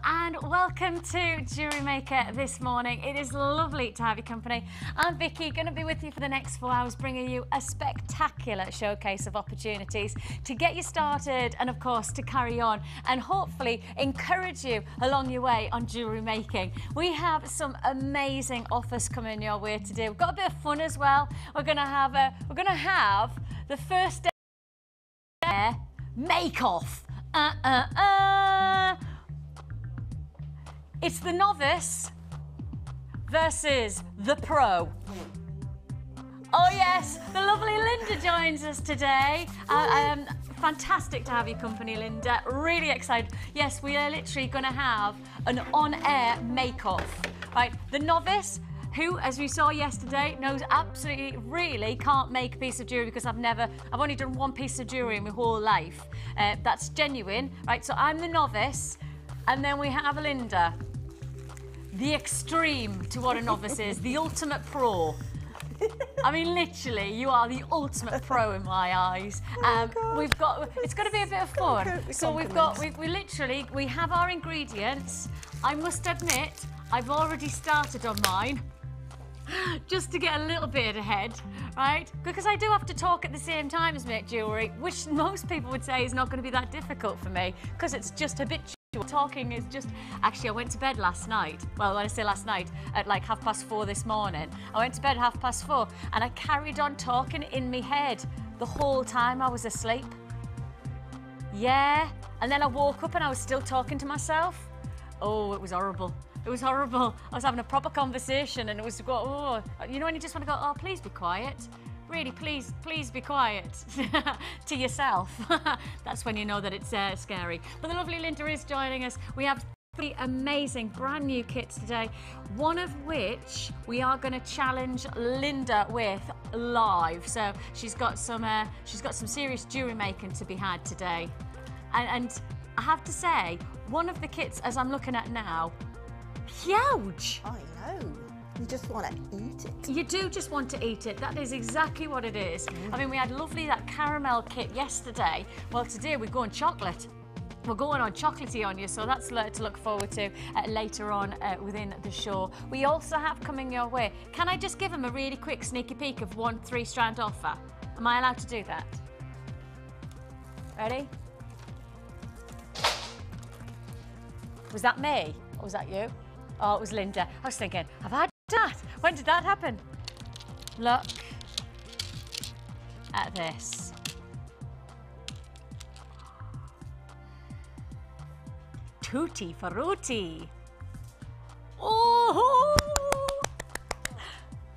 and welcome to Jewellery Maker this morning. It is lovely to have your company. I'm Vicky, going to be with you for the next 4 hours, bringing you a spectacular showcase of opportunities to get you started and, of course, to carry on and hopefully encourage you along your way on jewellery making. We have some amazing offers coming your way today. We've got a bit of fun as well. We're going to have the first day make-off. It's the novice versus the pro. Oh yes, the lovely Linda joins us today. Fantastic to have your company, Linda. Really excited. Yes, we are literally going to have an on-air make-off. Right, the novice, who, as we saw yesterday, knows absolutely really can't make a piece of jewellery because I've only done one piece of jewellery in my whole life. That's genuine, right? So I'm the novice, and then we have Linda, the extreme to what a novice is, the ultimate pro. I mean, literally, you are the ultimate pro in my eyes. It's going to be a bit of fun. So we have our ingredients. I must admit, I've already started on mine, just to get a little bit ahead, right? Because I do have to talk at the same time as make jewellery, which most people would say is not going to be that difficult for me, because it's just habitual. Talking is just... Actually, I went to bed last night. Well, when I say last night, at like 4:30 this morning. I went to bed at 4:30, and I carried on talking in my head the whole time I was asleep. Yeah. And then I woke up and I was still talking to myself. Oh, it was horrible. It was horrible. I was having a proper conversation, and it was, oh, you know when you just want to go, oh, please be quiet. Really, please be quiet to yourself. That's when you know that it's scary. But the lovely Linda is joining us. We have 3 amazing brand new kits today, one of which we are going to challenge Linda with live. So she's got some serious jewellery making to be had today. And I have to say, one of the kits, as I'm looking at now, huge. I know. You just want to eat it. You do just want to eat it. That is exactly what it is. I mean, we had that caramel kit yesterday. Well, today we're going chocolate. We're going on chocolatey on you, so that's to look forward to later on within the show. We also have coming your way. Can I just give them a really quick sneaky peek of one 3-strand offer? Am I allowed to do that? Ready? Was that me? Or was that you? Oh, it was Linda. I was thinking, have I that? When did that happen? Look at this. Tutti frutti. Oh,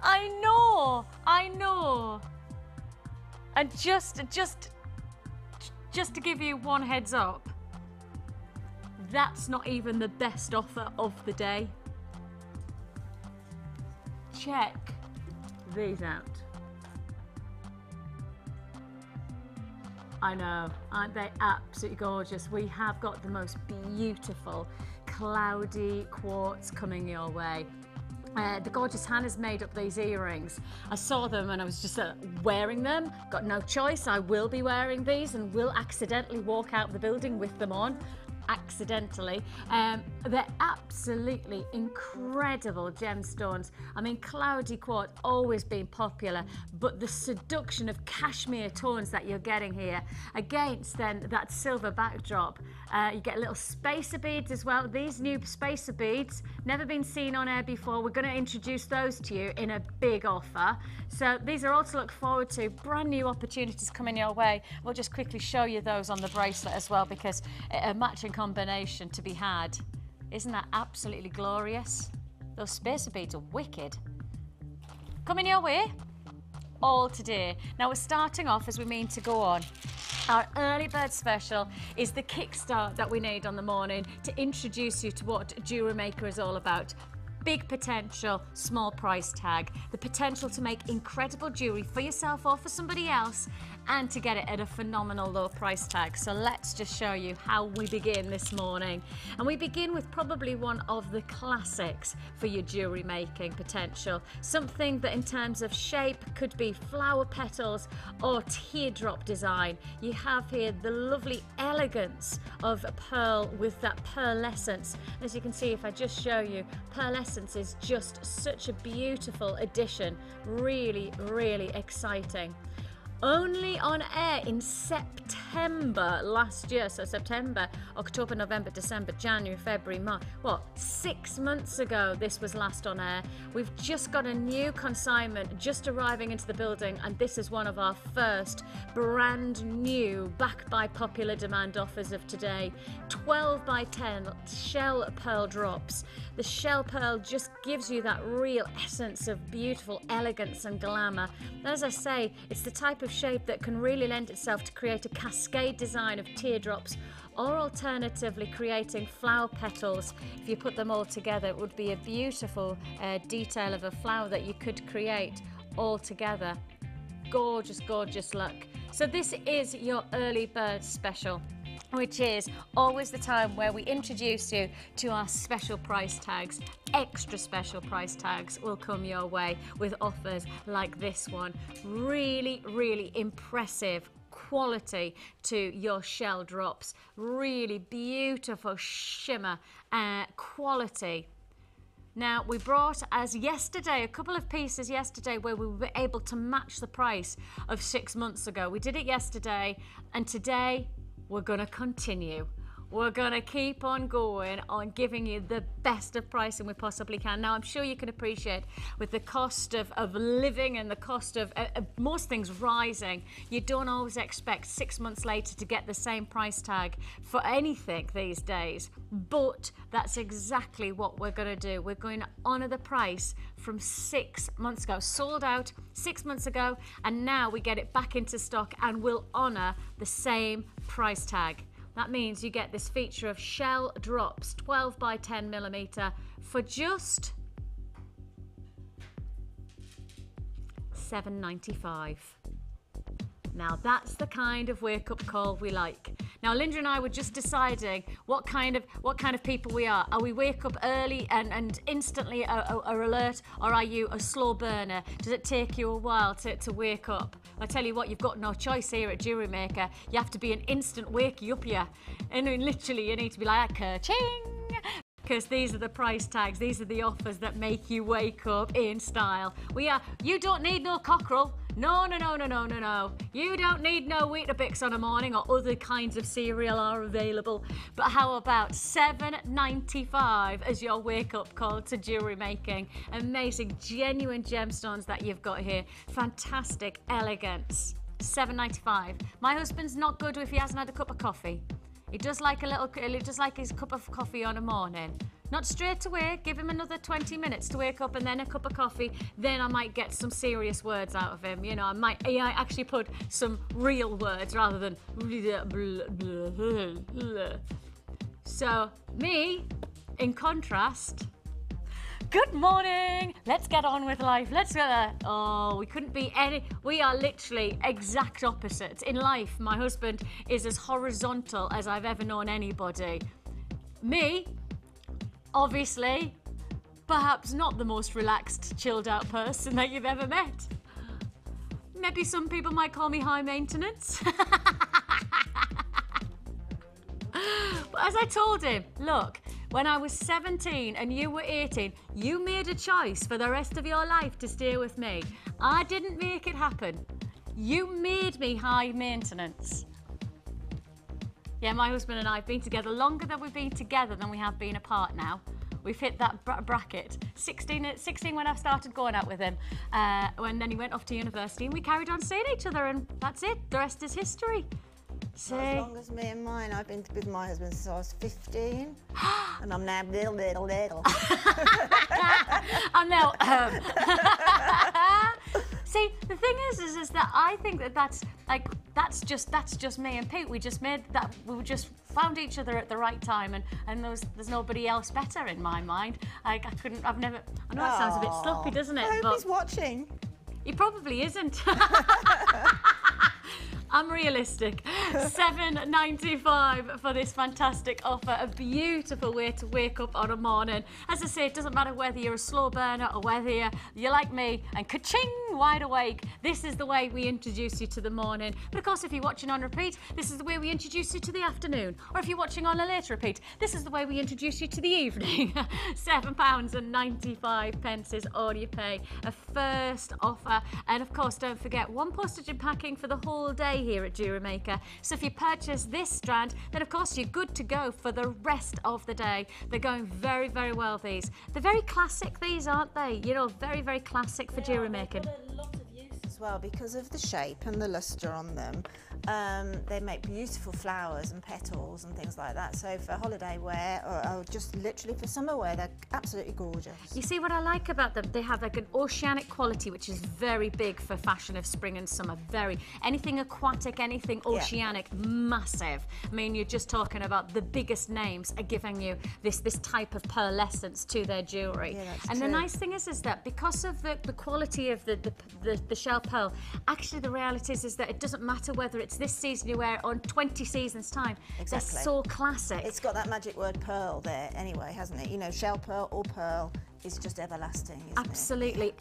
I know. And just to give you one heads up, that's not even the best offer of the day. Check these out. I know, aren't they absolutely gorgeous? We have got the most beautiful cloudy quartz coming your way. The gorgeous Hannah's made up these earrings. I saw them and I was just wearing them. Got no choice, I will be wearing these and will accidentally walk out of the building with them on. Accidentally. They're absolutely incredible gemstones. I mean, cloudy quartz always been popular, but the seduction of cashmere tones that you're getting here against then that silver backdrop. You get little spacer beads as well. These new spacer beads, never been seen on air before. We're going to introduce those to you in a big offer. So these are all to look forward to. Brand new opportunities coming your way. We'll just quickly show you those on the bracelet as well, because a matching combination to be had. Isn't that absolutely glorious? Those spacer beads are wicked. Coming your way all today. Now we're starting off as we mean to go on. Our early bird special is the kickstart that we need on the morning to introduce you to what Jewellery Maker is all about. Big potential, small price tag. The potential to make incredible jewellery for yourself or for somebody else and to get it at a phenomenal low price tag. So let's just show you how we begin this morning. And we begin with probably one of the classics for your jewellery making potential. Something that in terms of shape could be flower petals or teardrop design. You have here the lovely elegance of pearl with that pearlescence. As you can see, if I just show you, pearlescence is just such a beautiful addition. Really, really exciting. Only on air in September last year, so September, October, November, December, January, February, March. What, 6 months ago this was last on air. We've just got a new consignment just arriving into the building, and this is one of our first brand new, backed by popular demand offers of today. 12 by 10 shell pearl drops. The shell pearl just gives you that real essence of beautiful elegance and glamour. As I say, it's the type of shape that can really lend itself to create a cascade design of teardrops, or alternatively creating flower petals. If you put them all together, it would be a beautiful detail of a flower that you could create all together. Gorgeous, gorgeous look. So this is your early bird special, which is always the time where we introduce you to our special price tags. Extra special price tags will come your way with offers like this one. Really, really impressive quality to your shell drops. Really beautiful shimmer quality. Now, we brought as yesterday, a couple of pieces yesterday where we were able to match the price of 6 months ago. We did it yesterday, and today we're going to continue. We're going to keep on going on giving you the best of pricing we possibly can. Now, I'm sure you can appreciate with the cost of living and the cost of most things rising, you don't always expect 6 months later to get the same price tag for anything these days. But that's exactly what we're going to do. We're going to honour the price from 6 months ago. Sold out 6 months ago, and now we get it back into stock and we'll honour the same price tag. That means you get this feature of shell drops, 12 by 10 millimeter, for just $7.95. Now that's the kind of wake-up call we like. Now Linda and I were just deciding what kind of people we are. Are we wake up early and instantly are alert, or are you a slow burner? Does it take you a while to wake up? I tell you what, you've got no choice here at Jewellery Maker. You have to be an instant wakey up here. And literally you need to be like, ka-ching! Because these are the price tags, these are the offers that make you wake up in style. You don't need no cockerel. No, no, no, no, no, no, no. You don't need no Weetabix on a morning, or other kinds of cereal are available. But how about $7.95 as your wake-up call to jewellery making? Amazing, genuine gemstones that you've got here. Fantastic elegance. $7.95. My husband's not good if he hasn't had a cup of coffee. He does like his cup of coffee on a morning. Not straight away, give him another 20 minutes to wake up and then a cup of coffee. Then I might get some serious words out of him. You know, I might actually put some real words rather than So me, in contrast, good morning. Let's get on with life. We couldn't be we are literally exact opposites. In life, my husband is as horizontal as I've ever known anybody. Me, obviously, perhaps not the most relaxed, chilled out person that you've ever met. Maybe some people might call me high maintenance. But as I told him, look, when I was 17 and you were 18, you made a choice for the rest of your life to stay with me. I didn't make it happen. You made me high maintenance. Yeah, my husband and I have been together longer than we've been together than we have been apart now. We've hit that bracket. 16 when I started going out with him. When then he went off to university and we carried on seeing each other, and that's it. The rest is history. So, as long as me and mine, I've been with my husband since I was 15, and I'm now little. I'm now. See, the thing is that I think that's just me and Pete. We just just found each other at the right time, and there's nobody else better in my mind. I know that sounds a bit sloppy, doesn't it? I hope he's watching. He probably isn't. I'm realistic. $7.95 for this fantastic offer. A beautiful way to wake up on a morning. As I say, it doesn't matter whether you're a slow burner or whether you're like me and ka-ching, wide awake. This is the way we introduce you to the morning. But of course, if you're watching on repeat, this is the way we introduce you to the afternoon. Or if you're watching on a later repeat, this is the way we introduce you to the evening. £7.95 is all you pay. A first offer. And of course, don't forget, one postage and packing for the whole day here at Jewellery Maker. So if you purchase this strand, then of course you're good to go for the rest of the day. They're going very, very well, these. They're very classic, these, aren't they? You know, very, very classic for jewellery making. Got a lot of use as well because of the shape and the lustre on them. They make beautiful flowers and petals and things like that. So for holiday wear or just literally for summer wear, they're absolutely gorgeous. You see what I like about them? They have like an oceanic quality, which is very big for fashion of spring and summer. Very. Anything aquatic, anything oceanic, massive. I mean, you're just talking about the biggest names are giving you this type of pearlescence to their jewellery. Yeah, that's and true. the nice thing is that because of the quality of the shell pearl, actually the reality is that it doesn't matter whether it's this season you wear it or 20 seasons time. Exactly. They're so classic. It's got that magic word pearl there anyway, hasn't it? You know, shell pearl or pearl is just everlasting, isn't Absolutely.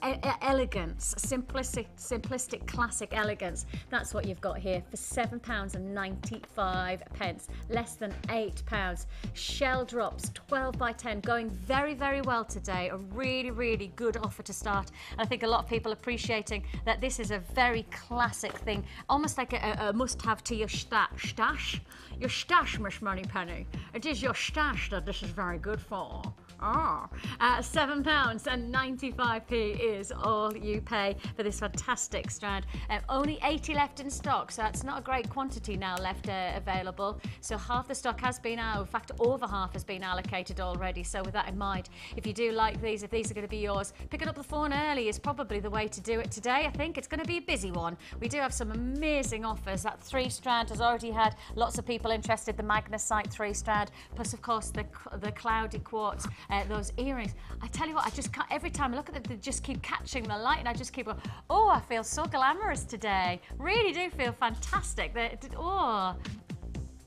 Elegance, simplistic, classic elegance. That's what you've got here for £7.95, less than £8. Shell drops, 12 by 10, going very, very well today. A really, really good offer to start. And I think a lot of people appreciating that this is a very classic thing, almost like a must-have to your stash. Your stash, Miss Moneypenny. It is your stash that this is very good for. £7.95 is all you pay for this fantastic strand. Only 80 left in stock, so that's not a great quantity now left available. So half the stock has been out. In fact, over half has been allocated already. So with that in mind, if you do like these, if these are going to be yours, picking up the phone early is probably the way to do it today. I think it's going to be a busy one. We do have some amazing offers. That 3-strand has already had lots of people interested. The magnesite 3-strand, plus of course the cloudy quartz. Those earrings. I tell you what, I just can't, every time I look at them, they just keep catching the light and I just keep going, oh, I feel so glamorous today. Really do feel fantastic. Oh.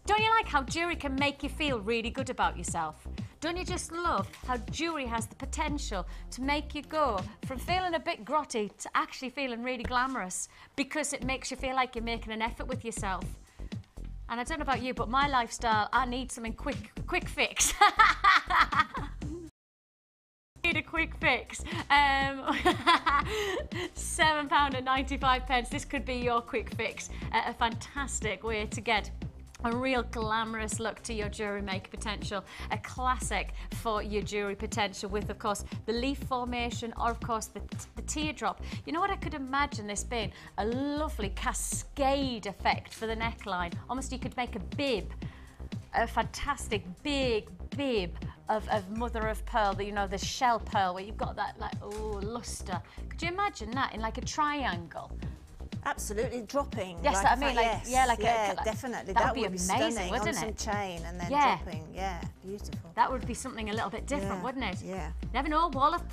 Don't you like how jewellery can make you feel really good about yourself? Don't you just love how jewellery has the potential to make you go from feeling a bit grotty to actually feeling really glamorous because it makes you feel like you're making an effort with yourself? And I don't know about you, but my lifestyle, I need something quick fix. Need a quick fix. £7.95. This could be your quick fix. A fantastic way to get a real glamorous look to your jewellery maker potential. A classic for your jewellery potential with, of course, the leaf formation or, of course, the teardrop. You know what I could imagine this being? A lovely cascade effect for the neckline. Almost you could make a bib. A fantastic big bib of mother of pearl, you know, the shell pearl, where you've got that, like, oh, lustre. Could you imagine that in like a triangle? Absolutely, dropping. Yes, like I mean, like, yes, yeah, like definitely. That would be amazing, amazing, wouldn't on it? some chain and then Yeah. dropping. Yeah, beautiful. That would be something a little bit different, Yeah, wouldn't it? yeah. Never know, Wall of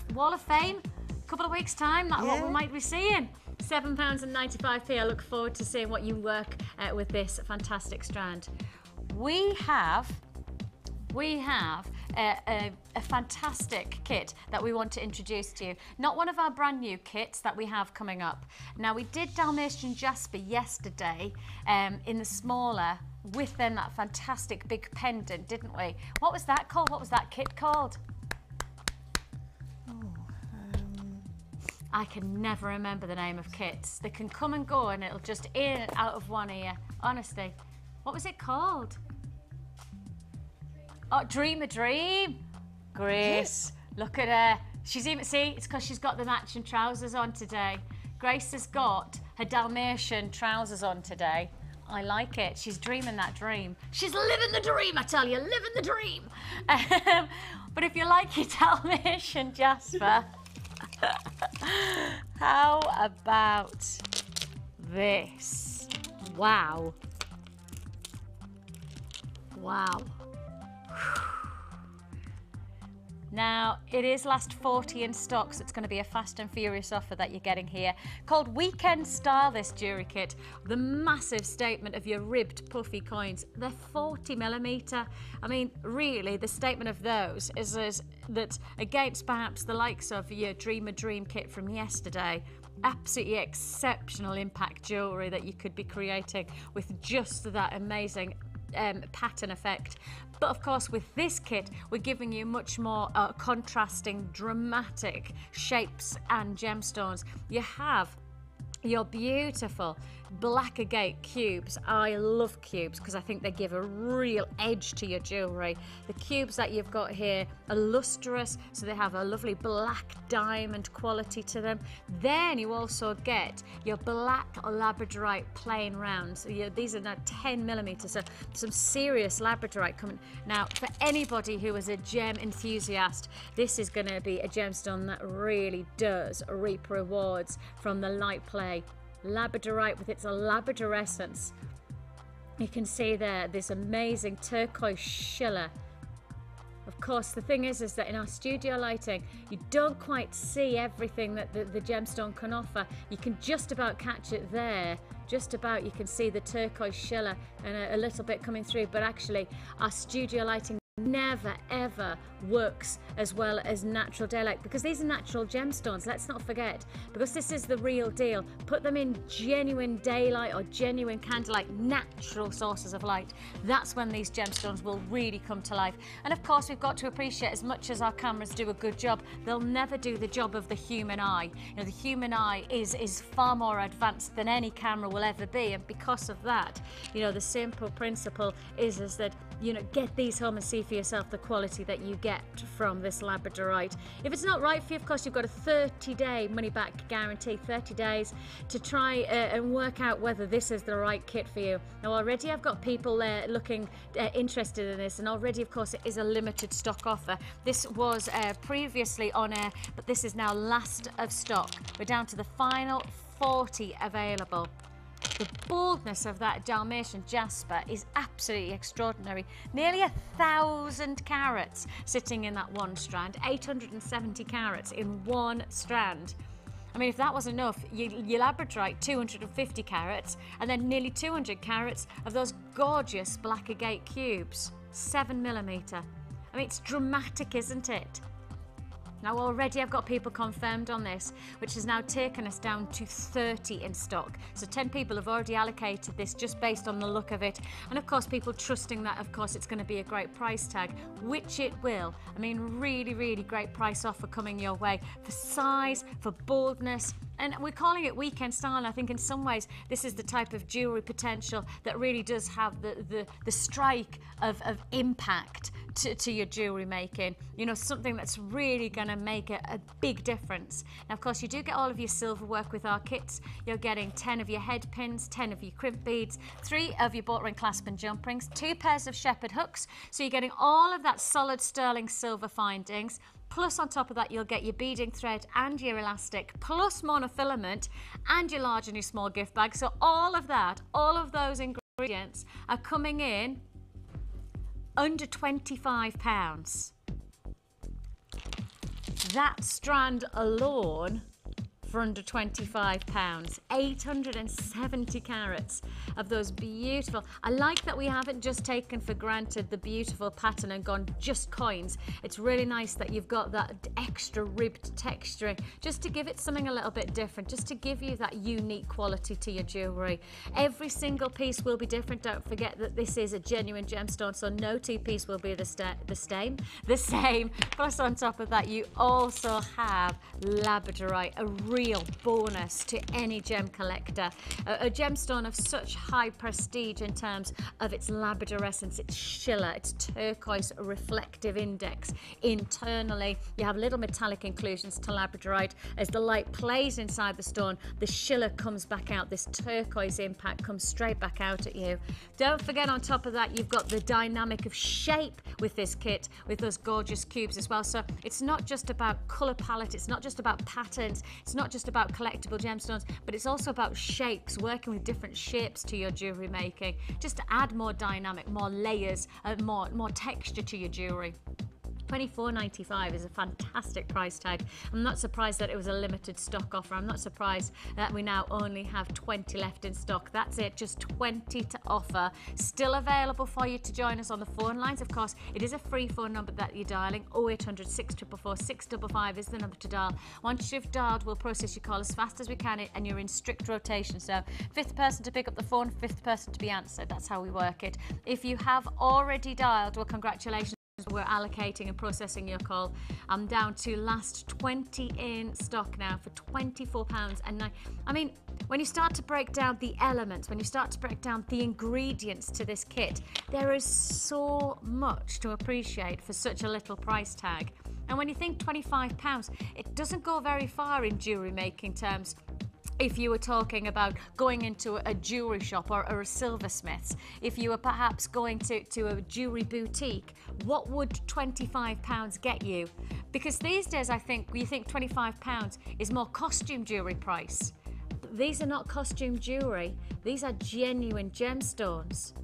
Fame, a couple of weeks' time, that's what Yeah. we might be seeing. £7.95. I look forward to seeing what you work with this fantastic strand. We have a fantastic kit that we want to introduce to you. Not one of our brand new kits that we have coming up. Now, we did Dalmatian Jasper yesterday in the smaller with then that fantastic big pendant, didn't we? What was that called? What was that kit called? I can never remember the name of kits. They can come and go and it'll just in and out of one ear. Honestly. What was it called? Oh, Dream a Dream. Grace, look at her. She's even, see, it's because she's got the matching trousers on today. Grace has got her Dalmatian trousers on today. I like it. She's dreaming that dream. She's living the dream, I tell you, living the dream. But if you like your Dalmatian Jasper, how about this? Wow. Wow. Now, it is last 40 in stock, so it's going to be a fast and furious offer that you're getting here. Called Weekend Style, this jewellery kit. The massive statement of your ribbed puffy coins. They're 40mm. I mean, really, the statement of those is that against perhaps the likes of your Dream a Dream kit from yesterday, absolutely exceptional impact jewellery that you could be creating with just that amazing pattern effect. But of course, with this kit, we're giving you much more contrasting, dramatic shapes and gemstones. You have your beautiful black agate cubes. I love cubes because I think they give a real edge to your jewellery. The cubes that you've got here are lustrous, so they have a lovely black diamond quality to them. Then you also get your black labradorite plain rounds. So these are now 10mm, so some serious labradorite coming. Now, for anybody who is a gem enthusiast, this is going to be a gemstone that really does reap rewards from the light play. Labradorite with its labradorescence. You can see there this amazing turquoise shiller. Of course, the thing is that in our studio lighting, you don't quite see everything that the gemstone can offer. You can just about catch it there. Just about, you can see the turquoise shiller and a little bit coming through, but actually our studio lighting never ever works as well as natural daylight, because these are natural gemstones, let's not forget, because this is the real deal. Put them in genuine daylight or genuine candlelight, natural sources of light. That's when these gemstones will really come to life. And of course, we've got to appreciate, as much as our cameras do a good job, they'll never do the job of the human eye. You know, the human eye is far more advanced than any camera will ever be, and because of that, you know, the simple principle is that, you know, get these home and see for yourself the quality that you get from this labradorite. If it's not right for you, of course, you've got a 30-day money-back guarantee, 30 days to try and work out whether this is the right kit for you. Now, already I've got people looking interested in this, and already, of course, it is a limited stock offer. This was previously on air, but this is now last of stock. We're down to the final 40 available. The boldness of that Dalmatian jasper is absolutely extraordinary. Nearly 1,000 carats sitting in that one strand, 870 carats in one strand. I mean, if that wasn't enough, your labradorite, 250 carats, and then nearly 200 carats of those gorgeous black agate cubes, 7mm. I mean, it's dramatic, isn't it? Now, already I've got people confirmed on this, which has now taken us down to 30 in stock. So 10 people have already allocated this just based on the look of it. And of course, people trusting that, of course, it's going to be a great price tag, which it will. I mean, really, really great price offer coming your way for size, for boldness. And we're calling it weekend style, and I think in some ways this is the type of jewellery potential that really does have the strike of impact to your jewellery making. You know, something that's really going to make a big difference. Now, of course, you do get all of your silver work with our kits. You're getting 10 of your head pins, 10 of your crimp beads, 3 of your bought ring clasp and jump rings, 2 pairs of shepherd hooks. So you're getting all of that solid sterling silver findings. Plus, on top of that, you'll get your beading thread and your elastic, plus monofilament and your large and your small gift bag. So all of that, all of those ingredients are coming in under £25. That strand alone for under £25, 870 carats of those beautiful. I like that we haven't just taken for granted the beautiful pattern and gone just coins. It's really nice that you've got that extra ribbed texturing, just to give it something a little bit different, just to give you that unique quality to your jewellery. Every single piece will be different. Don't forget that this is a genuine gemstone, so no two piece will be the same. Plus, on top of that, you also have labradorite, a real bonus to any gem collector. A gemstone of such high prestige in terms of its labradorescence, its shiller, its turquoise reflective index. Internally, you have little metallic inclusions to labradorite. As the light plays inside the stone, the shiller comes back out. This turquoise impact comes straight back out at you. Don't forget, on top of that, you've got the dynamic of shape with this kit, with those gorgeous cubes as well. So it's not just about colour palette, it's not just about patterns, it's not just about collectible gemstones, but it's also about shapes, working with different shapes to your jewellery making, just to add more dynamic, more layers, more texture to your jewellery. $24.95 is a fantastic price tag. I'm not surprised that it was a limited stock offer. I'm not surprised that we now only have 20 left in stock. That's it, just 20 to offer. Still available for you to join us on the phone lines. Of course, it is a free phone number that you're dialing. 0800 644 655 is the number to dial. Once you've dialed, we'll process your call as fast as we can, and you're in strict rotation. So 5th person to pick up the phone, 5th person to be answered. That's how we work it. If you have already dialed, well, congratulations. We're allocating and processing your call. I'm down to last 20 in stock now for £24. And I mean, when you start to break down the elements, when you start to break down the ingredients to this kit, there is so much to appreciate for such a little price tag. And when you think £25, it doesn't go very far in jewellery making terms. If you were talking about going into a jewellery shop or a silversmith's, if you were perhaps going to a jewellery boutique, what would £25 get you? Because these days, I think, you think £25 is more costume jewellery price. These are not costume jewellery. These are genuine gemstones.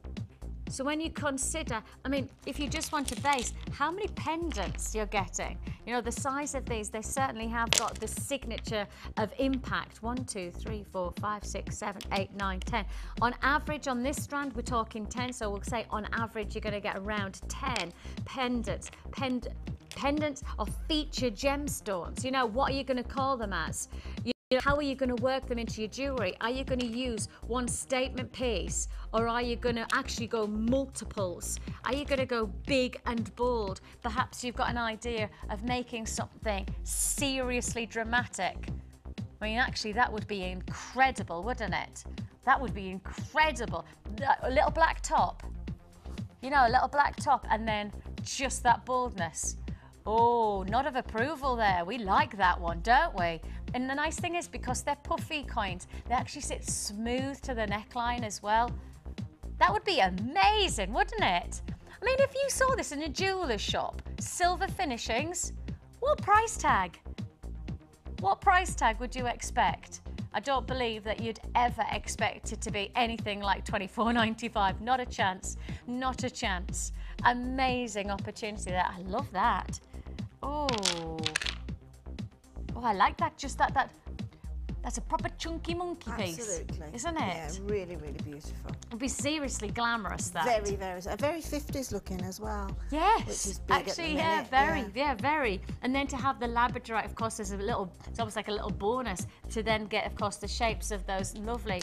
So when you consider, I mean, if you just want a base, how many pendants you're getting? You know, the size of these, they certainly have got the signature of impact. 1, 2, 3, 4, 5, 6, 7, 8, 9, 10. On average, on this strand, we're talking 10. So we'll say on average, you're going to get around 10 pendants. Pendants or featured gemstones. You know, what are you going to call them as? How are you going to work them into your jewellery? Are you going to use one statement piece, or are you going to actually go multiples? Are you going to go big and bold? Perhaps you've got an idea of making something seriously dramatic. I mean, actually, that would be incredible, wouldn't it? That would be incredible. A little black top, you know, a little black top, and then just that boldness. Oh, nod of approval there. We like that one, don't we? And the nice thing is, because they're puffy coins, they actually sit smooth to the neckline as well. That would be amazing, wouldn't it? I mean, if you saw this in a jeweller's shop, silver finishings, what price tag? What price tag would you expect? I don't believe that you'd ever expect it to be anything like £24.95. Not a chance, not a chance. Amazing opportunity there. I love that. Oh, I like that. Just that's a proper chunky monkey piece. Absolutely. Isn't it? Yeah, really, really beautiful. It'd be seriously glamorous, that. Very, very, very 50s looking as well. Yes. Which is big actually, at the minute, yeah, very. And then to have the labradorite, of course, there's it's almost like a little bonus to then get, of course, the shapes of those lovely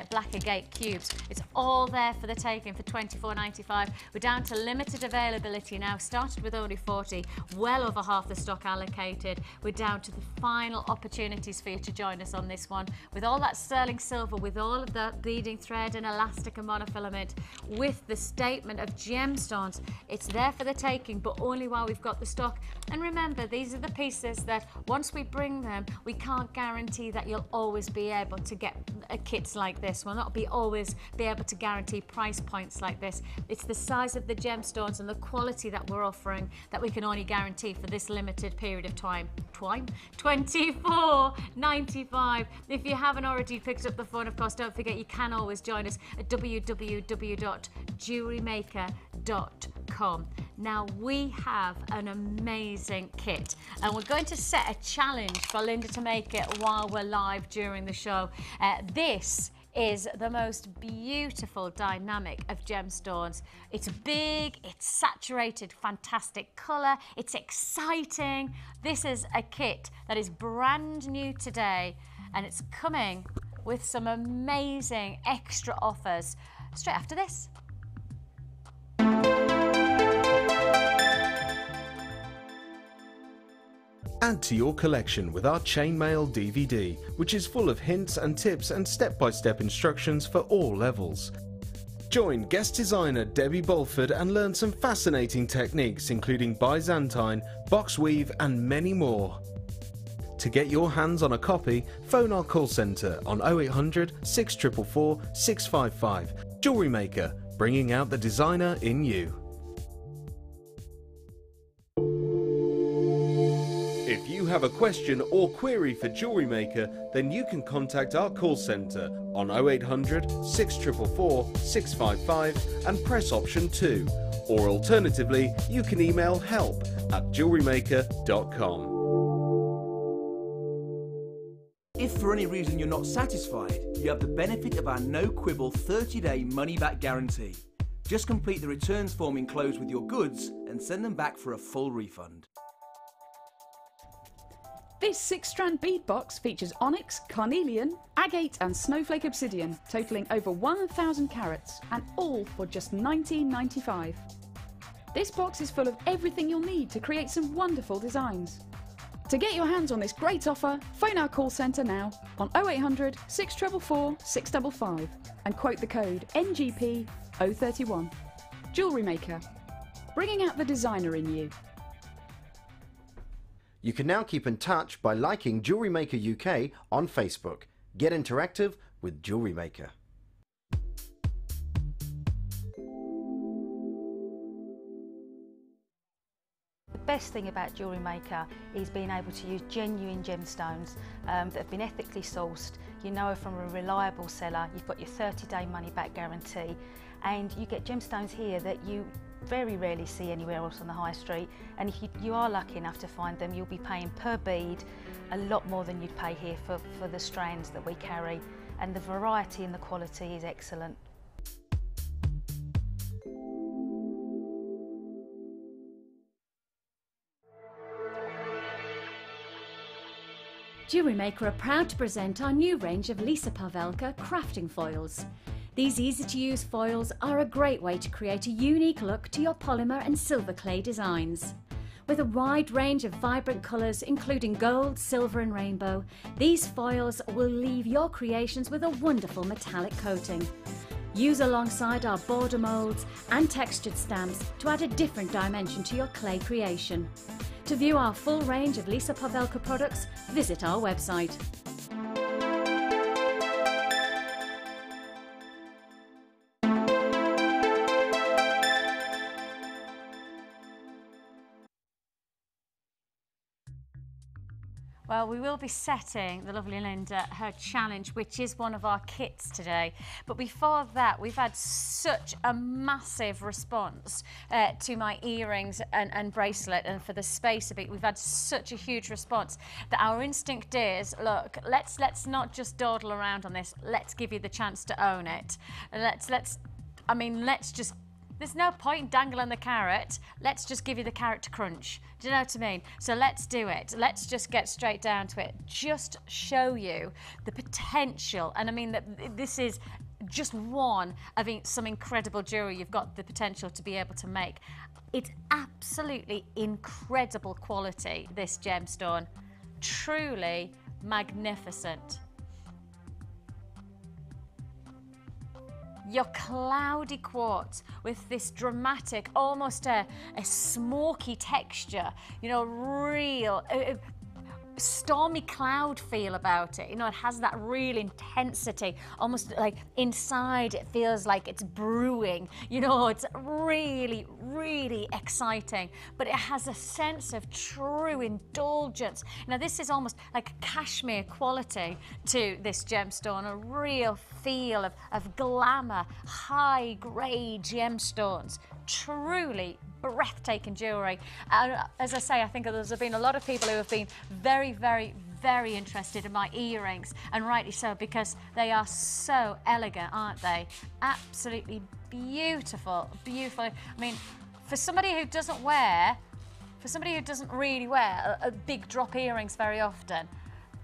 black agate cubes. It's all there for the taking for £24.95. We're down to limited availability now. Started with only 40, well over half the stock allocated. We're down to the final opportunities for you to join us on this one, with all that sterling silver, with all of that beading thread and elastic and monofilament, with the statement of gemstones. It's there for the taking, but only while we've got the stock. And remember, these are the pieces that once we bring them, we can't guarantee that you'll always be able to get kits like this. We'll not always be able to guarantee price points like this. It's the size of the gemstones and the quality that we're offering that we can only guarantee for this limited period of time. £24.95. If you haven't already picked up the phone, of course, don't forget you can always join us at www.jewellerymaker.com. Now, we have an amazing kit, and we're going to set a challenge for Linda to make it while we're live during the show. This is the most beautiful dynamic of gemstones. It's big, it's saturated, fantastic colour, it's exciting. This is a kit that is brand new today, and it's coming with some amazing extra offers straight after this. Add to your collection with our chainmail DVD, which is full of hints and tips and step-by-step instructions for all levels. Join guest designer Debbie Bolford and learn some fascinating techniques, including Byzantine, box weave and many more. To get your hands on a copy, phone our call centre on 0800 644 655. Jewellery Maker, bringing out the designer in you. If you have a question or query for Jewellery Maker, then you can contact our call centre on 0800 6444 655 and press option 2, or alternatively you can email help@jewellerymaker.com. If for any reason you're not satisfied, you have the benefit of our no-quibble 30-day money-back guarantee. Just complete the returns form enclosed with your goods and send them back for a full refund. This 6-strand bead box features onyx, carnelian, agate and snowflake obsidian, totalling over 1,000 carats, and all for just $19.95. This box is full of everything you'll need to create some wonderful designs. To get your hands on this great offer, phone our call centre now on 0800 644 655 and quote the code NGP031. Jewellery Maker, bringing out the designer in you. You can now keep in touch by liking Jewellery Maker UK on Facebook. Get interactive with Jewellery Maker. The best thing about Jewellery Maker is being able to use genuine gemstones that have been ethically sourced. You know from a reliable seller, you've got your 30-day money-back guarantee, and you get gemstones here that you very rarely see anywhere else on the high street, and if you are lucky enough to find them, you'll be paying per bead a lot more than you'd pay here for the strands that we carry, and the variety and the quality is excellent. Jewellery Maker are proud to present our new range of Lisa Pavelka crafting foils. These easy-to-use foils are a great way to create a unique look to your polymer and silver clay designs. With a wide range of vibrant colours including gold, silver and rainbow, these foils will leave your creations with a wonderful metallic coating. Use alongside our border moulds and textured stamps to add a different dimension to your clay creation. To view our full range of Lisa Pavelka products, visit our website. Well, we will be setting the lovely Linda her challenge, which is one of our kits today. But before that, we've had such a massive response to my earrings and bracelet, and for the space of it, we've had such a huge response that our instinct is, look, let's not just dawdle around on this. Let's give you the chance to own it. Let's just. There's no point in dangling the carrot. Let's just give you the carrot to crunch. Do you know what I mean? So let's do it. Let's just get straight down to it. Just show you the potential. And I mean that this is just one of some incredible jewellery you've got the potential to be able to make. It's absolutely incredible quality, this gemstone. Truly magnificent. Your cloudy quartz with this dramatic, almost a smoky texture, you know, real stormy cloud feel about it. You know, it has that real intensity, almost like inside it feels like it's brewing. You know, it's really, really exciting, but it has a sense of true indulgence. Now, this is almost like cashmere quality to this gemstone, a real feel of glamour, high-grade gemstones. Truly breathtaking jewellery. As I say, I think there's been a lot of people who have been very, very, very interested in my earrings, and rightly so, because they are so elegant, aren't they? Absolutely beautiful, beautiful. I mean, for somebody who doesn't really wear a big drop earrings very often,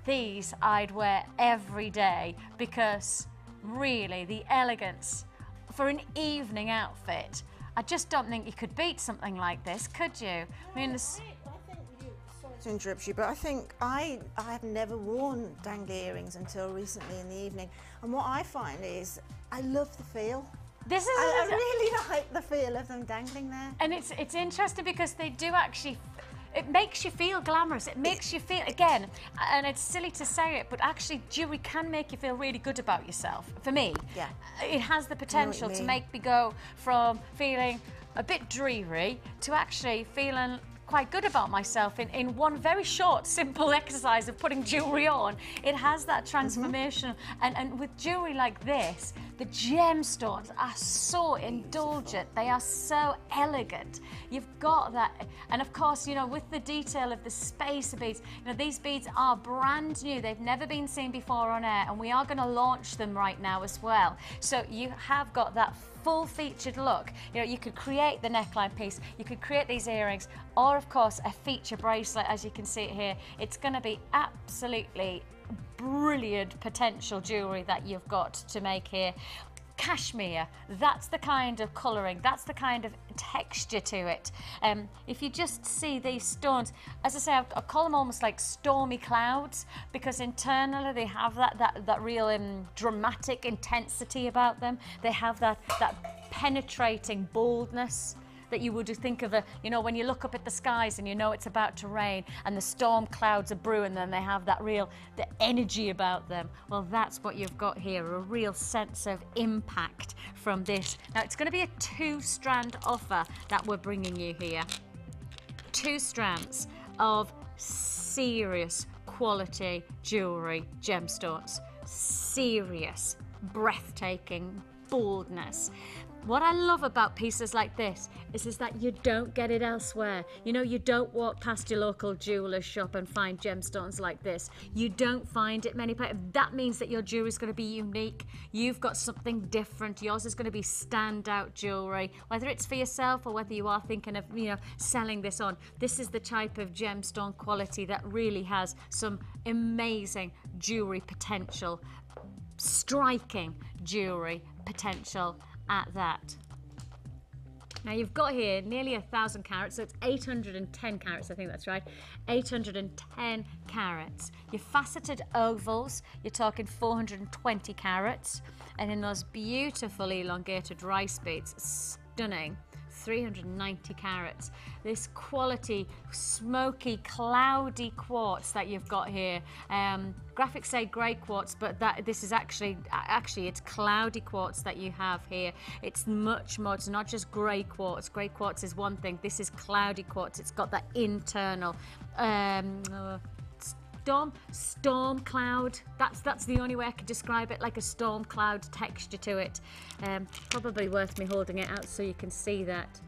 these I'd wear every day, because really the elegance for an evening outfit, I just don't think you could beat something like this, could you? I mean, sorry to interrupt you, but I think I have never worn dangly earrings until recently in the evening, and what I find is I love the feel. I really like the feel of them dangling there. And it's interesting because they do actually. It makes you feel glamorous. It makes you feel, again, and it's silly to say it, but actually jewellery can make you feel really good about yourself. For me, yeah, it has the potential to make me go from feeling a bit dreary to actually feeling quite good about myself in one very short, simple exercise of putting jewellery on. It has that transformation. And with jewellery like this, the gemstones are so indulgent. They are so elegant. You've got that. And of course, you know, with the detail of the spacer beads, you know, these beads are brand new. They've never been seen before on air, and we are going to launch them right now as well. So you have got that full featured look. You know, you could create the neckline piece, you could create these earrings, or of course a feature bracelet, as you can see it here. It's going to be absolutely brilliant potential jewellery that you've got to make here. Cashmere, that's the kind of colouring, that's the kind of texture to it. If you just see these stones, as I say, I call them almost like stormy clouds, because internally they have that real dramatic intensity about them. They have that penetrating boldness that you would think of, you know, when you look up at the skies and you know it's about to rain and the storm clouds are brewing, then they have that the energy about them. Well, that's what you've got here, a real sense of impact from this. Now, it's going to be a 2-strand offer that we're bringing you here. 2 strands of serious quality jewellery, gemstones, serious, breathtaking boldness. What I love about pieces like this is that you don't get it elsewhere. You know, you don't walk past your local jeweller's shop and find gemstones like this. You don't find it many places. That means that your jewellery is going to be unique. You've got something different. Yours is going to be standout jewellery, whether it's for yourself or whether you are thinking of, you know, selling this on. This is the type of gemstone quality that really has some amazing jewellery potential, striking jewellery potential at that. Now you've got here nearly 1,000 carats, so it's 810 carats, I think that's right, 810 carats. Your faceted ovals, you're talking 420 carats, and in those beautiful elongated rice beads, stunning, 390 carats. This quality, smoky, cloudy quartz that you've got here. Graphics say grey quartz, but this is actually it's cloudy quartz that you have here. It's much more, it's not just grey quartz. Grey quartz is one thing. This is cloudy quartz. It's got that internal storm cloud. That's the only way I could describe it, like a storm cloud texture to it. Probably worth me holding it out so you can see that.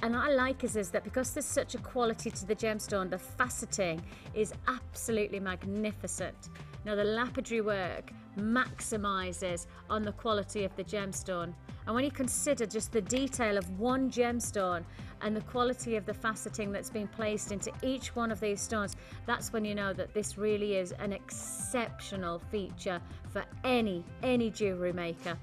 And what I like is that because there's such a quality to the gemstone, the faceting is absolutely magnificent. Now the lapidary work maximizes on the quality of the gemstone. And when you consider just the detail of one gemstone and the quality of the faceting that's been placed into each one of these stones, that's when you know that this really is an exceptional feature for any jewellery maker.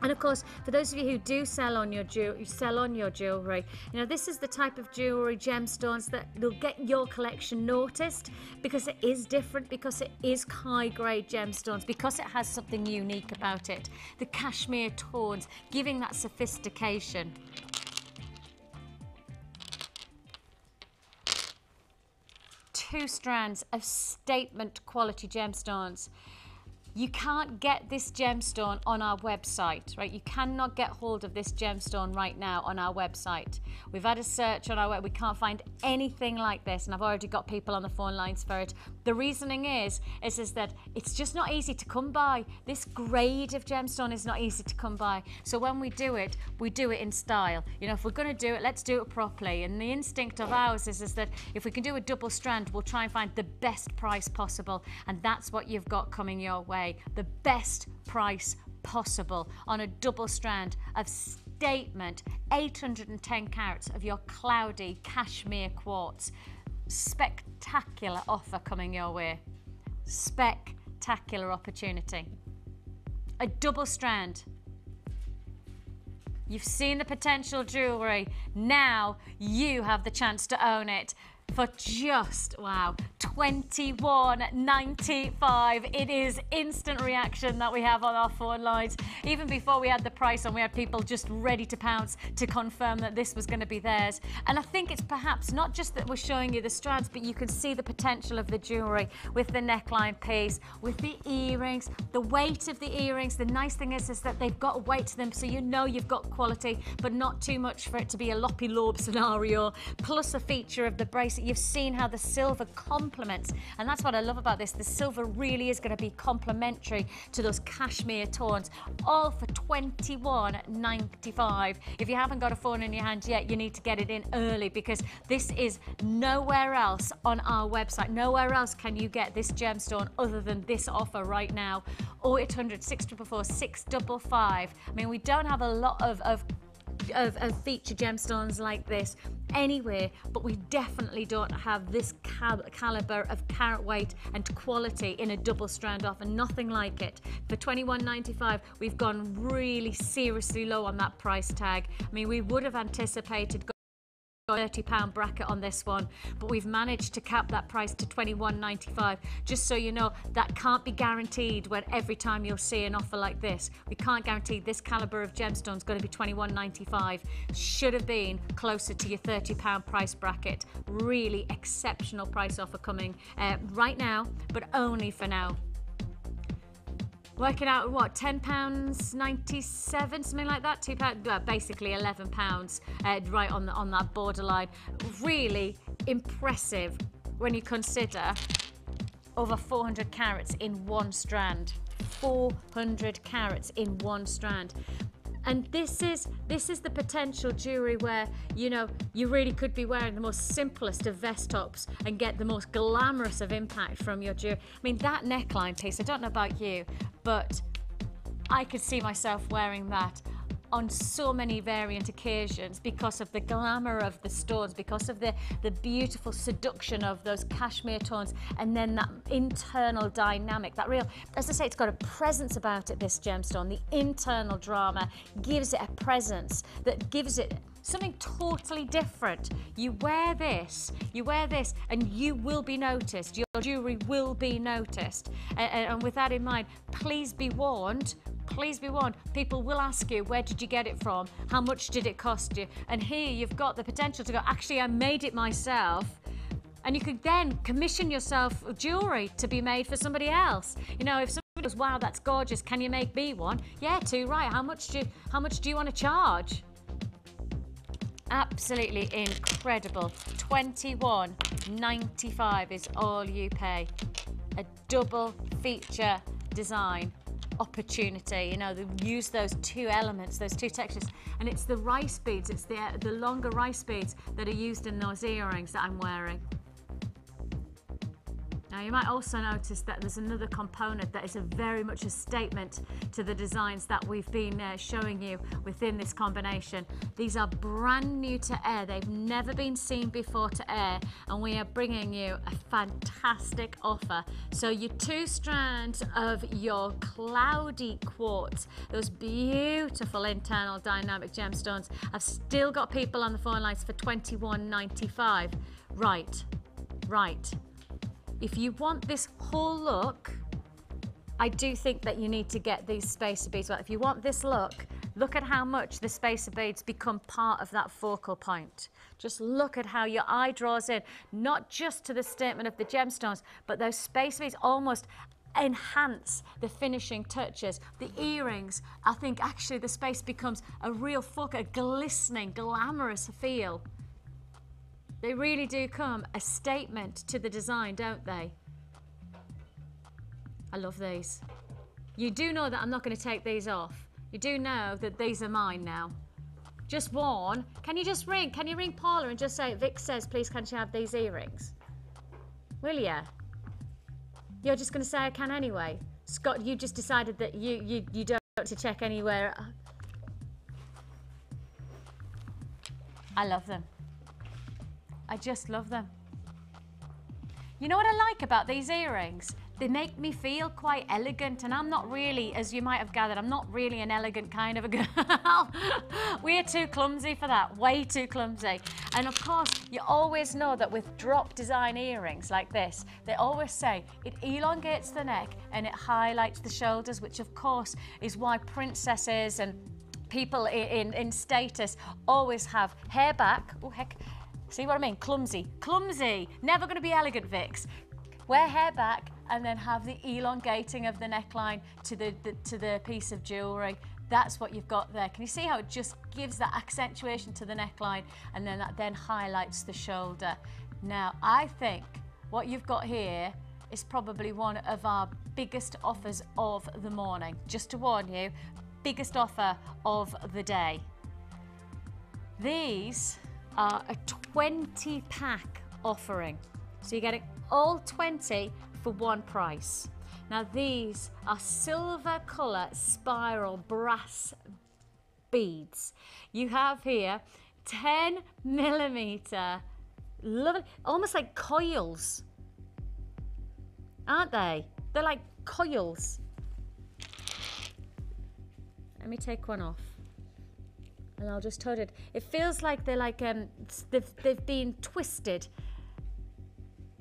And of course, for those of you who do sell on your jewellery, you know, this is the type of jewellery, gemstones that will get your collection noticed because it is different, because it is high-grade gemstones, because it has something unique about it. The cashmere tones, giving that sophistication. Two strands of statement quality gemstones. You can't get this gemstone on our website, right? You cannot get hold of this gemstone right now on our website. We've had a search on our web, we can't find anything like this, and I've already got people on the phone lines for it. The reasoning is that it's just not easy to come by. This grade of gemstone is not easy to come by. So when we do it in style. You know, if we're gonna do it, let's do it properly. And the instinct of ours is that if we can do a double strand, we'll try and find the best price possible. And that's what you've got coming your way. The best price possible on a double strand of statement 810 carats of your cloudy cashmere quartz. Spectacular offer coming your way. Spectacular opportunity. A double strand. You've seen the potential jewellery. Now you have the chance to own it. for just, wow, $21.95. It is instant reaction that we have on our phone lines. Even before we had the price on, we had people just ready to pounce to confirm that this was going to be theirs. And I think it's perhaps not just that we're showing you the strands, but you can see the potential of the jewellery with the neckline piece, with the earrings, the weight of the earrings. The nice thing is that they've got a weight to them, so you know you've got quality, but not too much for it to be a loppy lobe scenario. Plus a feature of the bracelet. You've seen how the silver complements, and that's what I love about this. The silver really is going to be complementary to those cashmere tones, all for $21.95. If you haven't got a phone in your hand yet, you need to get it in early, because this is nowhere else on our website. Nowhere else can you get this gemstone other than this offer right now. 0800 644 655. I mean, we don't have a lot of feature gemstones like this anywhere, but we definitely don't have this caliber of carat weight and quality in a double strand offer. Nothing like it. For $21.95, we've gone really seriously low on that price tag. I mean, we would have anticipated £30 bracket on this one, but we've managed to cap that price to $21.95. Just so you know, that can't be guaranteed when every time you'll see an offer like this. We can't guarantee this caliber of gemstone is going to be $21.95. Should have been closer to your £30 price bracket. Really exceptional price offer coming right now, but only for now. Working out what, £10.97, something like that, £2, well, basically £11, right on that borderline. Really impressive when you consider over 400 carats in one strand. 400 carats in one strand. And this is the potential jewellery where, you know, you really could be wearing the most simplest of vest tops and get the most glamorous of impact from your jewellery. I mean, that neckline piece, I don't know about you, but I could see myself wearing that on so many variant occasions because of the glamour of the stones, because of the beautiful seduction of those cashmere tones, and then that internal dynamic, that real, as I say, it's got a presence about it, this gemstone. The internal drama gives it a presence that gives it something totally different. You wear this, and you will be noticed. Your jewellery will be noticed. And with that in mind, please be warned. Please be warned, people will ask you, where did you get it from? How much did it cost you? And here you've got the potential to go, actually, I made it myself. And you could then commission yourself jewellery to be made for somebody else. You know, if somebody goes, wow, that's gorgeous, can you make me one? Yeah, too right. How much do you want to charge? Absolutely incredible. $21.95 is all you pay. A double feature design opportunity. You know, they use those two elements, those two textures, and it's the rice beads, it's the longer rice beads that are used in those earrings that I'm wearing. Now, you might also notice that there's another component that is very much a statement to the designs that we've been showing you within this combination. These are brand new to air. They've never been seen before to air, and we are bringing you a fantastic offer. So your 2 strands of your cloudy quartz, those beautiful internal dynamic gemstones, have still got people on the phone lines for $21.95. Right. If you want this whole look, I do think that you need to get these spacer beads. Well, if you want this look at how much the spacer beads become part of that focal point. Just look at how your eye draws in, not just to the statement of the gemstones, but those spacer beads almost enhance the finishing touches. The earrings, I think actually the space becomes a real a glistening, glamorous feel. They really do come a statement to the design, don't they? I love these. You do know that I'm not going to take these off. You do know that these are mine now. Just warn. Can you just ring? Can you ring Paula and just say, Vic says, please can she have these earrings? Will ya? You're just going to say I can anyway. Scott, you just decided that you don't want to check anywhere. I love them. I just love them. You know what I like about these earrings? they make me feel quite elegant, and I'm not really, as you might have gathered, I'm not really an elegant kind of a girl. We're too clumsy for that, way too clumsy. And of course, you always know that with drop design earrings like this, they always say it elongates the neck and it highlights the shoulders, which of course is why princesses and people in status always have hair back. Oh heck, see what I mean? Clumsy, clumsy, never gonna be elegant, Vix. Wear hair back and then have the elongating of the neckline to the piece of jewellery. That's what you've got there. Can you see how it just gives that accentuation to the neckline, and then that then highlights the shoulder? Now, I think what you've got here is probably one of our biggest offers of the morning. Just to warn you, biggest offer of the day. These are a 20-pack offering. So you're getting all 20 for one price. Now these are silver colour spiral brass beads. You have here 10mm, lovely, almost like coils, aren't they? They're like coils. Let me take one off and I'll just hold it. It feels like they're like they've been twisted.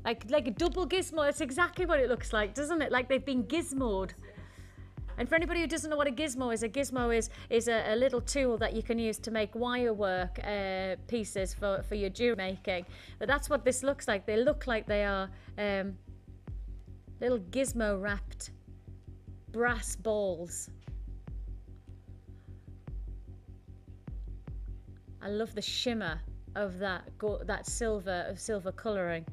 Like a double gizmo. That's exactly what it looks like, doesn't it? Like they've been gizmoed. And for anybody who doesn't know what a gizmo is a little tool that you can use to make wire work pieces for your jewelry making. But that's what this looks like. They look like they are little gizmo wrapped brass balls. I love the shimmer of that silver colouring.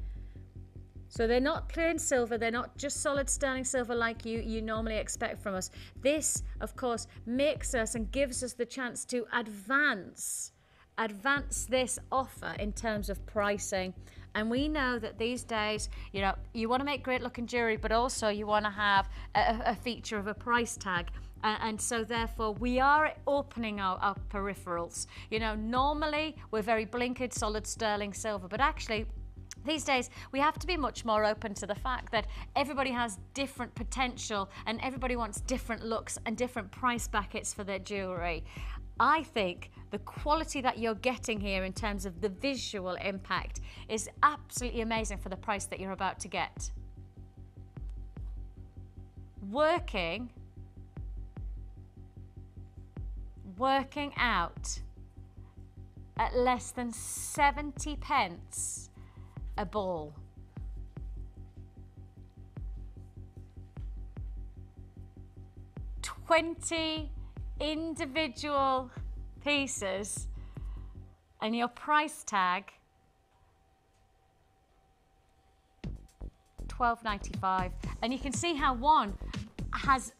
So they're not plain silver, they're not just solid sterling silver like you normally expect from us. This, of course, makes us and gives us the chance to advance this offer in terms of pricing. And we know that these days, you know, you want to make great looking jewellery, but also you want to have a feature of a price tag. And so therefore we are opening our peripherals. You know, normally we're very blinkered solid sterling silver, but actually these days, we have to be much more open to the fact that everybody has different potential and everybody wants different looks and different price brackets for their jewellery. I think the quality that you're getting here in terms of the visual impact is absolutely amazing for the price that you're about to get. Working out at less than 70 pence a ball. $20 individual pieces and your price tag $12.95. And you can see how one has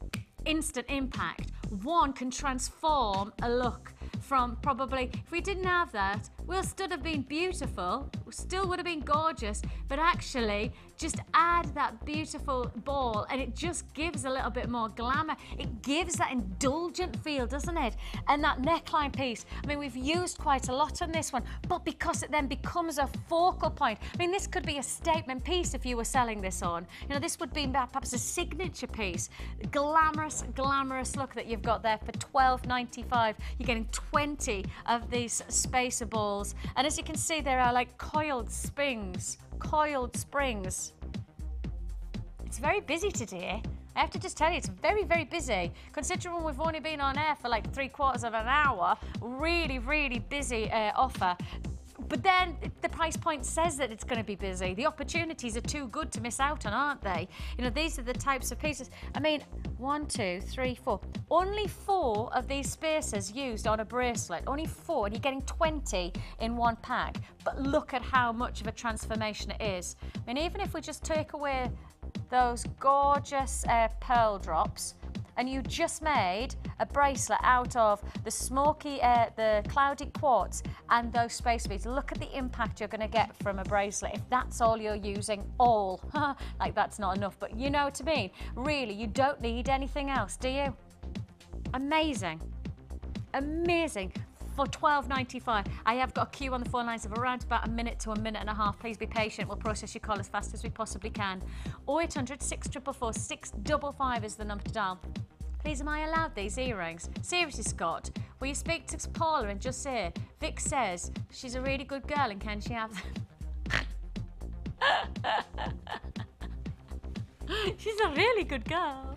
instant impact. One can transform a look from probably, if we didn't have that, we'll still have been beautiful, still would have been gorgeous, but actually just add that beautiful ball and it just gives a little bit more glamour. It gives that indulgent feel, doesn't it? And that neckline piece, I mean, we've used quite a lot on this one, but because it then becomes a focal point. I mean, this could be a statement piece if you were selling this on. You know, this would be perhaps a signature piece. Glamorous, glamorous look that you've got there for $12.95. You're getting 20 of these spacer balls. And as you can see, there are like coiled springs. It's very busy today. I have to just tell you, it's very, very busy. Considering we've only been on air for like 3/4 of an hour, really, really busy offer. But then the price point says that it's going to be busy. The opportunities are too good to miss out on, aren't they? You know, these are the types of pieces. I mean, 1, 2, 3, 4. Only 4 of these spacers used on a bracelet. Only 4, and you're getting 20 in one pack. But look at how much of a transformation it is. I mean, even if we just take away those gorgeous pearl drops, and you just made a bracelet out of the smoky, the cloudy quartz and those space beads. Look at the impact you're going to get from a bracelet if that's all you're using, all. Like that's not enough, but you know what I mean. Really, you don't need anything else, do you? Amazing. Amazing. for $12.95. I have got a queue on the phone lines of around about a minute to a minute and a half. Please be patient. We'll process your call as fast as we possibly can. 0800 644 655 is the number to dial. Please, am I allowed these earrings? Seriously, Scott, will you speak to Paula and just say, Vic says she's a really good girl and can she have them? She's a really good girl.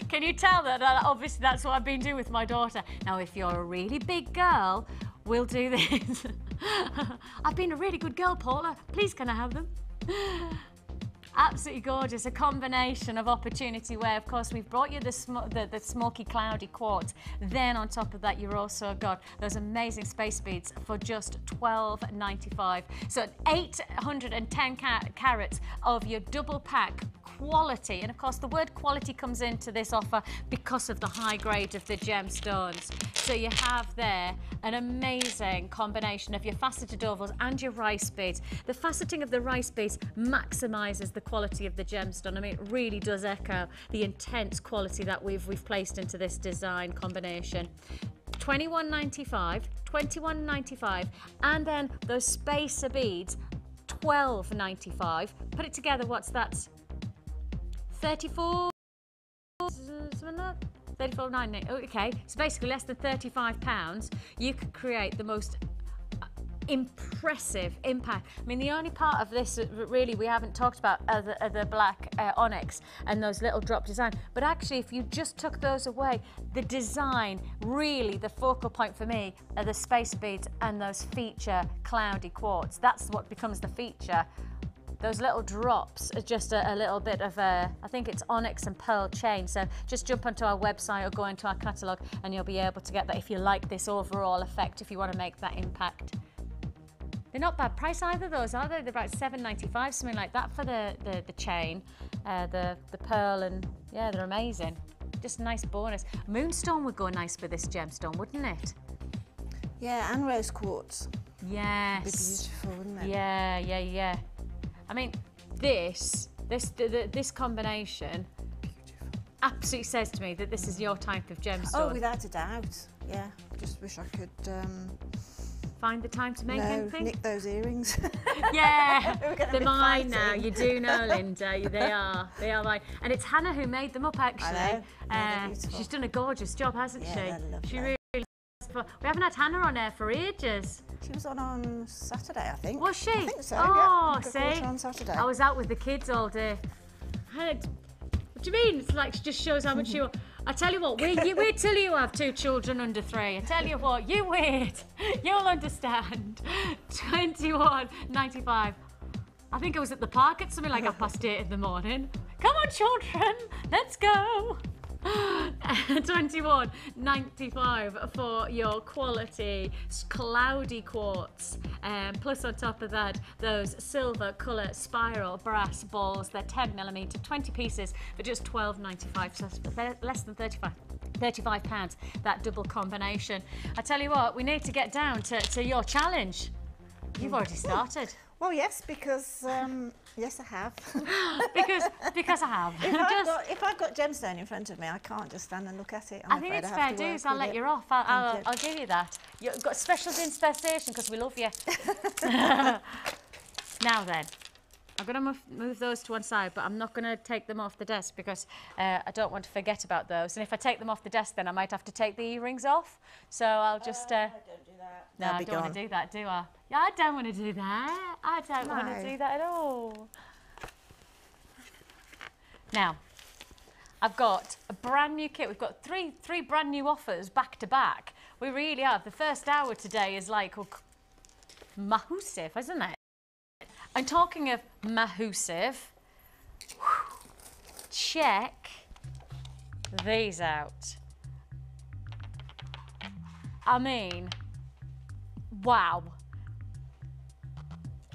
Can you tell that? Obviously, that's what I've been doing with my daughter. Now, if you're a really big girl, we'll do this. I've been a really good girl, Paula. Please, can I have them? Absolutely gorgeous, a combination of opportunity where, of course, we've brought you the smoky, cloudy quartz. Then on top of that, you've also got those amazing space beads for just $12.95. So 810 carats of your double pack quality. And of course, the word quality comes into this offer because of the high grade of the gemstones. So you have there an amazing combination of your faceted ovals and your rice beads. The faceting of the rice beads maximizes the quality of the gemstone. I mean, it really does echo the intense quality that we've placed into this design combination. $21.95, $21.95, and then those spacer beads, $12.95. Put it together, what's that? 34, something like that? 34.90. Okay, so basically less than £35, you could create the most impressive impact. I mean, the only part of this really we haven't talked about are the black onyx and those little drop design. But actually, if you just took those away, the design, really the focal point for me are the space beads and those feature cloudy quartz. That's what becomes the feature. Those little drops are just a little bit of a, I think it's onyx and pearl chain. So just jump onto our website or go into our catalogue and you'll be able to get that if you like this overall effect, if you want to make that impact. They're not bad price either, those, are they? They're about $7.95, something like that for the chain, the pearl, and yeah, they're amazing. Just a nice bonus. Moonstone would go nice with this gemstone, wouldn't it? Yeah, and rose quartz. Yes. It'd be beautiful, wouldn't it? Yeah, yeah, yeah. I mean, this combination absolutely says to me that this is your type of gemstone. Oh, without a doubt. Yeah, just wish I could find the time to make anything. nick those earrings. Yeah, they're mine now. You do know, Linda. They are mine. And it's Hannah who made them up, actually. I know. Yeah, they're beautiful. She's done a gorgeous job, hasn't she? They're lovely. She really. We haven't had Hannah on air for ages. She was on Saturday, I think. Was she? I think so. Oh, yeah. see, on Saturday. I was out with the kids all day. What do you mean? It's like, it just shows how much you. I tell you what, wait till you have 2 children under 3. I tell you what, you wait. You'll understand. $21.95. I think I was at the park at something like 8:30 in the morning. Come on, children, let's go. $21.95 for your quality cloudy quartz, plus on top of that those silver colour spiral brass balls. They're 10mm, 20 pieces for just $12.95, so less than £35, that double combination. I tell you what, we need to get down to your challenge. You've already started. Well, yes, because yes, I have. because I have. If I've got gemstone in front of me, I can't just stand and look at it. I think it's fair dues. I'll let you off. I'll give you that. You've got special dispensation because we love you. Now then, I'm going to move those to one side, but I'm not going to take them off the desk because I don't want to forget about those. And if I take them off the desk, then I might have to take the earrings off. So I'll just. I don't do that. No, I don't want to do that, do I? Yeah, I don't want to do that. I don't want to do that at all. Now, I've got a brand new kit. We've got three brand new offers back to back. We really are. The first hour today is like massive, isn't it? And talking of massive, check these out. I mean, wow.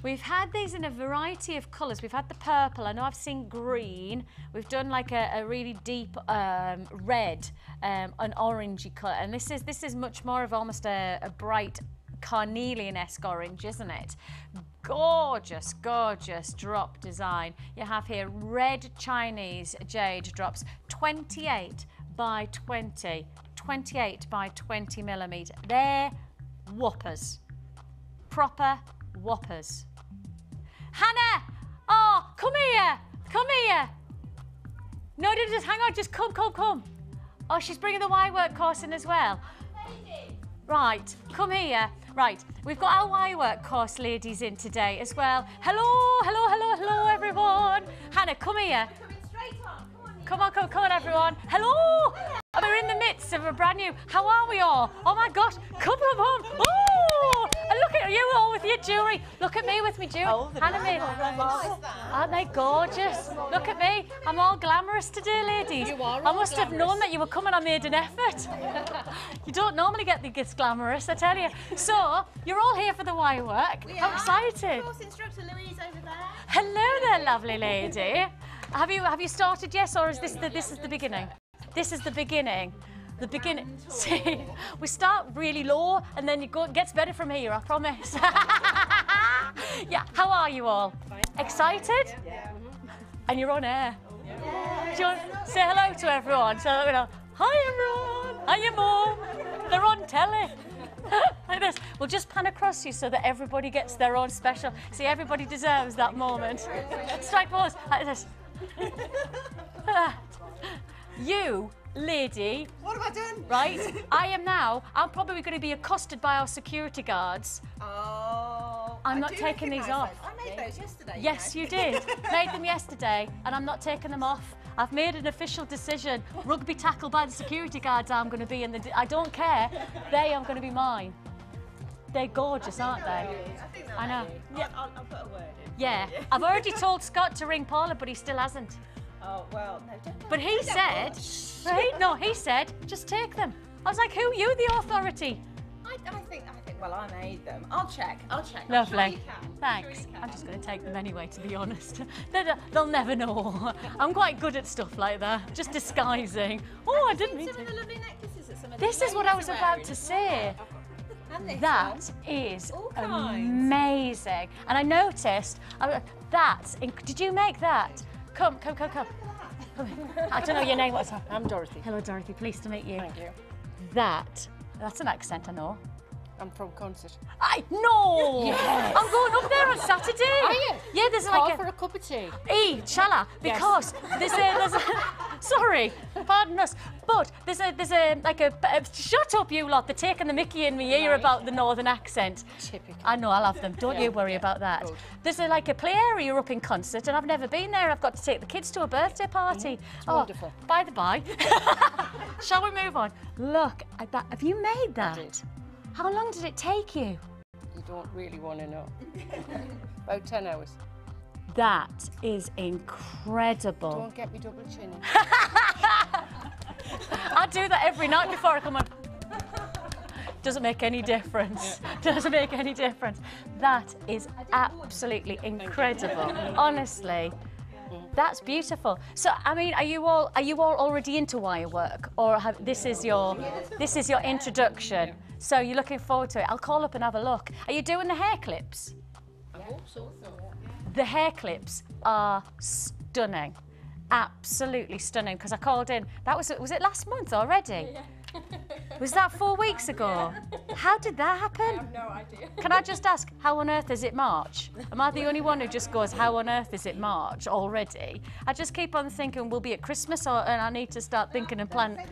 We've had these in a variety of colours. We've had the purple. I know I've seen green. We've done like a really deep red, an orangey colour. And this is much more of almost a bright carnelian-esque orange, isn't it? Gorgeous, gorgeous drop design. You have here red Chinese jade drops, 28 by 20. 28 by 20 millimetre. They're whoppers. Proper whoppers. Hannah! Oh, come here! Come here! No, just hang on, just come. Oh, she's bringing the Y-work course in as well. Right, come here. Right, we've got our Y-work course ladies in today as well. Hello, everyone. Hannah, come here. Come on, everyone. Hello. We're in the midst of a brand new. How are we all? Oh my gosh, come. Oh, and look at you all with your jewellery. Look at me with my jewellery. Oh, Hannah, me. Aren't they gorgeous? Look at me. I'm all glamorous today, ladies. You are I all must have glamorous. known that you were coming. I made an effort. You don't normally get this glamorous, I tell you. So, you're all here for the Y-work. How excited. Course instructor Louise over there. Hello there, lovely lady. Have you started, yes, or is this the beginning? This is the beginning. The beginning. See, we start really low and then it gets better from here, I promise. Yeah, how are you all? Fine. Excited? Yeah. And you're on air. Yeah. Do you want to say hello to everyone? So, hi everyone. Hiya, Mom. They're on telly. Like this. We'll just pan across you so that everybody gets their own special. See, everybody deserves that moment. Strike pose. Like this. You, lady. What have I done? Right? I'm probably going to be accosted by our security guards. Oh. I'm not taking these off. I made those yesterday. Yes, you did. Made them yesterday, and I'm not taking them off. I've made an official decision. Rugby tackle by the security guards I'm going to be in the... I don't care. They are going to be mine. They're gorgeous, aren't they? I think I know. Yeah. I'll put a word in. Yeah. I've already told Scott to ring Paula, but he still hasn't. Oh, well, no, don't. But he said... he said, just take them. I was like, who? You, the authority. I think, well, I made them. I'll check. Lovely. I'm sure you can. Thanks. I'm sure you can. I'm just going to take them anyway, to be honest. They'll never know. I'm quite good at stuff like that, just disguising. Oh, I didn't mean Some of to. the lovely necklaces that some of This the is what I ladies was are about wearing to as say. well. And this That one. is All kinds. amazing. And I noticed, did you make that? Come. I don't know your name. What's that? I'm Dorothy. Hello, Dorothy. Pleased to meet you. Thank you. That's an accent I know. I'm from Concert. I know. Yes. I'm going up there on Saturday. Are you? Yeah, there's Call like for a cup of tea. Chala, because there's a sorry, pardon us, but there's a shut up you lot, they're taking the mickey in my ear Right. about the northern accent. Typical. I know, I'll have them, don't you worry about that. Good. There's a play area up in Concert and I've never been there. I've got to take the kids to a birthday party. It's wonderful. By the by, shall we move on? Look at that, have you made that? I did. How long did it take you? You don't really want to know. About 10 hours. That is incredible. Don't get me double chinning. I do that every night before I come on. Doesn't make any difference. Doesn't make any difference. That is absolutely incredible. Honestly, that's beautiful. So, I mean, are you all already into wire work, or this is your introduction? So you're looking forward to it. I'll call up and have a look. Are you doing the hair clips? I hope so. The hair clips are stunning. Absolutely stunning, because I called in, was it last month already? Yeah. Was that 4 weeks ago? How did that happen? I have no idea. Can I just ask, how on earth is it March? Am I the only one who just goes, how on earth is it March already? I just keep on thinking we'll be at Christmas and I need to start thinking and planning.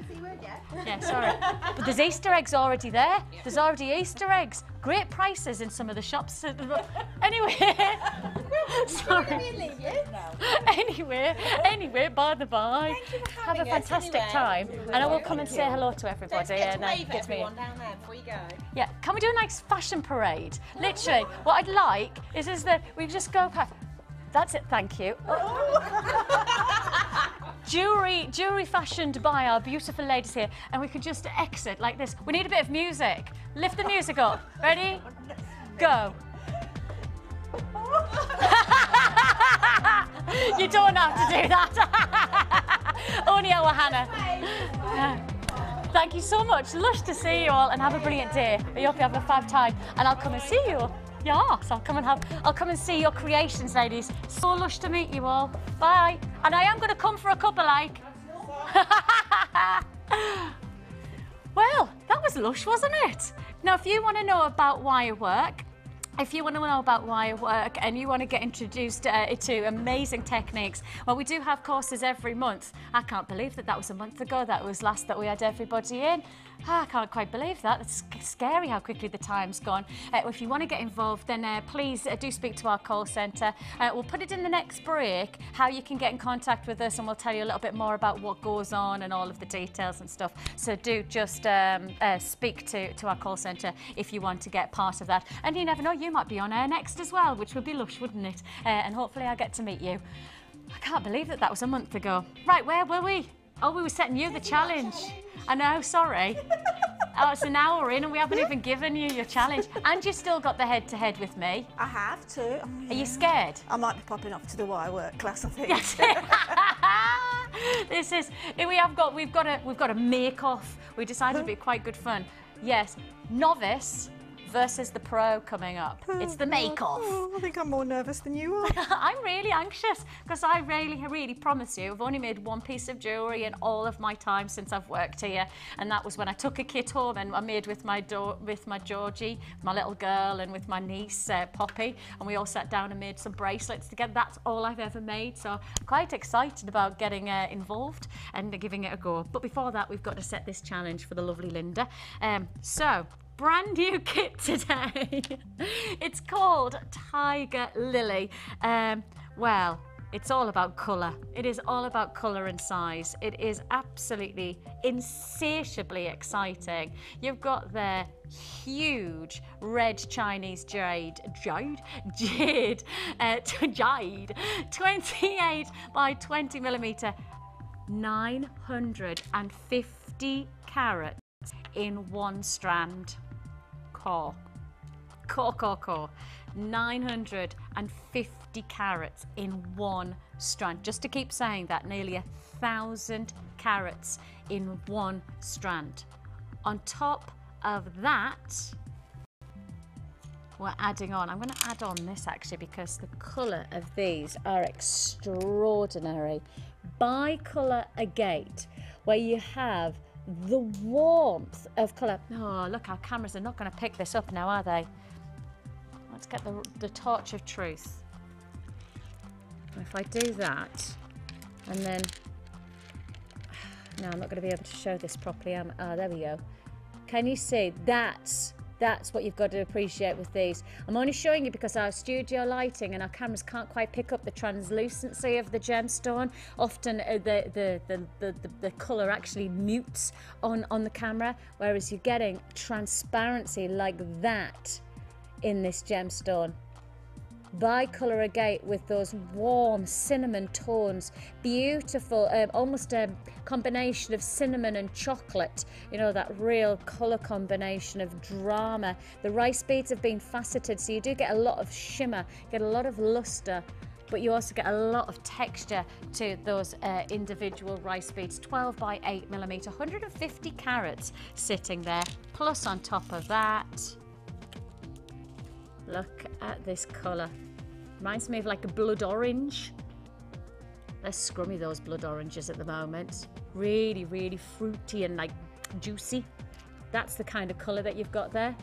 Yeah, sorry. But there's Easter eggs already there. There's already Easter eggs. Great prices in some of the shops. Anyway, sorry. Anyway, by the by, have a fantastic time, and I will come and say hello to everybody. Don't forget to and wave at get me. everyone down there before you go. Yeah, can we do a nice fashion parade? Literally, what I'd like is that we just go past. That's it, thank you. Jewellery fashioned by our beautiful ladies here, and we could just exit like this. We need a bit of music. Lift the music up. Ready? Go. You don't have to do that. Only our Hannah. Thank you so much. Lush to see you all, and have a brilliant day. I hope you have a fab time, and I'll come and see you. Yes, I'll come and see your creations, ladies. So lush to meet you all. Bye. And I am going to come for a couple, like. Well, that was lush, wasn't it? Now, if you want to know about wire work, if you want to know about wire work and you want to get introduced to amazing techniques, well, we do have courses every month. I can't believe that was a month ago. That was last that we had everybody in. I can't quite believe that. It's scary how quickly the time's gone. If you want to get involved, then please do speak to our call centre. We'll put it in the next break, how you can get in contact with us, and we'll tell you a little bit more about what goes on and all of the details and stuff. So do just speak to our call centre if you want to get part of that. And you never know, you might be on air next as well, which would be lush, wouldn't it? And hopefully I'll get to meet you. I can't believe that was a month ago. Right, where were we? Oh, we were setting you the challenge. I know, sorry. Oh, it's an hour in and we haven't even given you your challenge. And you still got the head-to-head with me. I have to. Oh, yeah. Are you scared? I might be popping off to the wire work class, I think. We've got a make-off. We decided it'd be quite good fun. Yes, novice versus the pro coming up. It's the make-off. Oh, I think I'm more nervous than you are. I'm really anxious because I really promise you, I've only made one piece of jewellery in all of my time since I've worked here, and that was when I took a kit home and I made with my Georgie, my little girl, and with my niece Poppy, and we all sat down and made some bracelets together. That's all I've ever made, so I'm quite excited about getting involved and giving it a go. But before that, we've got to set this challenge for the lovely Linda. So brand new kit today. It's called Tiger Lily. Well, it's all about colour. It is all about colour and size. It is absolutely insatiably exciting. You've got the huge red Chinese jade, 28 by 20 millimetre, 950 carats in one strand. Core. 950 carats in one strand. Just to keep saying that, nearly 1,000 carats in one strand. On top of that, we're adding on, I'm going to add on this actually because the colour of these are extraordinary. Bi-colour agate, where you have the warmth of colour. Oh, look, our cameras are not going to pick this up now, are they? Let's get the torch of truth. If I do that, and then... No, I'm not going to be able to show this properly. There we go. Can you see? That's what you've got to appreciate with these. I'm only showing you because our studio lighting and our cameras can't quite pick up the translucency of the gemstone. Often the colour actually mutes on the camera, whereas you're getting transparency like that in this gemstone. Bi-colour agate with those warm cinnamon tones, beautiful, almost a combination of cinnamon and chocolate, you know, that real colour combination of drama. The rice beads have been faceted, so you do get a lot of shimmer, get a lot of lustre, but you also get a lot of texture to those individual rice beads. 12 by 8 millimetre, 150 carats sitting there, plus on top of that, look at this colour. Reminds me of like a blood orange. They're scrummy, those blood oranges at the moment. Really, really fruity and like juicy. That's the kind of colour that you've got there.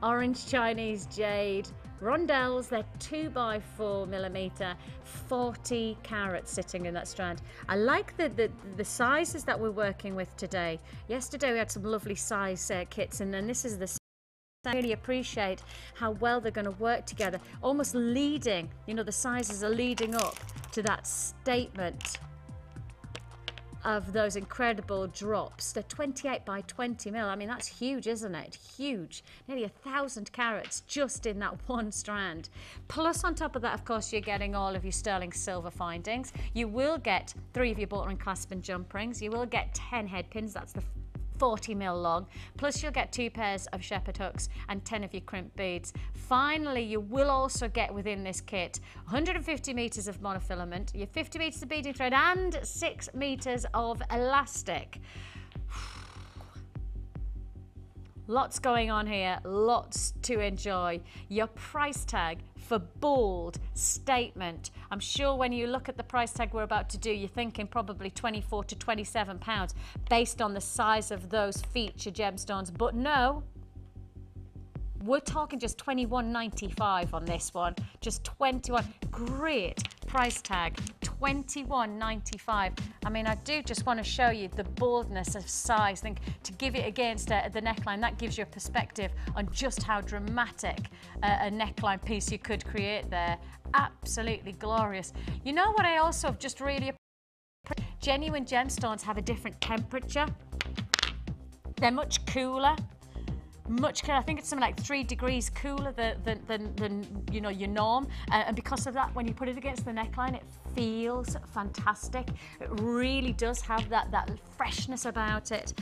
Orange Chinese jade. Rondelles, they're 2 by 4 millimetre, 40 carats sitting in that strand. I like the sizes that we're working with today. Yesterday we had some lovely size kits, and then this is the... I really appreciate how well they're going to work together, almost leading, you know, the sizes are leading up to that statement of those incredible drops. They're 28 by 20 mil. I mean, that's huge, isn't it? Huge. Nearly 1,000 carats just in that one strand. Plus, on top of that, of course, you're getting all of your sterling silver findings. You will get 3 of your border and clasp and jump rings. You will get 10 head pins. That's the 40 mil long, plus you'll get 2 pairs of shepherd hooks and 10 of your crimp beads. Finally, you will also get within this kit 150 meters of monofilament, your 50 meters of beading thread, and 6 meters of elastic. Lots going on here, lots to enjoy. Your price tag for bold statement. I'm sure when you look at the price tag we're about to do, you're thinking probably 24 to 27 pounds based on the size of those feature gemstones, but no, we're talking just $21.95 on this one. Just 21. Great price tag, $21.95. I mean, I do just want to show you the boldness of size. I think to give it against the neckline, that gives you a perspective on just how dramatic a neckline piece you could create there. Absolutely glorious. You know what I also have just really appreciate? Genuine gemstones have a different temperature. They're much cooler. I think it's something like 3 degrees cooler than you know, your norm, and because of that, when you put it against the neckline, it feels fantastic. It really does have that freshness about it.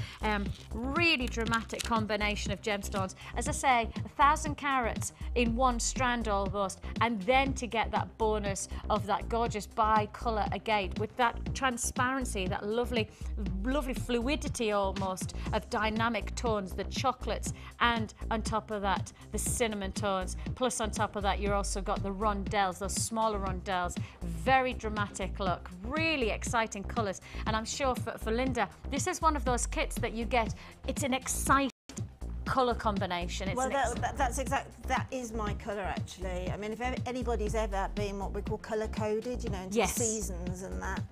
Really dramatic combination of gemstones. As I say, 1,000 carats in one strand almost, and then to get that bonus of that gorgeous bi-colour agate with that transparency, that lovely fluidity almost of dynamic tones, the chocolates, and on top of that, the cinnamon tones. Plus on top of that, you've also got the rondelles, those smaller rondelles. Very dramatic look, really exciting colours. And I'm sure for Linda, this is one of those kits that you get, it's an exciting colour combination. It's well, that is my colour actually. I mean, if anybody's ever been what we call colour coded, you know, into yes. the seasons and that,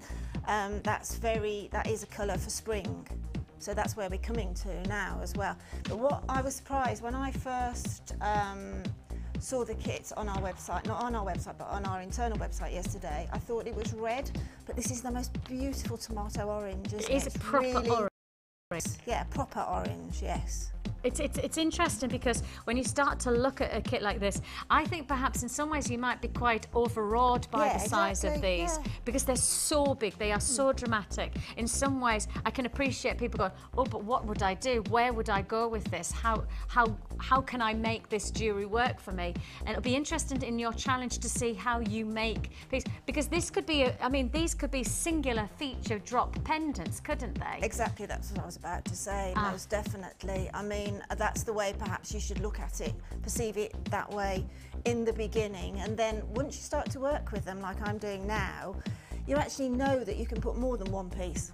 that is a colour for spring. So that's where we're coming to now as well. But what I was surprised when I first saw the kit on our website, not on our website, but on our internal website yesterday, I thought it was red, but this is the most beautiful tomato orange, isn't it? It is a proper really orange. Yeah, proper orange, yes. It's interesting because when you start to look at a kit like this, I think perhaps in some ways you might be quite overawed by the size of these because they're so big, they are so dramatic. In some ways, I can appreciate people going, oh, but what would I do? Where would I go with this? How can I make this jewellery work for me? And it'll be interesting in your challenge to see how you make these, because this could be, these could be singular feature drop pendants, couldn't they? Exactly, that's what I was about to say, most definitely. I mean, that's the way perhaps you should look at it, perceive it that way in the beginning, and then once you start to work with them like I'm doing now, you actually know that you can put more than one piece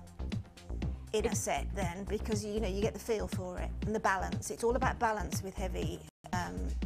in a set then, because you know, you get the feel for it and the balance. It's all about balance with heavy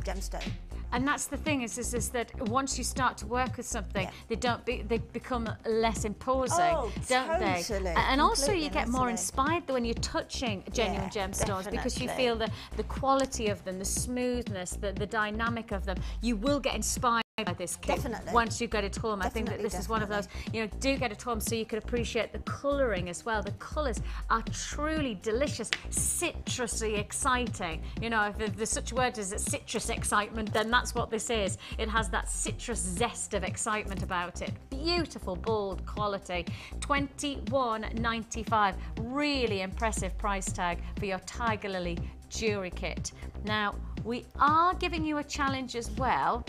gemstone. And that's the thing is that once you start to work with something, they become less imposing, don't they? And also you get more inspired when you're touching genuine gemstones, because you feel the quality of them, the smoothness, the dynamic of them. You will get inspired by this kit once you get it home. I think that this is one of those, you know, do get it home so you can appreciate the colouring as well. The colours are truly delicious, citrusy exciting. You know, if there's such a word as citrus excitement, then that's what this is. It has that citrus zest of excitement about it. Beautiful, bold quality. $21.95. Really impressive price tag for your Tiger Lily jewellery kit. Now, we are giving you a challenge as well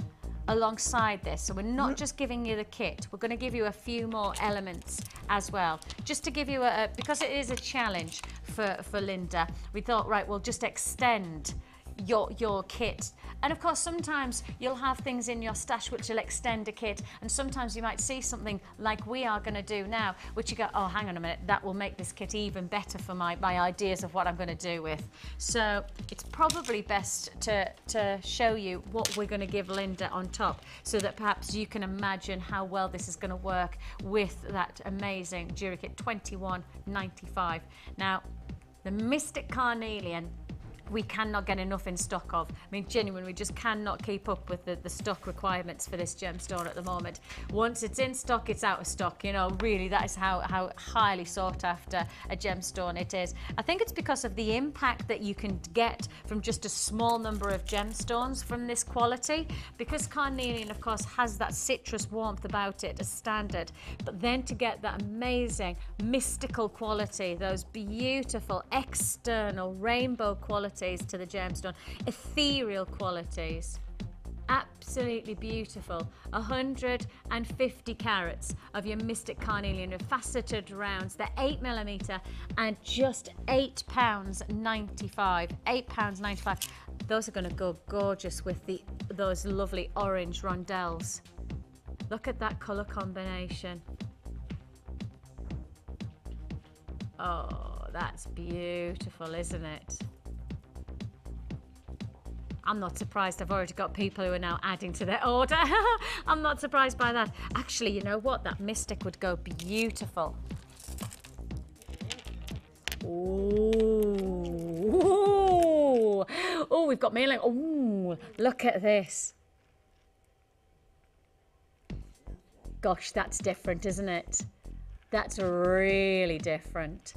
alongside this, so we're not just giving you the kit, we're going to give you a few more elements as well, just to give you because it is a challenge for Linda, we thought, right, we'll just extend your kit. And of course, sometimes you'll have things in your stash which will extend a kit, and sometimes you might see something like we are going to do now, which you go, oh, hang on a minute, that will make this kit even better for my ideas of what I'm going to do with. So it's probably best to show you what we're going to give Linda on top, so that perhaps you can imagine how well this is going to work with that amazing jewelry kit. $21.95. Now, the Mystic Carnelian, we cannot get enough in stock of. I mean, genuinely, we just cannot keep up with the stock requirements for this gemstone at the moment. Once it's in stock, it's out of stock. You know, really, that is how highly sought after a gemstone it is. I think it's because of the impact that you can get from just a small number of gemstones from this quality. Because carnelian, of course, has that citrus warmth about it as standard, but then to get that amazing mystical quality, those beautiful external rainbow qualities to the gemstone, ethereal qualities, Absolutely beautiful. 150 carats of your Mystic Carnelian with faceted rounds. They're 8mm and just £8.95. £8.95. Those are going to go gorgeous with those lovely orange rondelles. Look at that colour combination. Oh, that's beautiful, isn't it? I'm not surprised. I've already got people who are now adding to their order. I'm not surprised by that. Actually, you know what? That Mystic would go beautiful. Ooh. Oh, we've got mailing. Oh, look at this. Gosh, that's different, isn't it? That's really different.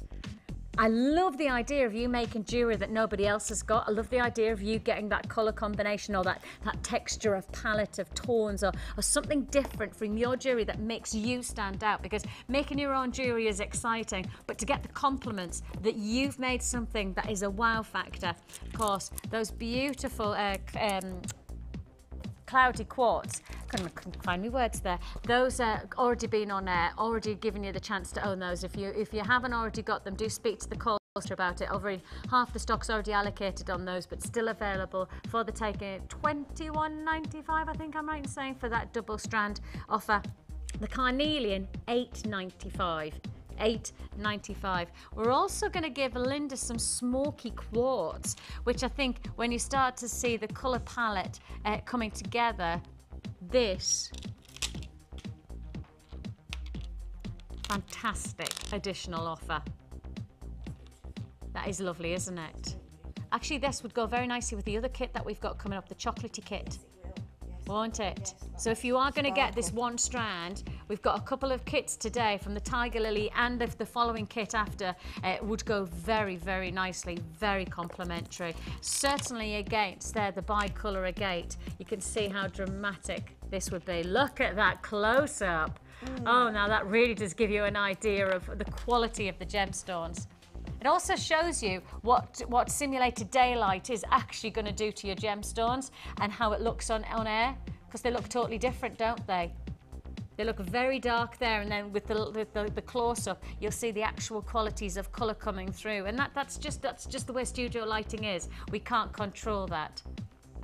I love the idea of you making jewellery that nobody else has got. I love the idea of you getting that colour combination or that texture of palette of tones or something different from your jewellery that makes you stand out, because making your own jewellery is exciting, but to get the compliments that you've made something that is a wow factor. Of course, those beautiful cloudy quartz, couldn't find me words there. Those are already been on air, already given you the chance to own those. If you haven't already got them, do speak to the call about it. Over half the stock's already allocated on those, but still available for the taking. $21.95, I think I'm right in saying, for that double strand offer. The carnelian, $8.95. $8.95. We're also going to give Linda some smoky quartz, which I think when you start to see the colour palette coming together, this fantastic additional offer. That is lovely, isn't it? Actually, this would go very nicely with the other kit that we've got coming up, the chocolatey kit. Won't it? So if you are going to get this one strand, we've got a couple of kits today from the Tiger Lily, and the following kit after would go very, very nicely, very complimentary. Certainly against the bi-colour agate, you can see how dramatic this would be. Look at that close-up. Oh, now that really does give you an idea of the quality of the gemstones. It also shows you what simulated daylight is actually going to do to your gemstones and how it looks on air, because they look totally different, don't they? They look very dark there, and then with the close-up, you'll see the actual qualities of colour coming through. And that's just the way studio lighting is. We can't control that.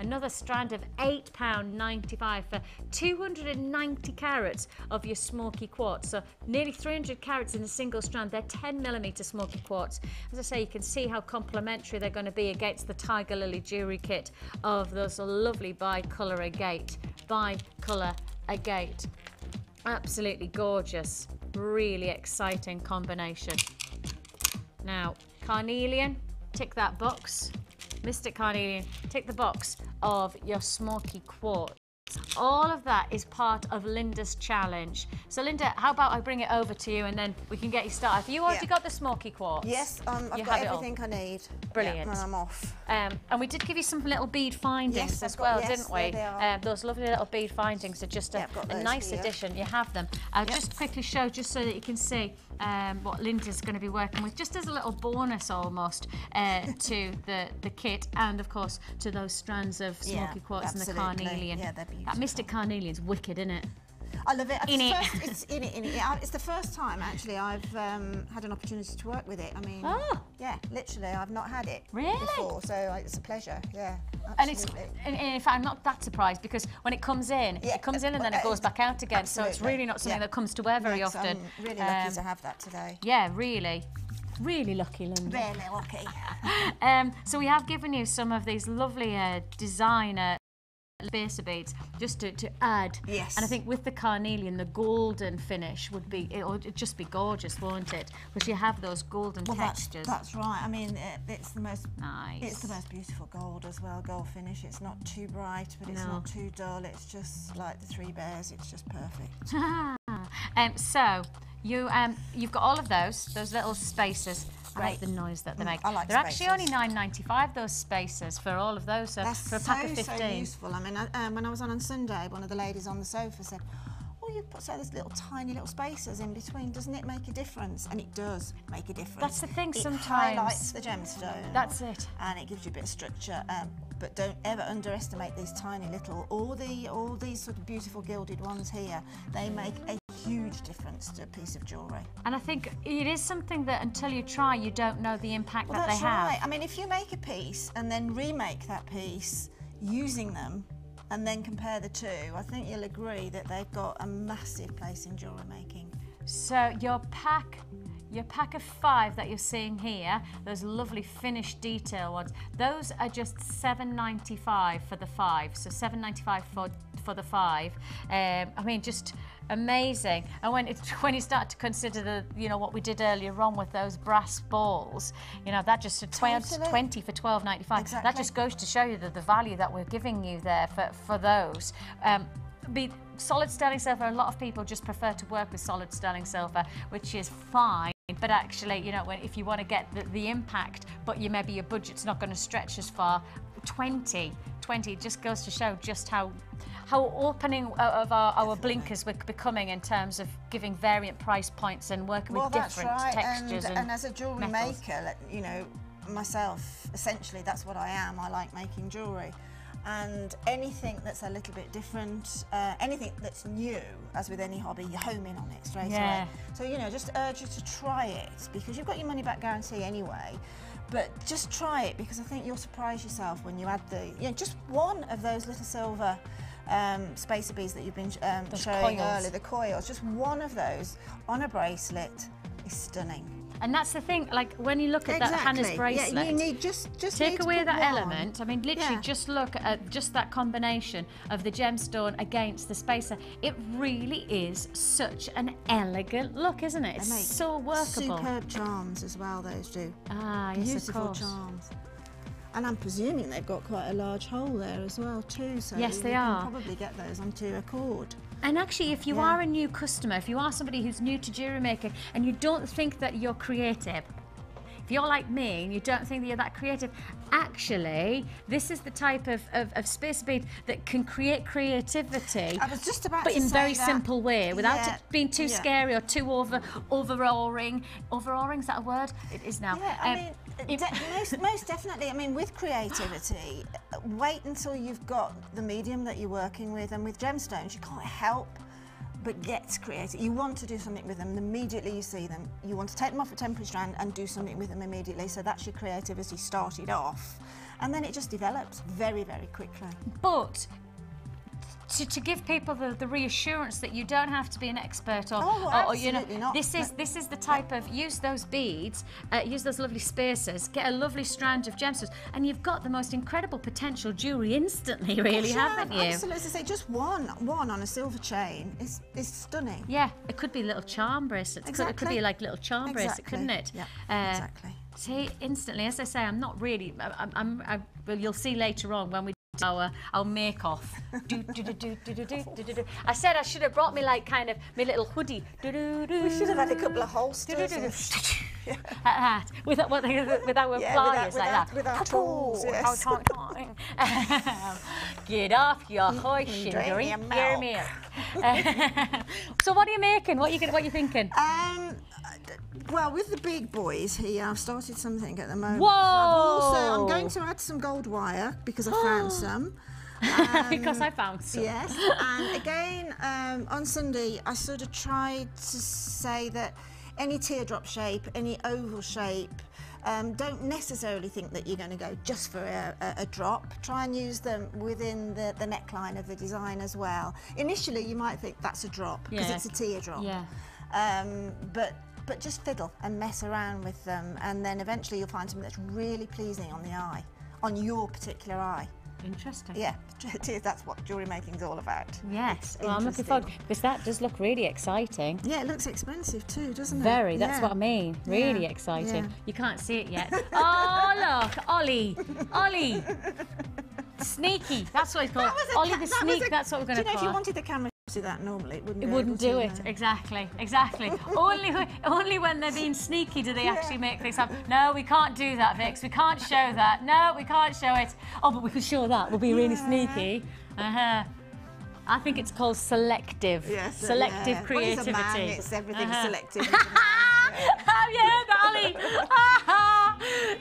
Another strand of £8.95 for 290 carats of your smoky quartz. So nearly 300 carats in a single strand. They're 10mm smoky quartz. As I say, you can see how complementary they're going to be against the Tiger Lily jewellery kit of those lovely bi-colour agate. Bi-colour agate. Absolutely gorgeous. Really exciting combination. Now, carnelian, tick that box. Mystic Carnelian, tick the box of your smoky quartz. All of that is part of Linda's challenge. So Linda, how about I bring it over to you and then we can get you started. Have you already got the smoky quartz? Yes, I've got everything I need. Brilliant. Yeah, and I'm off. And we did give you some little bead findings as well, didn't we? They are. Those lovely little bead findings are just a nice addition. You have them. I'll just quickly show, just so that you can see what Linda's going to be working with, just as a little bonus almost to the kit, and of course to those strands of smoky quartz and the carnelian. Yeah, they're beautiful. That Mystic Carnelian's wicked, isn't it? I love it. It's in it. Yeah, it's the first time actually I've had an opportunity to work with it. I mean, yeah, literally, I've not had it before, so it's a pleasure. Yeah, absolutely. And in fact, I'm not that surprised, because when it comes in, it comes in and then it goes back out again. Absolutely. So it's really not something that comes to wear very often. I'm really lucky to have that today. Yeah, really. Really lucky, Linda. Really lucky. So we have given you some of these lovely designer spacer beads just to add. Yes. And I think with the carnelian, the golden finish would be, it'd just be gorgeous, won't it? Because you have those golden textures. That's right. I mean, it's the most nice. It's the most beautiful gold as well. Gold finish. It's not too bright, but it's not too dull. It's just like the Three Bears. It's just perfect. So you've got all of those little spacers. I like the noise that they make. I like They're actually only $9.95, those spacers, for all of those. So that's for a pack of 15. So useful. I mean, when I was on Sunday, one of the ladies on the sofa said, "Oh, you put those little tiny little spacers in between. Doesn't it make a difference?" And it does make a difference. That's the thing. It sometimes highlights the gemstone. That's it. And it gives you a bit of structure. but don't ever underestimate these tiny little, all these sort of beautiful gilded ones here. They make a huge difference to a piece of jewellery. And I think it is something that until you try, you don't know the impact that they That's have. right. I mean, if you make a piece and then remake that piece using them and then compare the two, I think you'll agree that they've got a massive place in jewellery making. So your pack of 5 that you're seeing here, those lovely finished detail ones, those are just $7.95 for the 5. So $7.95 for the 5. I mean, just amazing. And when you start to consider the, you know, what we did earlier on with those brass balls, you know, that just 20 for $12.95. Exactly. That just goes to show you the value that we're giving you there for those. Solid sterling silver, a lot of people just prefer to work with solid sterling silver, which is fine. But actually, you know, if you want to get the impact, but maybe your budget's not going to stretch as far, 20 just goes to show just how opening of our blinkers we're becoming in terms of giving variant price points and working with different textures and as a jewellery metals. maker, you know, myself, essentially that's what I am. I like making jewellery. And anything that's a little bit different, anything that's new, as with any hobby, you home in on it straight away. So, you know, just urge you to try it, because you've got your money back guarantee anyway. But just try it, because I think you'll surprise yourself when you add just one of those little silver spacer beads that you've been showing earlier, the coils, just one of those on a bracelet is stunning. And that's the thing, like when you look at that Hannah's bracelet, yeah, you need just take away that element. I mean, literally just look at just that combination of the gemstone against the spacer. It really is such an elegant look, isn't it? It's so workable. Superb charms as well, those do. Ah, yes, beautiful of course. charms. And I'm presuming they've got quite a large hole there as well too, so yes, they you are. can probably get those onto a cord. And actually, if you are a new customer, if you are somebody who's new to jewellery making and you don't think that you're creative, if you're like me and you don't think that you're that creative, actually, this is the type of spacer bead that can create creativity. I was just about but to in a say very that. simple way, without it being too scary or too overawing. Overawing, is that a word? It is now. Yeah, I mean, most definitely. I mean, with creativity, wait until you've got the medium that you're working with, and with gemstones, you can't help but get creative. You want to do something with them immediately you see them. You want to take them off a temporary strand and do something with them immediately. So that's your creativity started off, and then it just develops very, very quickly. But to give people the reassurance that you don't have to be an expert or you know, not. this is the type of, use those beads, use those lovely spacers, get a lovely strand of gemstones, and you've got the most incredible potential jewellery instantly, really, haven't you? Absolutely. As I say, just one on a silver chain is stunning. Yeah, it could be little charm bracelets. Exactly. It could be like little charm bracelet, couldn't it? Yeah, exactly. See, instantly, as I say, I'm not really. Well, you'll see later on when we do our make off. I said I should have brought me like kind of my little hoodie. We should have had a couple of holsters. With our pliers like that. With our tools, yes. Get off your horse and drink your milk. So what are you making? What are you thinking? Well, with the big boys here, I've started something at the moment. Whoa! I'm going to add some gold wire because I found some. Because I found some. Yes, and again, on Sunday, I sort of tried to say that any teardrop shape, any oval shape, don't necessarily think that you're going to go just for a drop. Try and use them within the neckline of the design as well. Initially, you might think that's a drop because it's a teardrop. Yeah. But just fiddle and mess around with them, and then eventually you'll find something that's really pleasing on the eye, on your particular eye. Interesting. Yeah, that's what jewellery making is all about. Yes, well, I'm looking forward, because that does look really exciting. Yeah, it looks expensive too, doesn't it? Very, that's what I mean. Really exciting. Yeah. You can't see it yet. Oh, look, Ollie. Sneaky, that's what it's called. Ollie the Sneak, that's what we're going to call it. Do you know, if you wanted the camera to see that normally, it wouldn't do it. Exactly. Only when they're being sneaky do they actually make things happen. No, we can't do that, Vix. We can't show that. No, we can't show it. Oh, but we could show that. We'll be really sneaky. I think it's called selective. Yes, selective creativity. Well, he's a man, it's everything selective. Have you heard that, Ali?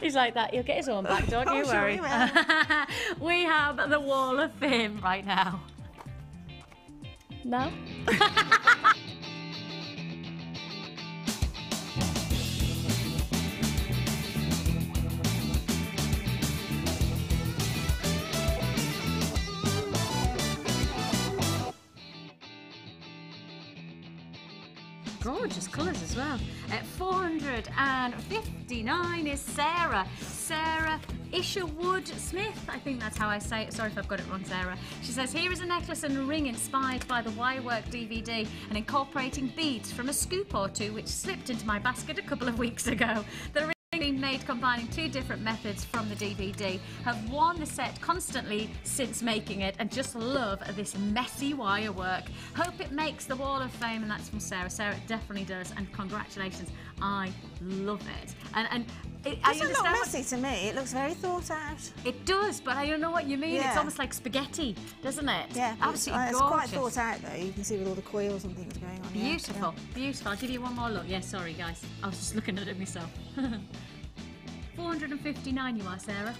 He's like that. He'll get his own back, don't you worry. Sure he will. We have the Wall of Fame right now. No? Gorgeous colours as well. At 459 is Sarah. Sarah Isherwood Smith, I think that's how I say it. Sorry if I've got it wrong, Sarah. She says, here is a necklace and a ring inspired by the Wirework DVD and incorporating beads from a scoop or two which slipped into my basket a couple of weeks ago. The ring being made combining two different methods from the DVD. Have worn the set constantly since making it and just love this messy wire work. Hope it makes the Wall of Fame, and that's from Sarah. Sarah, it definitely does, and congratulations. I love it. And it doesn't look messy to me. It looks very thought out. It does, but I don't know what you mean. Yeah. It's almost like spaghetti, doesn't it? Yeah, Absolutely it's gorgeous. quite thought out though. You can see with all the coils and things going on. Beautiful, beautiful. I'll give you one more look. Yeah, sorry guys. I was just looking at it myself. 459 you are, Sarah.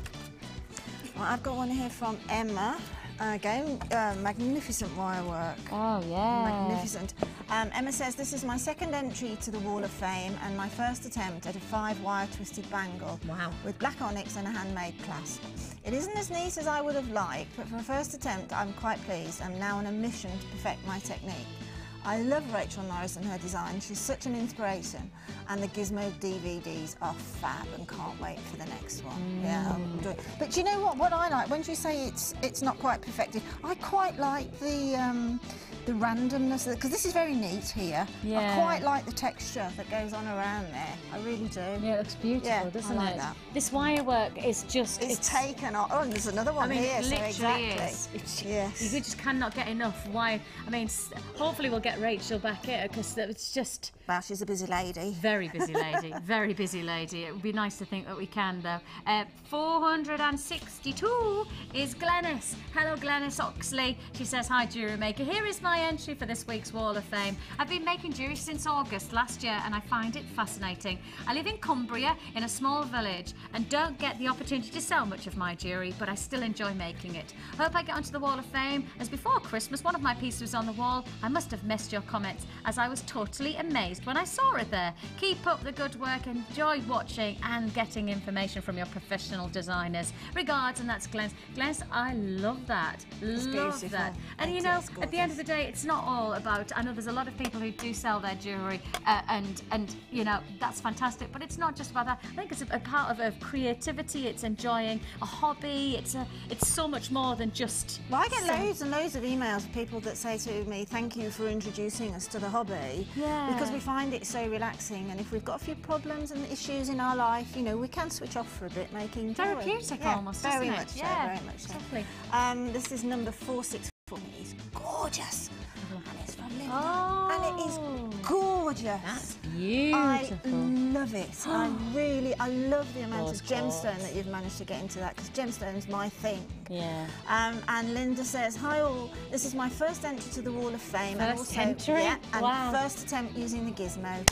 Well, I've got one here from Emma. Again, magnificent wire work. Oh, yeah. Magnificent. Emma says, this is my second entry to the Wall of Fame and my first attempt at a 5-wire twisted bangle. Wow. With black onyx and a handmade clasp. It isn't as neat as I would have liked, but for a first attempt, I'm quite pleased. I'm now on a mission to perfect my technique. I love Rachel Norris and her design. She's such an inspiration, and the Gizmo DVDs are fab, and can't wait for the next one. Yeah, I'll do it. But you know what? What I like, when you say it's not quite perfected, I quite like the randomness, because this is very neat here. Yeah. I quite like the texture that goes on around there. I really do. Yeah, it looks beautiful, Yeah, doesn't I like it? that. This wire work is just... It's taken off. Oh, and there's another one I mean, here. it so literally exactly. is. It's, Yes. You just cannot get enough wire. I mean, hopefully we'll get Rachel back here, because it's just... Well, she's a busy lady. Very busy lady, very busy lady. It would be nice to think that we can, though. 462 is Glenys. Hello, Glenys Oxley. She says, hi, Jewellery Maker. Here is my entry for this week's Wall of Fame. I've been making jewellery since August last year, and I find it fascinating. I live in Cumbria, in a small village, and don't get the opportunity to sell much of my jewellery, but I still enjoy making it. Hope I get onto the Wall of Fame, as before Christmas, one of my pieces was on the wall. I must have missed your comments, as I was totally amazed when I saw it there. Keep up the good work. Enjoy watching and getting information from your professional designers. Regards, and that's Glenys. Glenys, I love that. Love beautiful. that. And you know, at the end of the day, it's not all about... I know there's a lot of people who do sell their jewellery, and you know, that's fantastic. But it's not just about that. I think it's a part of creativity. It's enjoying a hobby. It's so much more than just... Well, I get loads and loads of emails of people that say to me, thank you for introducing us to the hobby. Yeah. Because we find it so relaxing, and if we've got a few problems and issues in our life, you know, we can switch off for a bit making jewellery. Therapeutic almost, very isn't it? much so, Yeah, very much so. exactly. This is number 464. It's gorgeous. And it's from Linda. Oh. And it is gorgeous. That's beautiful. I love it. I love the amount Of of gemstone course. that you've managed to get into that, because gemstone's my thing. Yeah. And Linda says, hi all, this is my first entry to the Wall of Fame. and First also, entry? Yeah, and Wow. first attempt using the gizmo,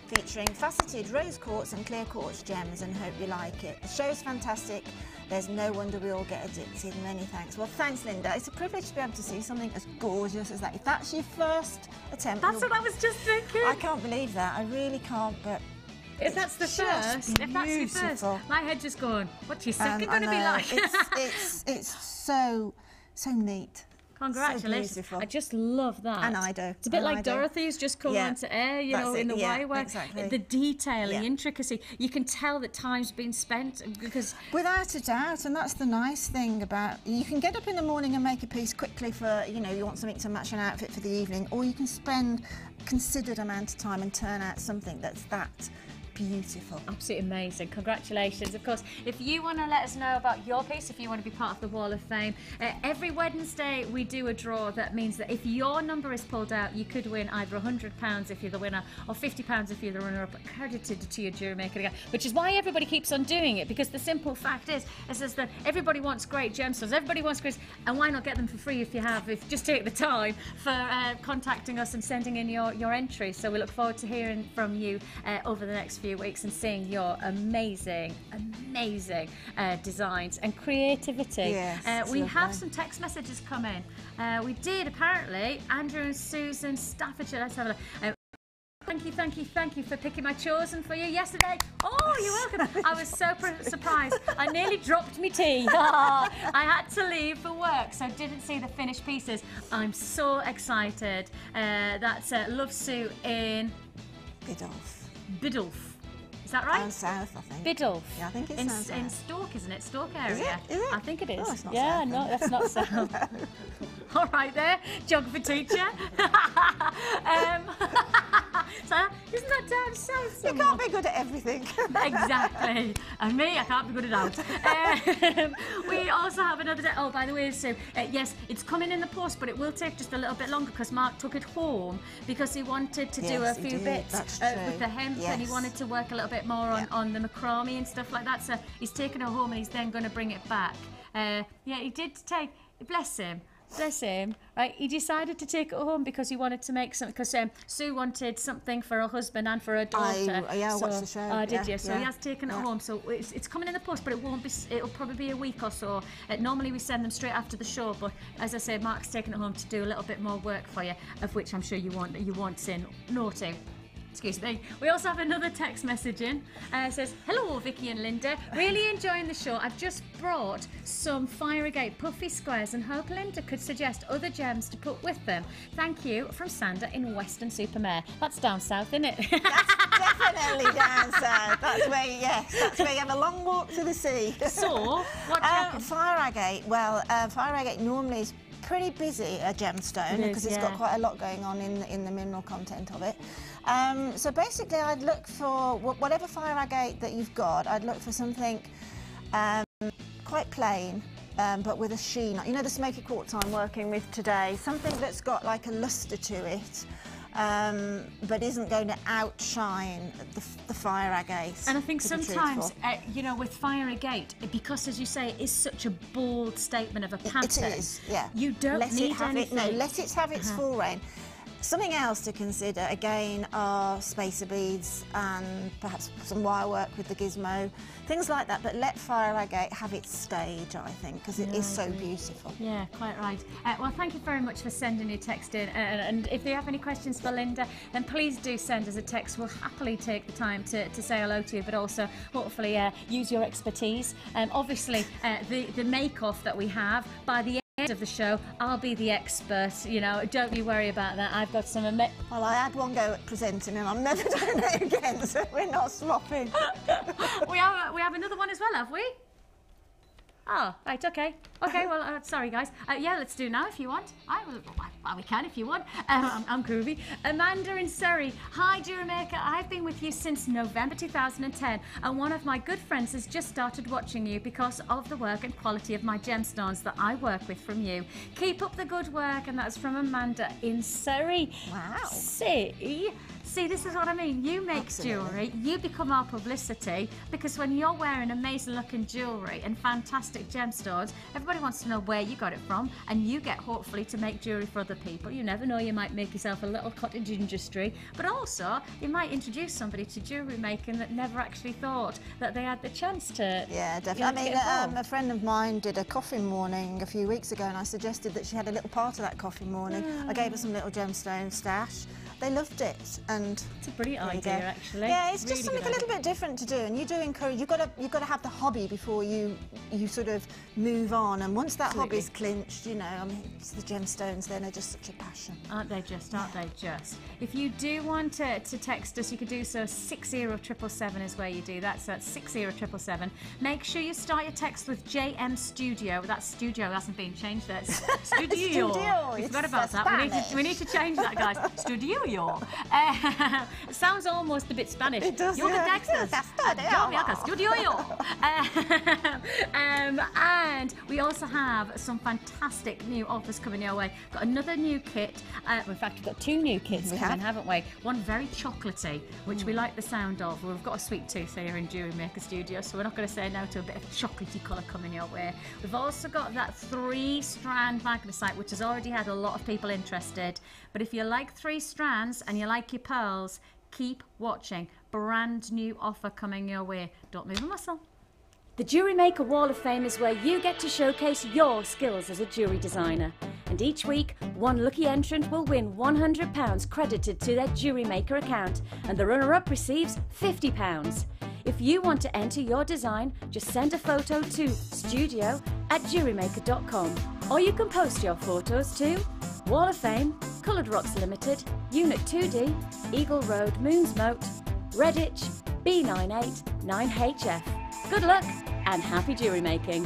featuring faceted rose quartz and clear quartz gems, and hope you like it. The show's fantastic. There's no wonder we all get addicted. Many thanks. Well, thanks, Linda. It's a privilege to be able to see something as gorgeous as that. If that's your first attempt... That's what I was just thinking. I can't believe that. I really can't, but... If that's the It's first, just if that's your beautiful. first, my head just going, what's your second I going to be know. like? It's so neat. Congratulations. So beautiful. I just love that. And I do. It's a bit And like I do. Dorothy's just come Yeah. onto air, you That's know, it. in the Yeah, wire work. exactly. The detail, Yeah. the intricacy. You can tell that time's been spent because... Without a doubt, and that's the nice thing about... You can get up in the morning and make a piece quickly for, you know, you want something to match an outfit for the evening, or you can spend a considered amount of time and turn out something that's that beautiful. Absolutely amazing. Congratulations. Of course, if you want to let us know about your piece, if you want to be part of the Wall of Fame, every Wednesday we do a draw that means that if your number is pulled out, you could win either £100 if you're the winner or £50 if you're the runner-up, credited to your Jewellery Maker account, which is why everybody keeps on doing it, because the simple fact is that everybody wants great gemstones, everybody wants great, and why not get them for free if you have, if just take the time for contacting us and sending in your entry. So we look forward to hearing from you over the next few weeks and seeing your amazing designs and creativity. Yes, we have lovely. some text messages come in. We did, apparently. Andrew and Susan, Staffordshire. Let's have a look. Thank you for picking my chosen for you yesterday. Oh, you're welcome. I was so surprised. I nearly dropped my tea. I had to leave for work, so didn't see the finished pieces. I'm so excited. That's Love Sue in Biddulph. Is that right? Down south, I think. Biddulph. Yeah, I think it's in down south. in Stoke, isn't it? Stoke area. Is it? I think it is. Oh, it's not yeah, south, no, then. that's not south. All right there, geography teacher. So, isn't that down south You somewhere? can't be good at everything. Exactly. And me, I can't be good at that. We also have another day. Oh, by the way, Sue, yes, it's coming in the post, but it will take just a little bit longer because Mark took it home because he wanted to do a Yes, he few did. bits That's with true. the hemp, and he Yes. wanted to work a little bit more on the macrame and stuff like that. So he's taken it home and he's then going to bring it back. Yeah, he did take. Bless him. Right, he decided to take it home because he wanted to make something. Because Sue wanted something for her husband and for her daughter. I watched the show. Did Yeah, you? So yeah, he has taken it yeah. home. So it's coming in the post, but it won't be. It'll probably be a week or so. Normally we send them straight after the show, but as I said, Mark's taken it home to do a little bit more work for you, of which I'm sure you won't say no to. Excuse me. We also have another text message in. It says, hello Vicky and Linda, really enjoying the show. I've just brought some Fire Agate puffy squares and hope Linda could suggest other gems to put with them. Thank you, from Sandra in Weston-super-Mare. That's down south, isn't it? That's definitely down south. That's where you have a long walk to the sea. So, what do you reckon? Fire agate. Well, fire agate normally is pretty busy, a gemstone, It is, because it's yeah. got quite a lot going on in the mineral content of it. So basically, I'd look for whatever fire agate that you've got. I'd look for something quite plain, but with a sheen. You know, the smoky quartz I'm working with today. Something that's got like a lustre to it. But isn't going to outshine the fire agate. And I think to be sometimes, truthful. you know, with Fire Agate, because as you say, it is such a bold statement of a pattern. It is, yeah. You don't let need it have anything. It, no, let it have its full reign. Something else to consider, again, are spacer beads and perhaps some wire work with the gizmo, things like that. But let Fire Agate have its stage, I think, because it is so beautiful. Yeah, quite right. Well, thank you very much for sending your text in. And if you have any questions for Linda, then please do send us a text. We'll happily take the time to say hello to you, but also hopefully use your expertise. Obviously, the make-off that we have by the end of the show, I'll be the expert. You know, don't you worry about that. I've got some. Well, I had one go at presenting, and I'm never doing it again. So we're not swapping. we have another one as well, have we? Oh, right, okay. Okay, well, sorry, guys. Yeah, let's do now if you want. Well, we can if you want. I'm groovy. Amanda in Surrey. Hi, Jewellery Maker. I've been with you since November 2010, and one of my good friends has just started watching you because of the work and quality of my gemstones that I work with from you. Keep up the good work, and that's from Amanda in Surrey. Wow. See, this is what I mean. You make jewellery, you become our publicity, because when you're wearing amazing looking jewellery and fantastic gemstones, everybody wants to know where you got it from, and you get hopefully to make jewellery for other people. You never know, you might make yourself a little cottage industry, but also you might introduce somebody to jewellery making that never actually thought that they had the chance to. Yeah, definitely. You know, to get I involved. mean, a friend of mine did a coffee morning a few weeks ago, and I suggested that she had a little part of that coffee morning. I gave her some little gemstone stash. They loved it, and It's a brilliant there you idea, go. actually. Yeah, it's Really just something good a little bit different to do, and you do encourage. You've got to have the hobby before you sort of move on. And once that Absolutely. hobby's clinched, you know, I mean, it's the gemstones then are just such a passion. Aren't they just? If you do want to text us, you could do so. 60777 is where you do that. So that's 60777. Make sure you start your text with JM Studio. That studio hasn't been changed. That's studio. Studio. We It's forgot about that. Spanish. We need to change that, guys. Studio. Studio. Sounds almost a bit Spanish. It does, Yoga yeah. Dexter's. Yoga Studio. And we also have some fantastic new offers coming your way. Got another new kit. In fact, we've got 2 new kits coming, haven't we? One very chocolatey, which we like the sound of. We've got a sweet tooth here in Jewellery Maker Studio, so we're not going to say no to a bit of chocolatey colour coming your way. We've also got that 3-strand magnesite, which has already had a lot of people interested. But if you like 3 strands and you like your pearls, keep watching. Brand new offer coming your way. Don't move a muscle. The Jewellery Maker Wall of Fame is where you get to showcase your skills as a jewellery designer. And each week, one lucky entrant will win £100 credited to their Jewellery Maker account, and the runner-up receives £50. If you want to enter your design, just send a photo to studio@jewellerymaker.com, or you can post your photos to Wall of Fame, Coloured Rocks Limited, Unit 2D, Eagle Road, Moonsmote, Redditch, B98 9HF. Good luck and happy jewellery making.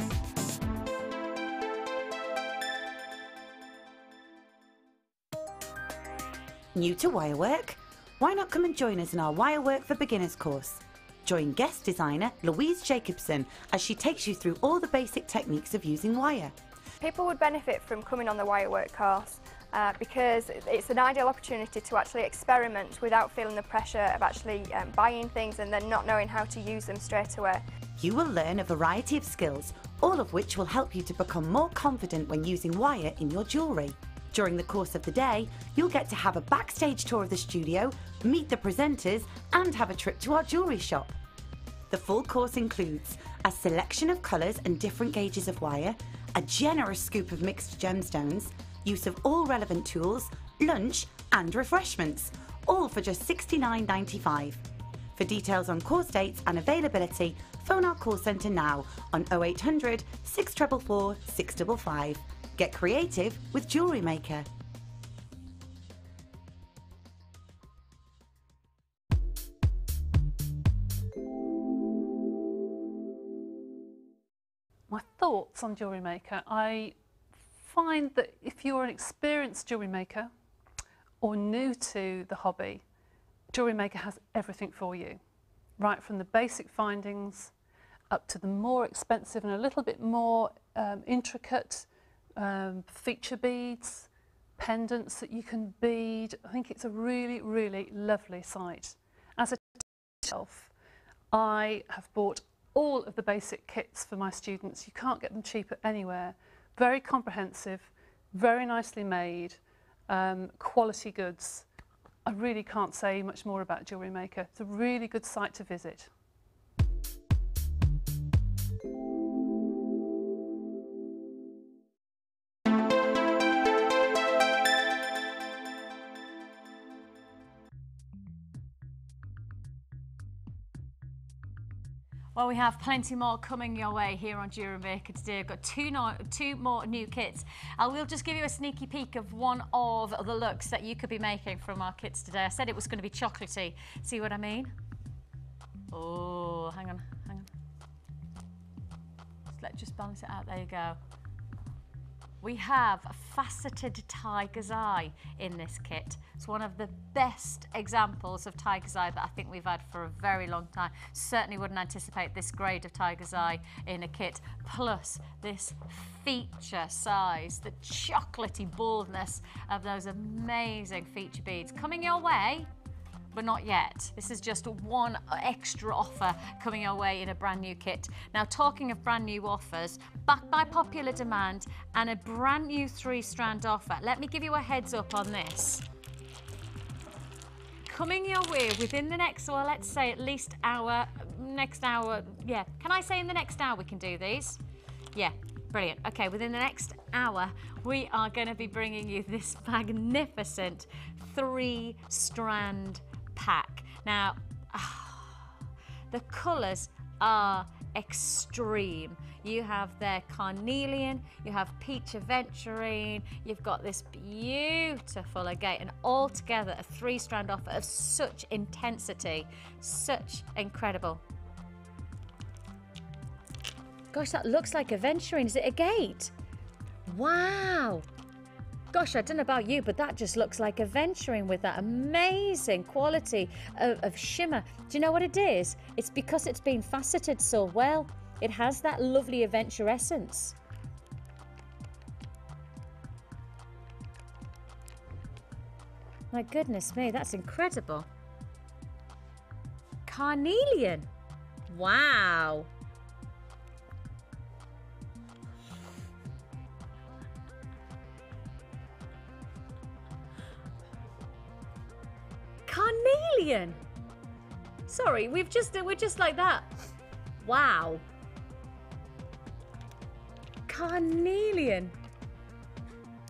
New to wirework? Why not come and join us in our Wirework for Beginners course? Join guest designer Louise Jacobson as she takes you through all the basic techniques of using wire. People would benefit from coming on the wirework course because it's an ideal opportunity to actually experiment without feeling the pressure of actually buying things and then not knowing how to use them straight away. You will learn a variety of skills, all of which will help you to become more confident when using wire in your jewellery. During the course of the day, you'll get to have a backstage tour of the studio, meet the presenters, and have a trip to our jewellery shop. The full course includes a selection of colours and different gauges of wire, a generous scoop of mixed gemstones, use of all relevant tools, lunch and refreshments, all for just $69.95. For details on course dates and availability, phone our call centre now on 0800 644 655. Get creative with Jewellery Maker. My thoughts on Jewellery Maker. I find that if you're an experienced jewellery maker or new to the hobby, Jewellery Maker has everything for you. Right from the basic findings up to the more expensive and a little bit more intricate feature beads, pendants that you can bead. I think it's a really, really lovely site. As a myself, I have bought all of the basic kits for my students. You can't get them cheaper anywhere. Very comprehensive, very nicely made, quality goods. I really can't say much more about Jewellery Maker. It's a really good site to visit. Well, we have plenty more coming your way here on Jewellery Maker today. We've got two more new kits. I will just give you a sneaky peek of one of the looks that you could be making from our kits today. I said it was going to be chocolatey. See what I mean? Oh, hang on. Let's just balance it out. There you go. We have a faceted tiger's eye in this kit. It's one of the best examples of tiger's eye that I think we've had for a very long time. Certainly wouldn't anticipate this grade of tiger's eye in a kit, plus this feature size, the chocolatey boldness of those amazing feature beads. Coming your way, but not yet. This is just one extra offer coming our way in a brand new kit. Now, talking of brand new offers, backed by popular demand and a brand new 3-strand offer, let me give you a heads up on this. Coming your way within the next, well, let's say at least next hour, yeah. Can I say in the next hour we can do these? Yeah, brilliant. Okay, within the next hour, we are going to be bringing you this magnificent 3-strand pack. Now, the colours are extreme. You have their carnelian, you have peach aventurine, you've got this beautiful agate, and all together a 3-strand offer of such intensity, such incredible. Gosh, that looks like aventurine. Is it agate? Wow. Gosh, I don't know about you, but that just looks like adventuring with that amazing quality of shimmer. Do you know what it is? It's because it's been faceted so well. It has that lovely adventure essence. My goodness me, that's incredible. Carnelian. Wow. Carnelian. Sorry, we're just like that. Wow. Carnelian.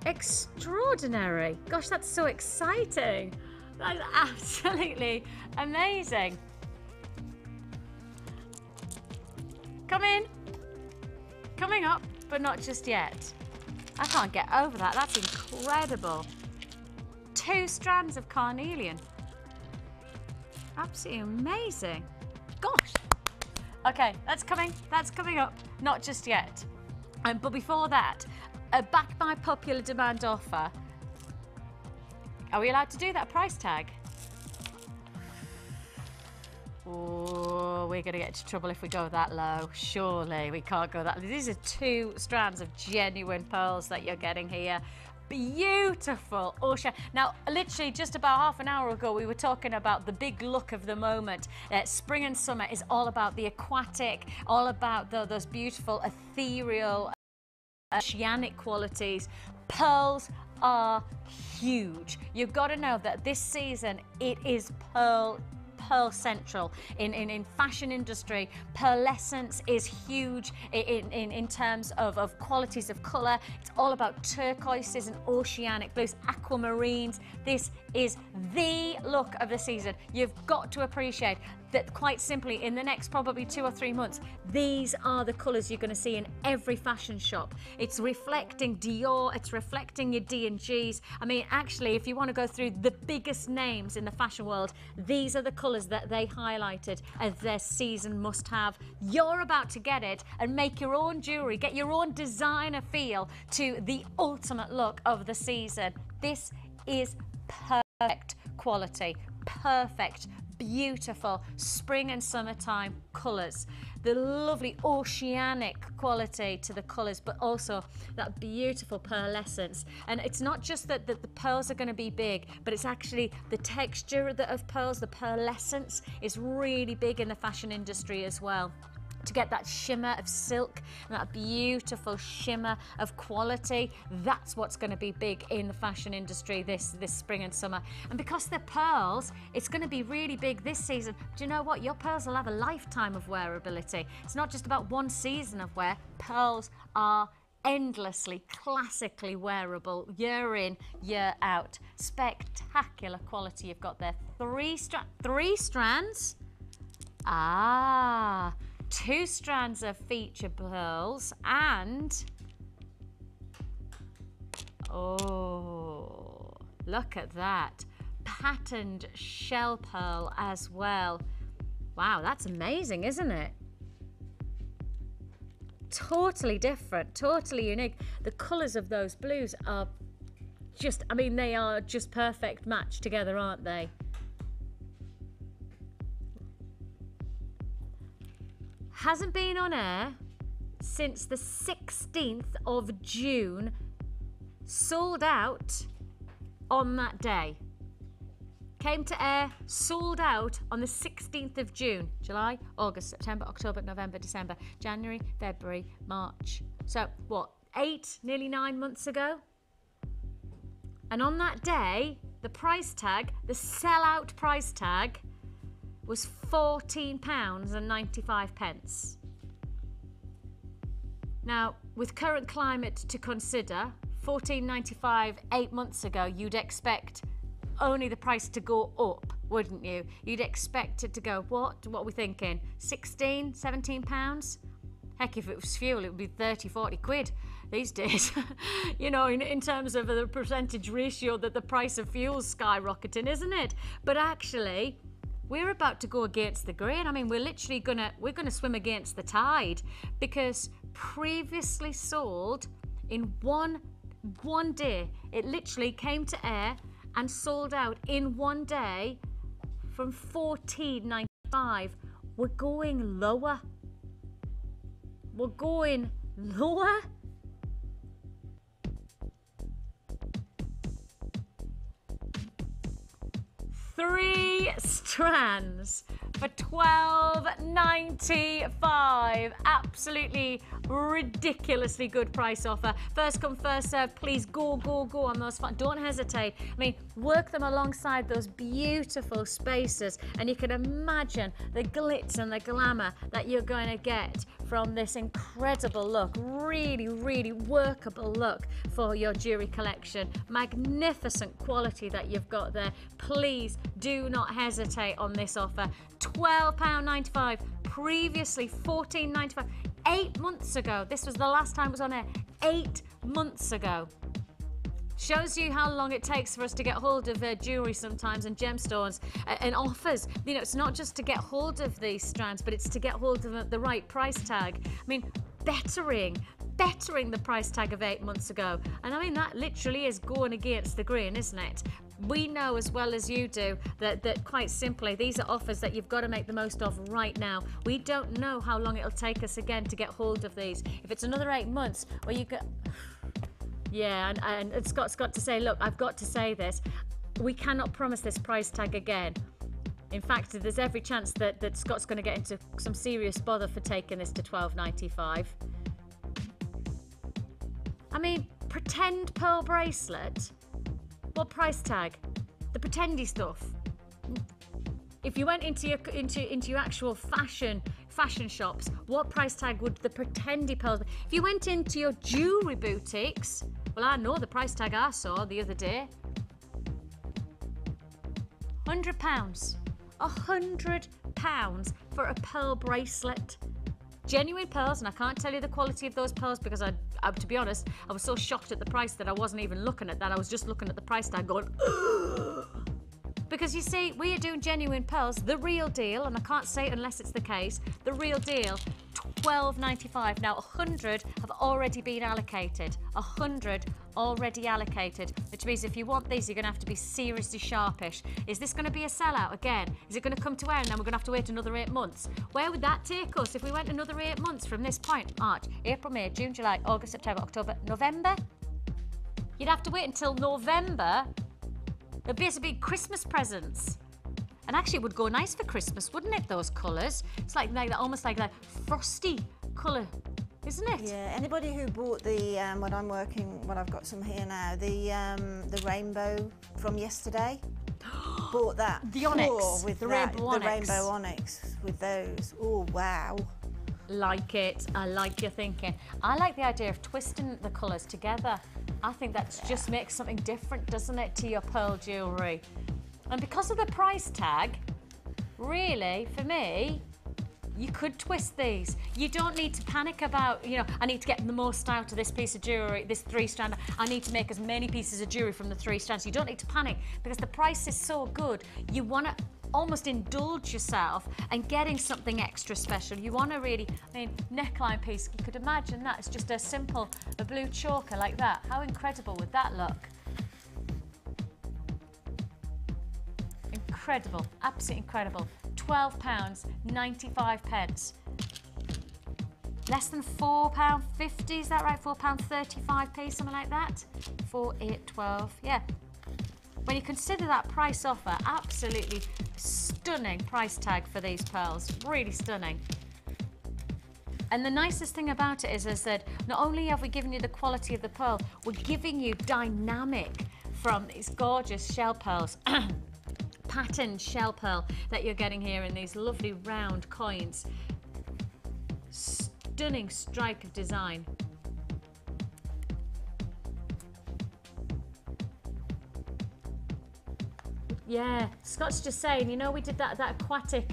Extraordinary. Gosh, that's so exciting. That's absolutely amazing. Come in. Coming up, but not just yet. I can't get over that. That's incredible. 2 strands of carnelian. Absolutely amazing. Gosh. Okay, that's coming up. Not just yet. But before that, back by popular demand offer. Are we allowed to do that price tag? Oh, we're going to get into trouble if we go that low. Surely we can't go that low. These are 2 strands of genuine pearls that you're getting here. Beautiful ocean. Now, literally just about half an hour ago, we were talking about the big look of the moment. Spring and summer is all about the aquatic, all about those beautiful ethereal, oceanic qualities. Pearls are huge. You've got to know that this season, it is pearl central. In fashion industry, pearlescence is huge in terms of qualities of colour. It's all about turquoises and oceanic blues, aquamarines. This is the look of the season. You've got to appreciate that quite simply in the next probably 2 or 3 months, these are the colours you're going to see in every fashion shop. It's reflecting Dior, it's reflecting your D&Gs. I mean, actually, if you want to go through the biggest names in the fashion world, these are the colours that they highlighted as their season must-have. You're about to get it and make your own jewellery, get your own designer feel to the ultimate look of the season. This is perfect quality, perfect, beautiful spring and summertime colours. The lovely oceanic quality to the colours, but also that beautiful pearlescence. And it's not just that the pearls are going to be big, but it's actually the texture of pearls, the pearlescence is really big in the fashion industry as well. To get that shimmer of silk and that beautiful shimmer of quality, that's what's going to be big in the fashion industry this spring and summer. And because they're pearls, it's going to be really big this season. Do you know what? Your pearls will have a lifetime of wearability. It's not just about one season of wear. Pearls are endlessly, classically wearable, year in, year out. Spectacular quality you've got there. 3 strands. 2 strands of feature pearls and, oh, look at that. Patterned shell pearl as well. Wow, that's amazing, isn't it? Totally different, totally unique. The colours of those blues are just, I mean, they are just perfect match together, aren't they? Hasn't been on air since the 16th of June, sold out on that day. Came to air, sold out on the 16th of June. July, August, September, October, November, December, January, February, March. So what, 8, nearly 9 months ago? And on that day, the price tag, the sell-out price tag, was £14.95. Now, with current climate to consider, £14.95 8 months ago, you'd expect only the price to go up, wouldn't you? You'd expect it to go, what are we thinking? 16, 17 pounds? Heck, if it was fuel, it would be 30, 40 quid these days. You know, in terms of the percentage ratio that the price of fuel's skyrocketing, isn't it? But actually, we're about to go against the grain. I mean, we're literally gonna swim against the tide, because previously sold in one one day. It literally came to air and sold out in one day from $14.95. We're going lower. We're going lower. Three strands for $12.95. Absolutely ridiculously good price offer. First come, first serve. Please go, go, go on those. Don't hesitate. I mean, work them alongside those beautiful spaces, and you can imagine the glitz and the glamour that you're going to get from this incredible look. Really, really workable look for your jewelry collection. Magnificent quality that you've got there. Please do not hesitate on this offer. £12.95, previously $14.95. 8 months ago, this was the last time it was on air, 8 months ago. Shows you how long it takes for us to get hold of jewellery sometimes and gemstones and offers. You know, it's not just to get hold of these strands, but it's to get hold of the right price tag. I mean, bettering the price tag of 8 months ago. And I mean, that literally is going against the grain, isn't it? We know as well as you do that quite simply, these are offers that you've got to make the most of right now. We don't know how long it'll take us again to get hold of these. If it's another 8 months, well, you get... Yeah, and Scott's got to say, look, I've got to say this. We cannot promise this price tag again. In fact, there's every chance that Scott's going to get into some serious bother for taking this to $12.95. I mean, pretend pearl bracelet. What price tag? The pretendy stuff. If you went into your actual fashion shops, what price tag would the pretendy pearls be? If you went into your jewellery boutiques, well, I know the price tag I saw the other day. £100. £100 for a pearl bracelet. Genuine pearls, and I can't tell you the quality of those pearls because to be honest, I was so shocked at the price that I wasn't even looking at that. I was just looking at the price tag going, ugh. Because you see, we are doing genuine pearls, the real deal, and I can't say it unless it's the case, the real deal, $12.95. Now, 100 have already been allocated. 100 already allocated, which means if you want these, you're going to have to be seriously sharpish. Is this going to be a sellout again? Is it going to come to air and then we're going to have to wait another 8 months? Where would that take us if we went another 8 months from this point? March, April, May, June, July, August, September, October, November? You'd have to wait until November. It'd be a big Christmas presents. And actually it would go nice for Christmas, wouldn't it, those colours? It's like that, almost like that frosty colour, isn't it? Yeah, anybody who bought the, what I've got some here now, the rainbow from yesterday, bought that. The onyx, with the that, rainbow onyx. The rainbow onyx with those. Oh, wow. Like it, I like your thinking. I like the idea of twisting the colours together. I think that just makes something different, doesn't it, to your pearl jewellery? And because of the price tag, really, for me, you could twist these. You don't need to panic about, you know, I need to get the most out of this piece of jewellery, this 3-strand. I need to make as many pieces of jewellery from the 3 strands. You don't need to panic because the price is so good. You want to almost indulge yourself and getting something extra special. You want to really, I mean, neckline piece, you could imagine that. It's just a blue choker like that. How incredible would that look? Incredible, absolutely incredible. £12.95. Less than £4.50, is that right? £4.35p, something like that? 4, 8, 12, yeah. When you consider that price offer, absolutely stunning price tag for these pearls, really stunning. And the nicest thing about it is that not only have we given you the quality of the pearl, we're giving you dynamic from these gorgeous shell pearls. Patterned shell pearl that you're getting here in these lovely round coins. Stunning strike of design. Yeah, Scott's just saying, you know, we did that aquatic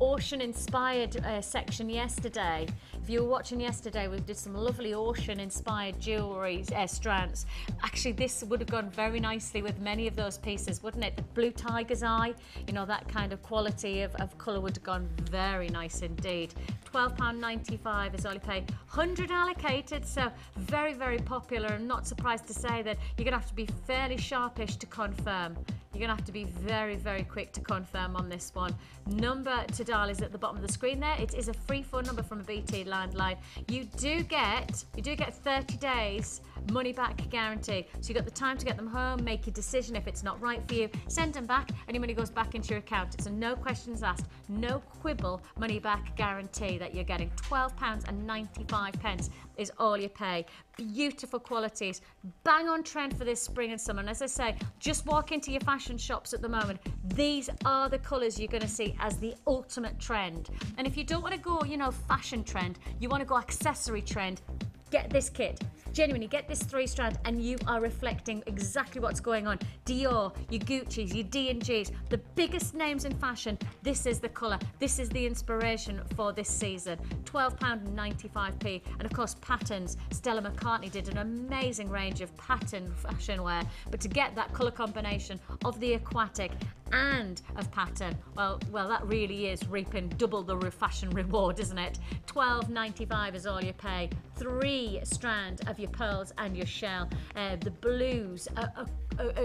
ocean-inspired section yesterday. If you were watching yesterday, we did some lovely ocean-inspired jewellery strands. Actually, this would have gone very nicely with many of those pieces, wouldn't it? The blue tiger's eye, you know, that kind of quality of colour would have gone very nice indeed. £12.95 is all you pay. 100 allocated, so very, very popular. I'm not surprised to say that you're going to have to be fairly sharpish to confirm. You're going to have to be very, very quick to confirm on this one. Number to dial is at the bottom of the screen there. It is a free phone number from a BT landline. You do get 30 days money back guarantee. So you've got the time to get them home, make your decision. If it's not right for you, send them back and your money goes back into your account. It's a no questions asked, no quibble money back guarantee that you're getting. £12.95 is all you pay. Beautiful qualities, bang on trend for this spring and summer. And as I say, just walk into your fashion shops at the moment. These are the colours you're going to see as the ultimate trend. And if you don't want to go, you know, fashion trend, you want to go accessory trend, get this kit. Genuinely, get this 3-strand and you are reflecting exactly what's going on. Dior, your Gucci's, your D&G's, the biggest names in fashion, this is the colour. This is the inspiration for this season. £12.95. And of course, patterns. Stella McCartney did an amazing range of pattern fashion wear. But to get that colour combination of the aquatic and of pattern, well, that really is reaping double the fashion reward, isn't it? £12.95 is all you pay. 3-strand of your pearls and your shell. The blues are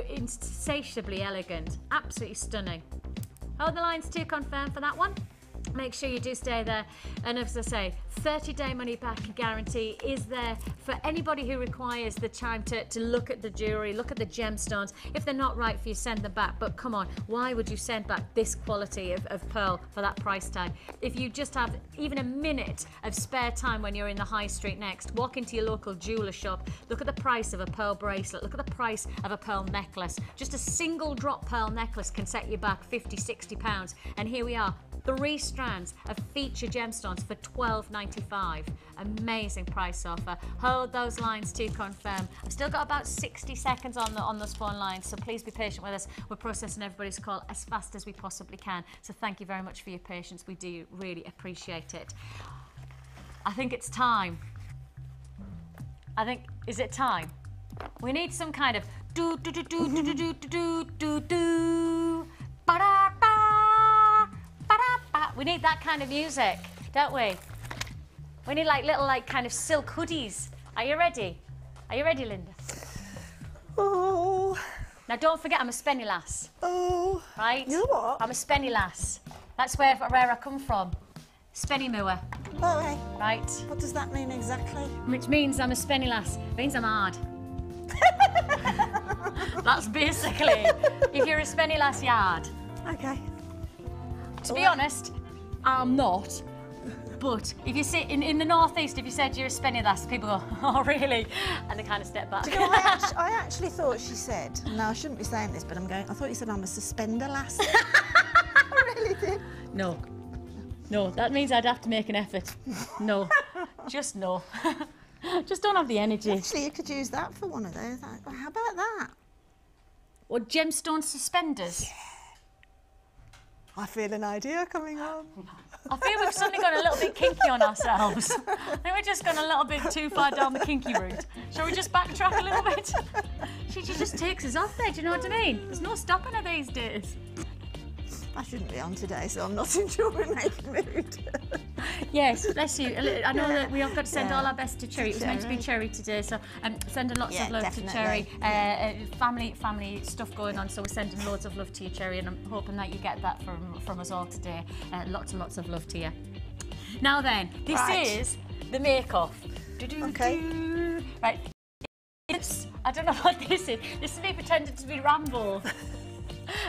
insatiably elegant, absolutely stunning. Hold the lines to confirm for that one. Make sure you do stay there. And as I say, 30-day money back guarantee is there for anybody who requires the time to look at the jewellery, look at the gemstones. If they're not right for you, send them back. But come on, why would you send back this quality of pearl for that price tag? If you just have even a minute of spare time when you're in the high street next, walk into your local jeweller shop, look at the price of a pearl bracelet, look at the price of a pearl necklace. Just a single drop pearl necklace can set you back £50, £60. And here we are, 3 strands of feature gemstones for £12.95. Amazing price offer. Hold those lines to confirm. I've still got about 60 seconds on those phone lines, so please be patient with us. We're processing everybody's call as fast as we possibly can. So thank you very much for your patience. We do really appreciate it. I think it's time. Is it time? We need some kind of do do do do do do do do do do ba da da. We need that kind of music, don't we? We need like little kind of silk hoodies. Are you ready? Are you ready, Linda? Oh. Now don't forget I'm a spenny lass. Oh. Right? You know what? I'm a spenny lass. That's where I come from. Spenny mower. Oh, hey. Right. What does that mean exactly? Which means I'm a spenny lass. It means I'm hard. That's basically, if you're a spenny lass, you're hard. Okay. To be honest, I'm not. But if you sit in the northeast, if you said you're a spenny lass, people go, oh really? And they kind of step back. Do you know, I actually thought she said, no, I shouldn't be saying this, but I thought you said I'm a suspender lass. I really did. No, that means I'd have to make an effort. No, just no. Just don't have the energy. Actually, you could use that for one of those. How about that? Or gemstone suspenders. Yeah. I feel an idea coming on. I feel we've suddenly gone a little bit kinky on ourselves. I think we've just gone a little bit too far down the kinky route. Shall we just backtrack a little bit? She just takes us off there, do you know what I mean? There's no stopping her these days. I shouldn't be on today, so I'm not in jewellery making mood. Yes, bless you. I know that we have got to send all our best to Cherry. It was meant to be Cherry today, so sending lots of love definitely. to Cherry. Family stuff going on, so we're sending loads of love to you, Cherry, and I'm hoping that you get that from us all today. Lots and lots of love to you. Now then, this is the make-off. Okay. Right. I don't know what this is. This is me pretending to be Rambo.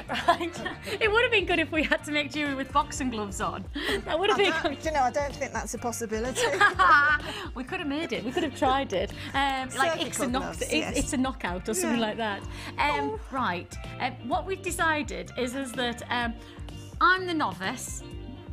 Right. It would have been good if we had to make jewellery with boxing gloves on. That would have been good. Do you know, I don't think that's a possibility. We could have made it. We could have tried it. Like it's a knockout or something like that. Right. What we've decided is that I'm the novice.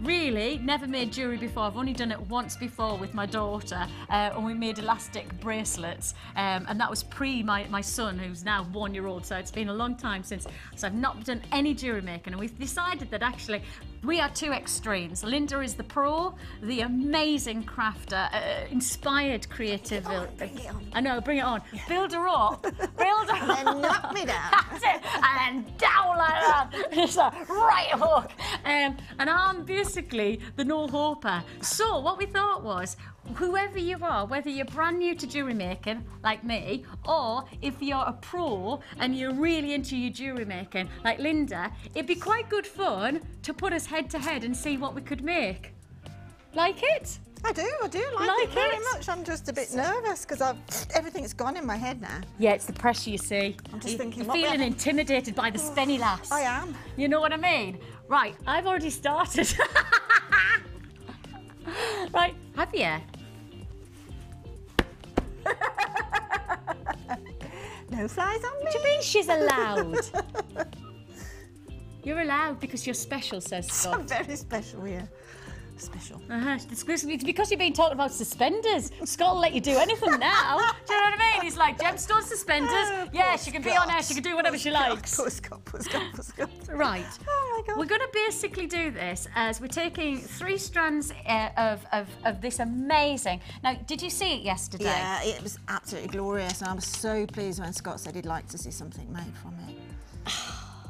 really never made jewellery before. I've only done it once before with my daughter, and we made elastic bracelets, and that was pre my son, who's now 1 year old, so it's been a long time since. So I've not done any jewellery making, and we've decided that actually we are two extremes. Linda is the pro, the amazing crafter, inspired creative. Bring it on. I know, bring it on. Yeah. Build her up, build her up. And then knock me down. That's it, and then down like that. It's a right hook. And I'm basically the no-hoper. So what we thought was, whoever you are, whether you're brand new to jewellery making, like me, or if you're a pro and you're really into your jewellery making, like Linda, it'd be quite good fun to put us head to head and see what we could make. Like it? I do like it very much. I'm just a bit nervous because everything's gone in my head now. Yeah, it's the pressure, you see. I'm just thinking, you're feeling intimidated by the spenny lass. I am. You know what I mean? Right, I've already started. Right, have you? No flies on me. What do you mean she's allowed? You're allowed because you're special, says Scott. I'm very special, yeah. Special. It's because you've been talking about suspenders. Scott will let you do anything now. Do you know what I mean? He's like, gemstone suspenders. Yeah, she can be on air. She can do whatever she likes. Poor Scott. Right. Oh my God. We're going to basically do this as we're taking 3 strands of this amazing. Now, did you see it yesterday? Yeah, it was absolutely glorious, and I was so pleased when Scott said he'd like to see something made from it.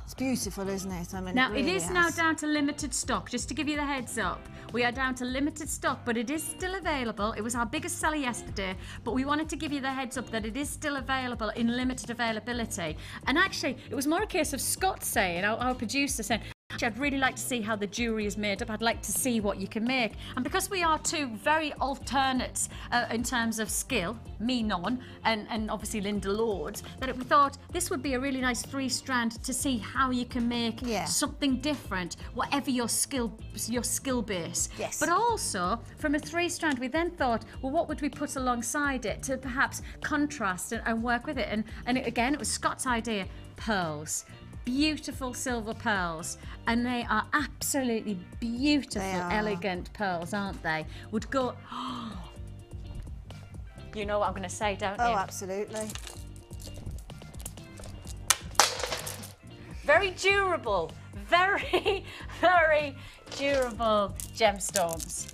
It's beautiful, isn't it? I mean, now, it really is now down to limited stock, just to give you the heads up. We are down to limited stock, but it is still available. It was our biggest seller yesterday, but we wanted to give you the heads up that it is still available in limited availability. And actually, it was more a case of Scott saying, our producer saying, I'd really like to see how the jewellery is made up. I'd like to see what you can make. And because we are two very alternates in terms of skill, me none, and obviously Linda loads, that we thought this would be a really nice 3-strand to see how you can make something different, whatever your skill base. Yes. But also, from a 3-strand, we then thought, well, what would we put alongside it to perhaps contrast and work with it? And again, it was Scott's idea, pearls. Beautiful silver pearls, and they are absolutely beautiful, elegant pearls, aren't they? Would go. You know what I'm going to say, don't you? Oh, absolutely. Very durable, very, very durable gemstones.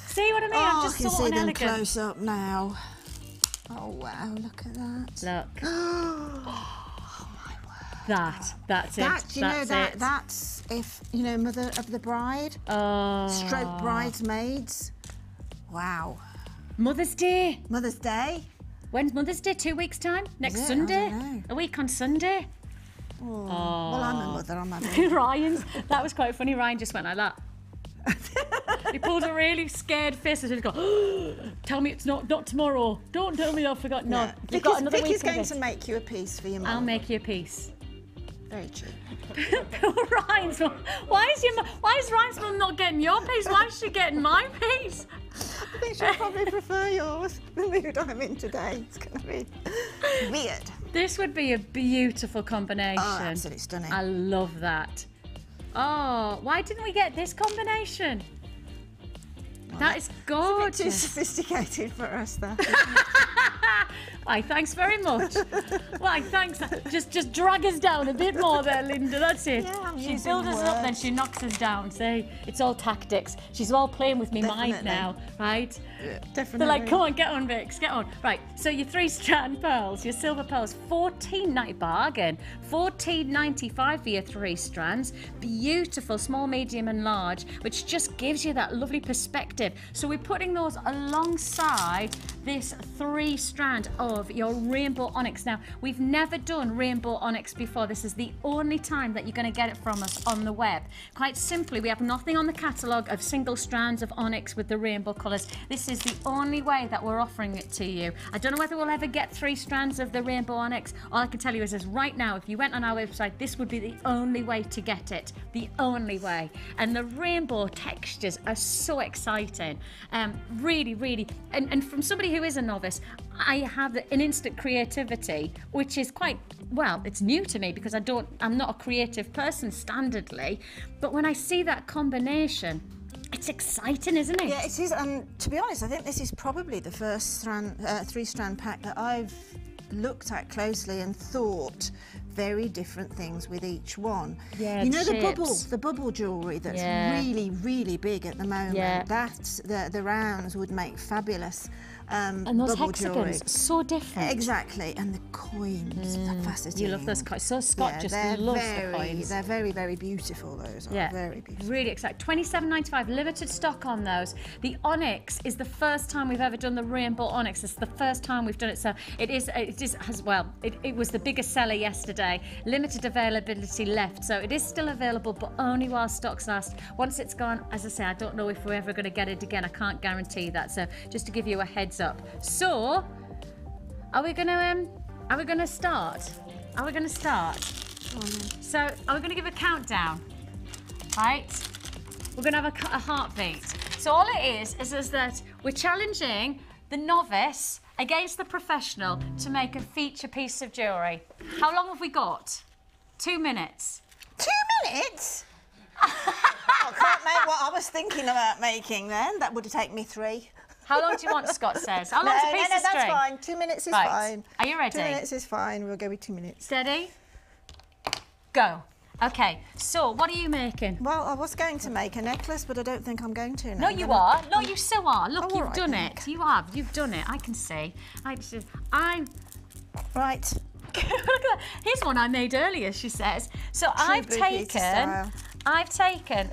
See what I mean? I'm just I can so see them unelegant. close up now. Oh wow, look at that. Look. Oh my word. That's it. That's if, you know, mother of the bride. Stroke bridesmaids. Wow. Mother's Day. Mother's Day. When's Mother's Day? 2 weeks' time? Next it? Sunday? I don't know. A week on Sunday? Oh. Well, I'm a mother, I'm having. Ryan's. That was quite funny. Ryan just went like that. He pulled a really scared face and he'd go, oh, tell me it's not tomorrow. Don't tell me I forgot. No, you've got another week. Vicky's going to make you a piece for your mum. I'll make you a piece. Very cheap. Ryan's mum. Why is Ryan's mum not getting your piece? Why is she getting my piece? I think she'll probably prefer yours. The mood I'm in today. It's going to be weird. This would be a beautiful combination. Oh, absolutely stunning. I love that. Oh, why didn't we get this combination? Well, that is gorgeous. It's a bit too sophisticated for us, that. Why, thanks very much. Why, thanks. Just drag us down a bit more there, Linda. That's it. Yeah, she builds us up, then she knocks us down. See, it's all tactics. She's all playing with me mind now, right? Yeah, definitely. They're like, come on, get on, Vix, get on. Right, so your 3-strand pearls, your silver pearls, $14.90 bargain. $14.95 for your 3 strands. Beautiful, small, medium, and large, which just gives you that lovely perspective. So we're putting those alongside this 3-strand of your rainbow onyx. Now, we've never done rainbow onyx before. This is the only time that you're going to get it from us on the web. Quite simply, we have nothing on the catalogue of single strands of onyx with the rainbow colours. This is the only way that we're offering it to you. I don't know whether we'll ever get 3 strands of the rainbow onyx. All I can tell you is right now, if you went on our website, this would be the only way to get it. The only way. And the rainbow textures are so exciting. Really, really. And from somebody who is a novice, I have an instant creativity, which is quite, well, it's new to me because I'm not a creative person standardly, but when I see that combination, it's exciting, isn't it? Yeah, it is, and to be honest, I think this is probably the first three-strand pack that I've looked at closely and thought very different things with each one. Yeah, you know shapes. the bubble jewellery that's Yeah. really, really big at the moment. Yeah. That's the rounds would make fabulous. And those bubble hexagons, jewellery. so different. Exactly, and the coins, fascinating. You love those coins. So Scott just loves the coins. They're very, very beautiful, those are. Yeah, Very beautiful. really exciting. $27.95, limited stock on those. The onyx is the first time we've ever done the rainbow onyx. It's the first time we've done it, so it was the biggest seller yesterday. Limited availability left, so it is still available, but only while stocks last. Once it's gone, as I say, I don't know if we're ever going to get it again. I can't guarantee that. So just to give you a heads up. So, are we gonna start? Are we gonna start? So, are we gonna give a countdown? Right? We're gonna have a heartbeat. So all it is that we're challenging the novice against the professional to make a feature piece of jewellery. How long have we got? 2 minutes. 2 minutes? I can't make what I was thinking about making then. That would have taken me 3. How long do you want, Scott says? How long's a piece of string? That's fine. 2 minutes is Right. fine. Are you ready? 2 minutes is fine. We'll go with 2 minutes. Steady. Go. Okay, so what are you making? Well, I was going to make a necklace, but I don't think I'm going to now. No, you are. No, you so are. Look, Oh, you've all right, done then. it. You have. You've done it. I can see. I'm... Right. Look at that. Here's one I made earlier, she says. So I've taken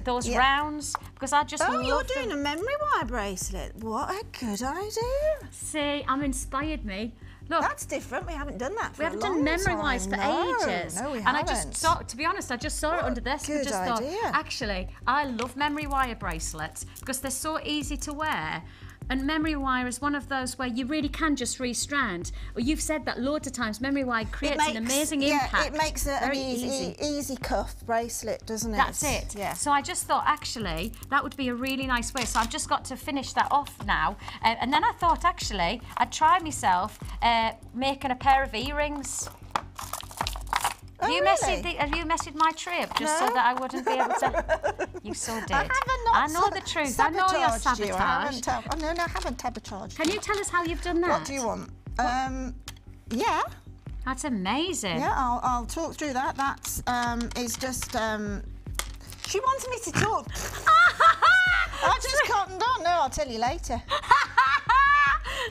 those rounds because I just Oh, you're love doing them. a memory wire bracelet. What a good idea. See, inspired me. Look, That's different. We haven't done that for we haven't a long done memory time. wires for ages. No, we and haven't. I just saw, to be honest, I just saw it under this and good just thought, idea. actually, I love memory wire bracelets because they're so easy to wear. And memory wire is one of those where you really can just restrand. Well, you've said that loads of times. Memory wire creates an amazing impact. It makes it an Very easy cuff bracelet, doesn't it? That's it. Yeah. So I just thought, actually, that would be a really nice way. So I've just got to finish that off now. And then I thought, actually, I'd try myself making a pair of earrings. Oh, Have you messaged my trip just so that I wouldn't be able to? You so did. I haven't not I know the truth. I know you're sabotaged you. I sabotage. haven't sabotaged. Can you tell us how you've done that? What do you want? Yeah. That's amazing. Yeah, I'll talk through that. That's is just she wanted me to talk. I just cottoned on. No, I'll tell you later.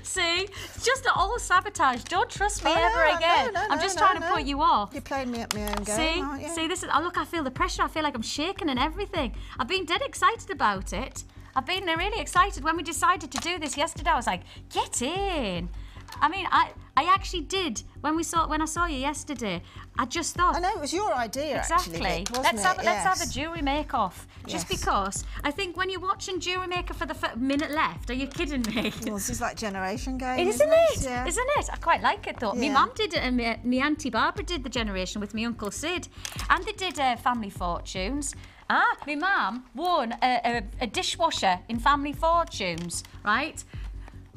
See, it's just all sabotage. Don't trust me Oh, ever no, again. no, I'm just no, trying to no. put you off. You're playing me up my own game, See, aren't you? see, this is. Oh, look, I feel the pressure. I feel like I'm shaking and everything. I've been dead excited about it. I've been really excited when we decided to do this yesterday. I was like, get in. I mean, I actually did when I saw you yesterday. I just thought. I know it was your idea. Exactly. Actually, Vic, wasn't let's have it? a jewellery make-off. Just Yes. because I think when you're watching Jewellery Maker for the minute left, are you kidding me? Well, this is like generation game, Isn't it? Yeah. Isn't it? I quite like it though. My Yeah. mum did it and my auntie Barbara did the generation with my uncle Sid. And they did Family Fortunes. My mum won a dishwasher in Family Fortunes, right?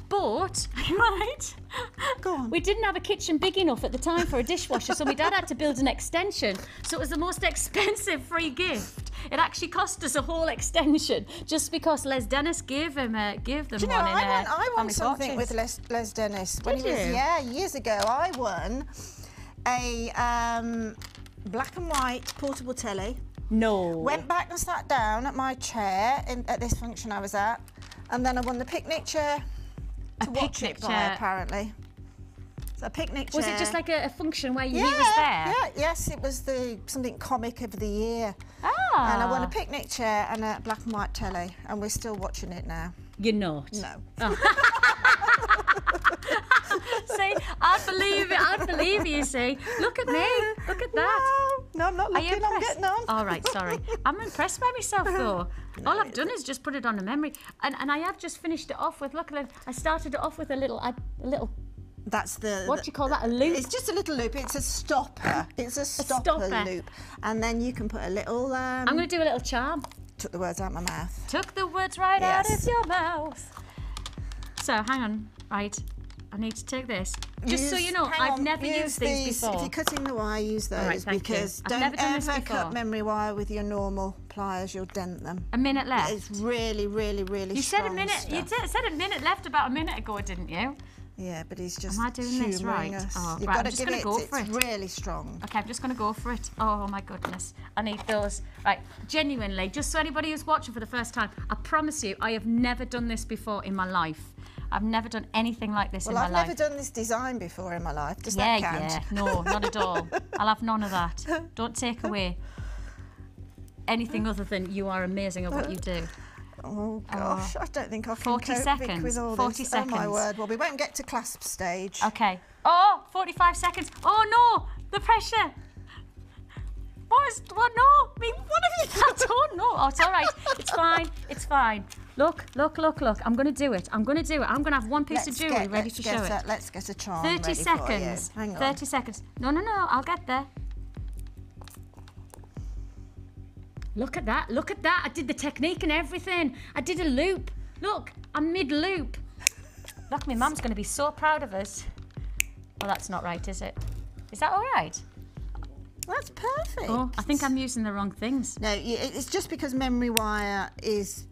But, right, Go on. we didn't have a kitchen big enough at the time for a dishwasher, so my dad had to build an extension. So it was the most expensive free gift. It actually cost us a whole extension just because Les Dennis gave them Do you know, one in I won Family something Fortunes. with Les Dennis. Did you? Years ago, I won a black and white portable telly. No. Went back and sat down at my chair at this function I was at, and then I won the picnic chair to watch picnic it by, chair. apparently. So a picnic chair. Was it just like a function where he Yeah, was there? yeah, yes, it was something comic of the year. Ah. And I won a picnic chair and a black and white telly, and we're still watching it now. You're not. No. See, I believe you, see. Look at me. Look at that. No, I'm not Are you looking, I'm impressed? getting on. All right, sorry. I'm impressed by myself, though. All I've done is just put it on a memory. And I have just finished it off with, look, I started it off with a little That's the... what do you call that, a loop? It's just a little loop. It's a stopper. It's a stopper loop. And then you can put a little... I'm going to do a little charm. Took the words out of my mouth. Took the words right out Yes. of your mouth. So, hang on. Right. I need to take this. Just so you know, hang I've on, never used these before. If you're cutting the wire, use those, right, thank you. because I've don't never done this ever before. cut memory wire with your normal pliers, you'll dent them. A minute left. It's really, really, really You said a strong minute. stuff. You said a minute left about a minute ago, didn't you? Yeah, but he's just Am I doing this humouring right? us. Oh, You've right, got I'm to just give gonna it, go for it's it. really strong. Okay, I'm just going to go for it. Oh my goodness. I need those. Right, genuinely, just so anybody who's watching for the first time, I promise you, I have never done this before in my life. I've never done anything like this in my Well, life. I've never done this design before in my life. Does Yeah, that count? yeah. No, not at all. I'll have none of that. Don't take away anything other than you are amazing at what you do. Oh gosh, I don't think I can 40 cope Vic, seconds, with all 40 this. Oh my seconds. word. Well, we won't get to clasp stage. Okay. Oh, 45 seconds. Oh no, the pressure. What? No. I mean, what have you done? Oh no. Oh, it's all right. It's fine. It's fine. Look. I'm going to do it. I'm going to have one piece of jewellery ready to show it. Let's get a charm 30 ready seconds. For you. Hang on. 30 seconds. No. I'll get there. Look at that. I did the technique and everything. I did a loop. Look, I'm mid-loop. Look, my mum's going to be so proud of us. Oh, that's not right, is it? Is that all right? That's perfect. Oh, I think I'm using the wrong things. No, it's just because memory wire is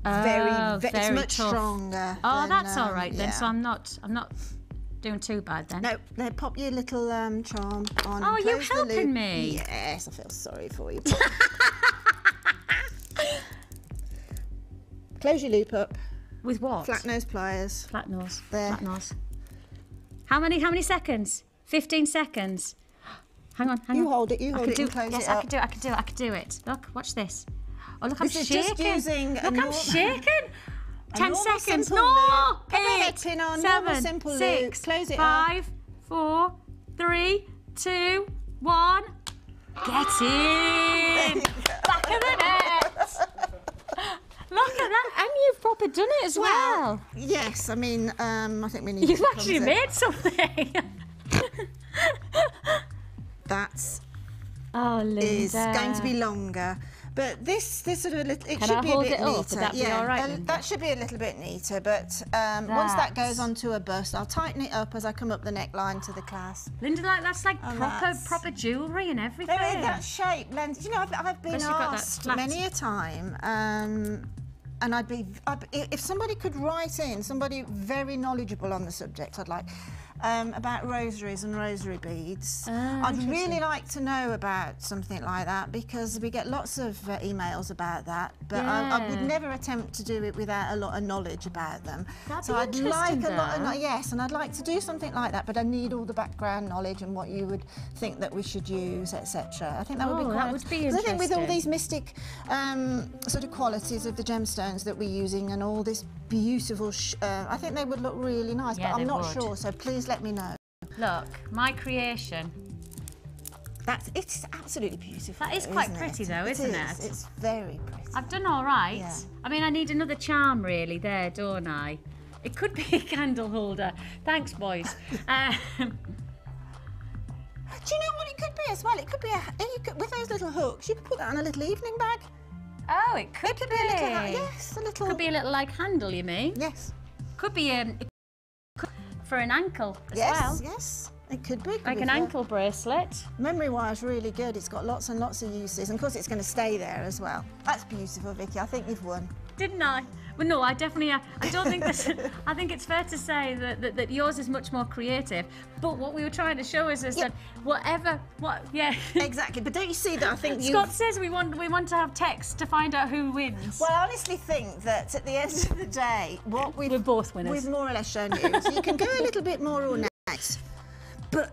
very it's much tough. stronger. Oh, than, that's all right then. yeah. So I'm not doing too bad then. No, pop your little charm on. Oh, are you close the helping loop. me? Yes, I feel sorry for you. Close your loop up. With what? Flat nose pliers. Flat nose. There. Flat nose. How many seconds? 15 seconds. Hang on. You hold it. You hold it. do, And close yes, it up. I can do it. Look, watch this. Oh, look, I'm This is shaking. just using a Look, I'm normal- shaking. 10 normal seconds. simple No. loop. Put a head pin on, normal 7, simple loop. 6, Close it up. 5, 4, 3, 2, 1. Get in. Back of the net. Look at that, and you've proper done it as well. Yes, I mean, I think we need. You've to actually come made something. That's Oh, Linda. is going to be longer. But this sort of a little, it Can should I be hold a bit it up? neater. Would that be yeah, all right, Linda? that should be a little bit neater. But once that That's- goes onto a bust, I'll tighten it up as I come up the neckline to the clasp. Linda, that's like And proper jewellery and everything. That shape lends. You know, I've been Especially got that asked flat- many a time, and if somebody could write in, somebody very knowledgeable on the subject, I'd like. About rosaries and rosary beads. I'd really like to know about something like that because we get lots of emails about that, but I would Yeah. never attempt to do it without a lot of knowledge about them. That'd So be I'd interesting, like a lot though. of, yes, and I'd like to do something like that, but I need all the background knowledge and what you would think that we should use, etc. I think that would be Oh, quite. that would be 'cause I think with all interesting. these mystic sort of qualities of the gemstones that we're using and all this beautiful, I think they would look really nice, Yeah, but they I'm not would. sure. So please let me know. Look, my creation. It's absolutely beautiful. That is quite isn't pretty it? though, isn't it? It's very pretty. I've done all right. Yeah. I mean, I need another charm really there, don't I? It could be a candle holder. Thanks, boys. Do you know what it could be as well? It could be with those little hooks. You could put that on a little evening bag. Oh, it could be. A little, yes, a little. Could be a little like handle, you mean? Yes. Could be for an ankle as Yes. well. Yes. It could be. Like an ankle bracelet. Memory wire's really good. It's got lots and lots of uses, and of course it's going to stay there as well. That's beautiful, Vicky. I think you've won. Didn't I? Well, no, I definitely. I don't think this. I think it's fair to say that yours is much more creative. But what we were trying to show is that yeah. Exactly. But don't you see that? I think Scott says we want to have text to find out who wins. Well, I honestly think that at the end of the day, what we're both winners. We've more or less shown you. So you can go a little bit more ornate, but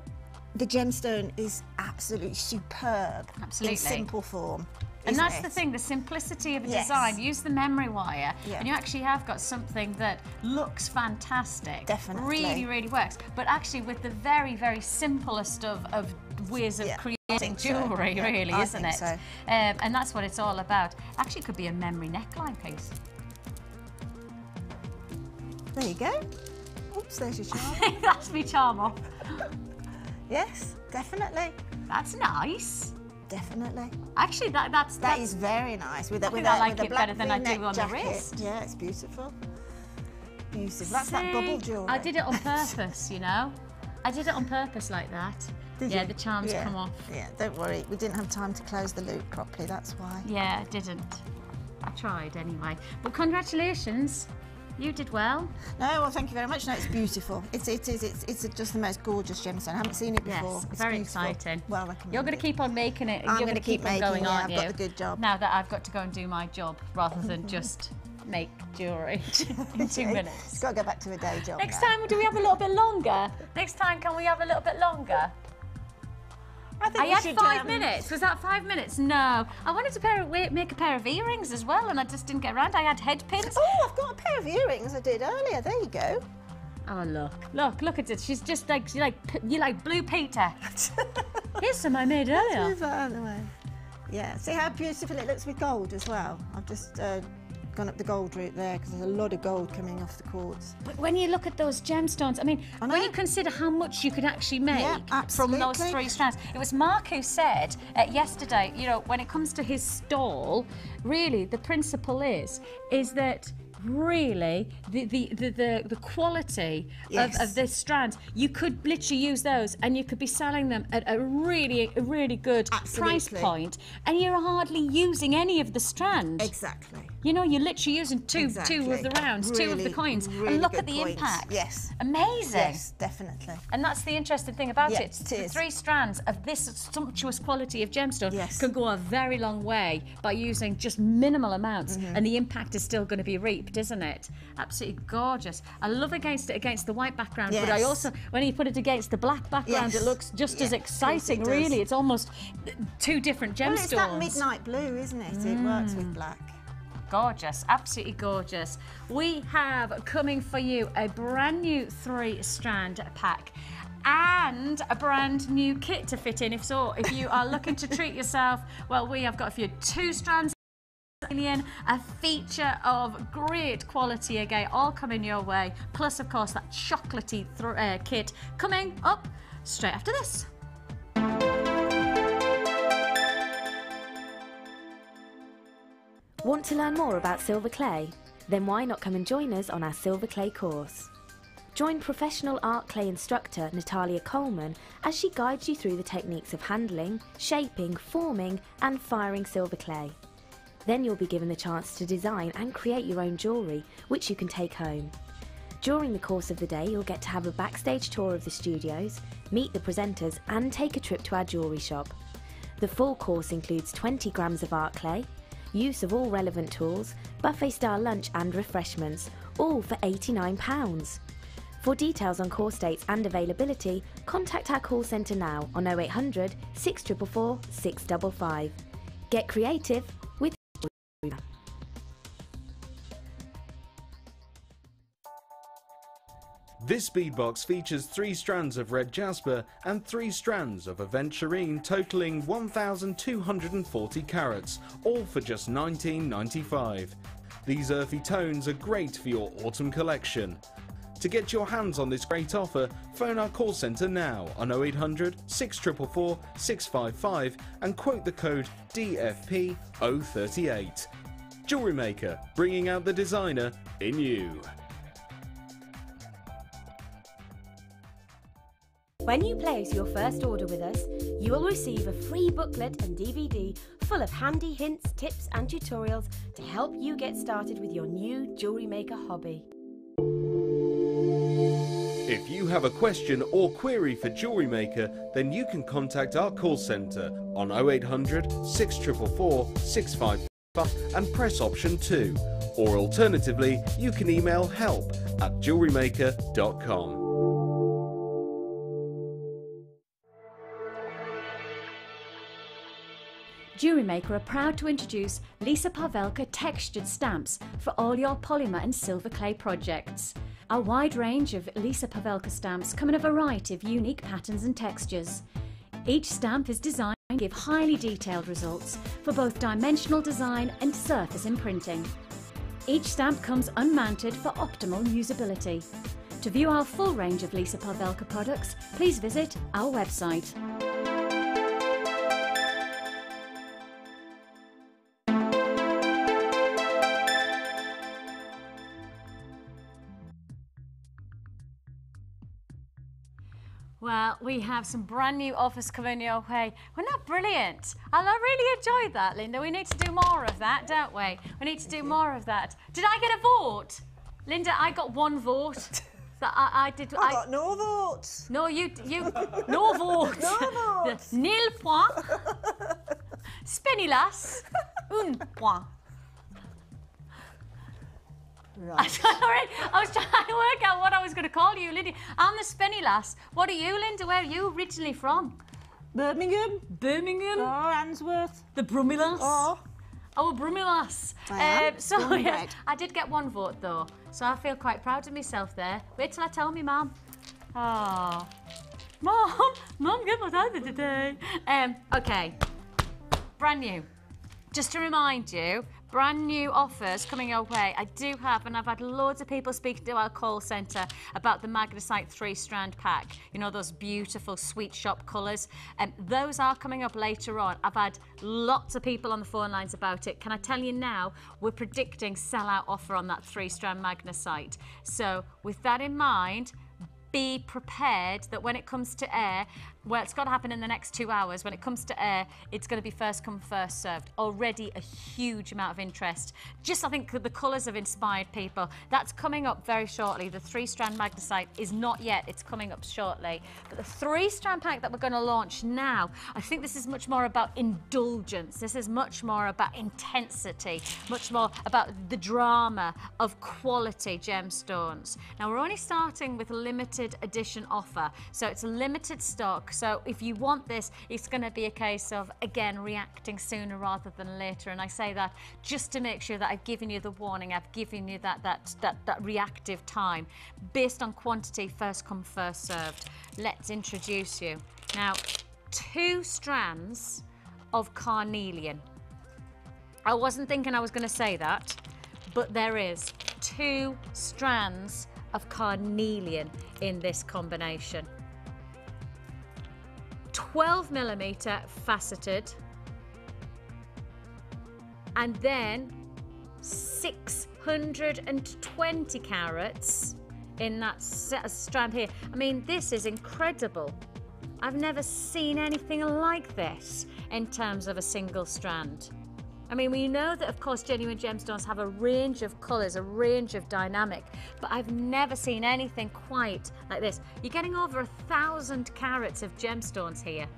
the gemstone is absolutely superb. Absolutely. In simple form. And isn't that's it? the thing, the simplicity of a Yes. design. Use the memory wire, Yeah. and you actually have got something that looks fantastic. Definitely. Really, really works. But actually, with the very, very simplest of ways of Yeah, I creating think so. jewellery, Yeah, really, I isn't think it? so. And that's what it's all about. Actually, it could be a memory neckline piece. There you go. Oops, there's your charm. That's me charm off. Yes, definitely. That's nice. Definitely. Actually, that's That is very nice. With I with think I like with a it black better than I do V-neck on the jacket. wrist. Yeah, it's beautiful. beautiful. That's that bubble jewellery. I did it on purpose, you know. I did it on purpose like that. Did yeah, you? the charms Yeah. come off. Yeah, don't worry. We didn't have time to close the loop properly, that's why. Yeah, I didn't. I tried anyway. But congratulations. You did well. No, well, thank you very much. No, it's beautiful. It's just the most gorgeous gemstone. I haven't seen it before. Yes, It's very beautiful. exciting. Well recommended. You're going to keep on making it. I'm You're going to keep on making going, it. aren't I've you? got the good job. Now that I've got to go and do my job rather than just make jewellery in 2 minutes. It's got to go back to a day job. Next now. time, do we have a little bit longer? Next time, can we have a little bit longer? I think I we had should, 5 minutes. Was that 5 minutes? No. I wanted to make a pair of earrings as well, and I just didn't get around. I had head pins. Oh, I've got a pair of earrings I did earlier. There you go. Oh, look at it. She's just like, you like Blue Peter. Here's some I made earlier. Move that out of the way. Yeah, see how beautiful it looks with gold as well. I've just gone up the gold route there because there's a lot of gold coming off the quartz. But when you look at those gemstones, I mean, when you consider how much you could actually make from those 3 strands. It was Mark who said yesterday, you know, when it comes to his stall, really the principle is that really the quality of this strand, you could literally use those and you could be selling them at a really good price point, and you're hardly using any of the strand. Exactly. You know, you're literally using two of the rounds, 2 of the coins, and look at the impact. Yes. Amazing. Yes, definitely. And that's the interesting thing about it. It The is. 3 strands of this sumptuous quality of gemstone can go a very long way by using just minimal amounts, and the impact is still going to be reaped, isn't it? Absolutely gorgeous. I love it against the white background, but I also, when you put it against the black background, it looks just as exciting, really. It's almost 2 different gemstones. Well, it's that midnight blue, isn't it? It works with black. Gorgeous, absolutely gorgeous. We have coming for you a brand new 3-strand pack and a brand new kit to fit in. If you are looking to treat yourself, well, we have got a few 2 strands. A feature of great quality again, all coming your way. Plus, of course, that chocolatey kit coming up straight after this. Want to learn more about silver clay? Then why not come and join us on our silver clay course? Join professional art clay instructor Natalia Coleman as she guides you through the techniques of handling, shaping, forming and firing silver clay. Then you'll be given the chance to design and create your own jewellery, which you can take home. During the course of the day, you'll get to have a backstage tour of the studios, meet the presenters and take a trip to our jewellery shop. The full course includes 20 grams of art clay, use of all relevant tools, buffet-style lunch and refreshments, all for £89. For details on course dates and availability, contact our call centre now on 0800 644 655. Get creative with This beadbox features 3 strands of red jasper and 3 strands of aventurine totaling 1,240 carats, all for just $19.95. These earthy tones are great for your autumn collection. To get your hands on this great offer, phone our call centre now on 0800 644 655 and quote the code DFP038. Jewellery Maker, bringing out the designer in you. When you place your first order with us, you will receive a free booklet and DVD full of handy hints, tips and tutorials to help you get started with your new jewellery maker hobby. If you have a question or query for Jewellery Maker, then you can contact our call centre on 0800 644 655 and press option 2. Or alternatively, you can email help@jewellerymaker.com. Jewellery Maker are proud to introduce Lisa Pavelka textured stamps for all your polymer and silver clay projects. A wide range of Lisa Pavelka stamps come in a variety of unique patterns and textures. Each stamp is designed to give highly detailed results for both dimensional design and surface imprinting. Each stamp comes unmounted for optimal usability. To view our full range of Lisa Pavelka products, please visit our website. we have some brand new offers coming your way. Well, not brilliant. I really enjoyed that, Linda. We need to do more of that, don't we? We need to do more of that. Did I get a vote? Linda, I got one vote. That I did. I got no votes. No, you no votes. No votes. Nil point. Spinny lass, un point. Right. I was trying to work out what I was going to call you, Linda. I'm the Spinny lass. What are you, Linda? Where are you originally from? Birmingham. Birmingham. Oh, Answorth. The Brummy lass. Oh. Oh, Brummy lass. So yeah, I did get one vote though, so I feel quite proud of myself there. Wait till I tell me, Mum. Oh, Mum, get my dad today. Okay, brand new. Just to remind you, brand new offers coming your way. I do have, and I've had loads of people speaking to our call centre about the Magnesite 3-strand pack. You know, those beautiful sweet shop colours. And those are coming up later on. I've had lots of people on the phone lines about it. Can I tell you now, we're predicting sell-out offer on that 3-strand Magnesite. So with that in mind, be prepared that when it comes to air, well, it's got to happen in the next 2 hours. When it comes to air, it's going to be first come, first served. Already a huge amount of interest. Just, I think, the colours have inspired people. That's coming up very shortly. The 3-strand Magnesite is not yet. It's coming up shortly. But the 3-strand pack that we're going to launch now, I think this is much more about indulgence. This is much more about intensity, much more about the drama of quality gemstones. Now, we're only starting with a limited edition offer. So it's a limited stock. So if you want this, it's going to be a case of, again, reacting sooner rather than later. And I say that just to make sure that I've given you the warning, I've given you that reactive time. Based on quantity, first come, first served. Let's introduce you. Now, 2 strands of carnelian. I wasn't thinking I was going to say that, but there is 2 strands of carnelian in this combination. 12mm faceted, and then 620 carats in that strand here. I mean, this is incredible. I've never seen anything like this in terms of a single strand. I mean, we know that, of course, genuine gemstones have a range of colours, a range of dynamic, but I've never seen anything quite like this. You're getting over 1,000 carats of gemstones here.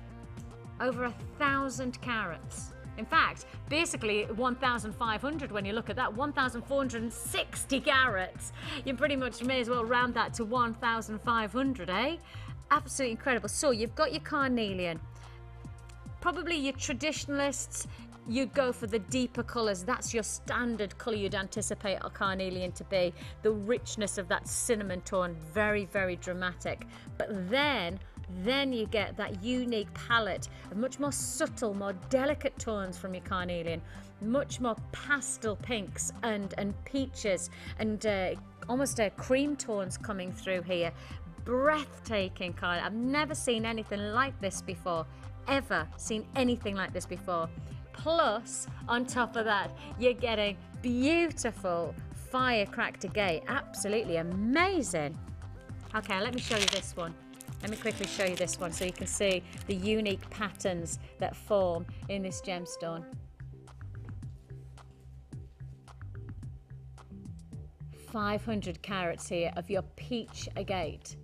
Over 1,000 carats. In fact, basically 1,500 when you look at that, 1,460 carats. You pretty much may as well round that to 1,500, eh? Absolutely incredible. So you've got your carnelian. Probably your traditionalists, you'd go for the deeper colours. That's your standard colour you'd anticipate a carnelian to be. The richness of that cinnamon tone, very, very dramatic. But then you get that unique palette of much more subtle, more delicate tones from your carnelian. Much more pastel pinks and peaches and almost cream tones coming through here. Breathtaking colour. I've never seen anything like this before. Ever seen anything like this before. Plus, on top of that, you're getting beautiful firecracked agate. Absolutely amazing. Okay, let me show you this one. Let me quickly show you this one so you can see the unique patterns that form in this gemstone. 500 carats here of your peach agate.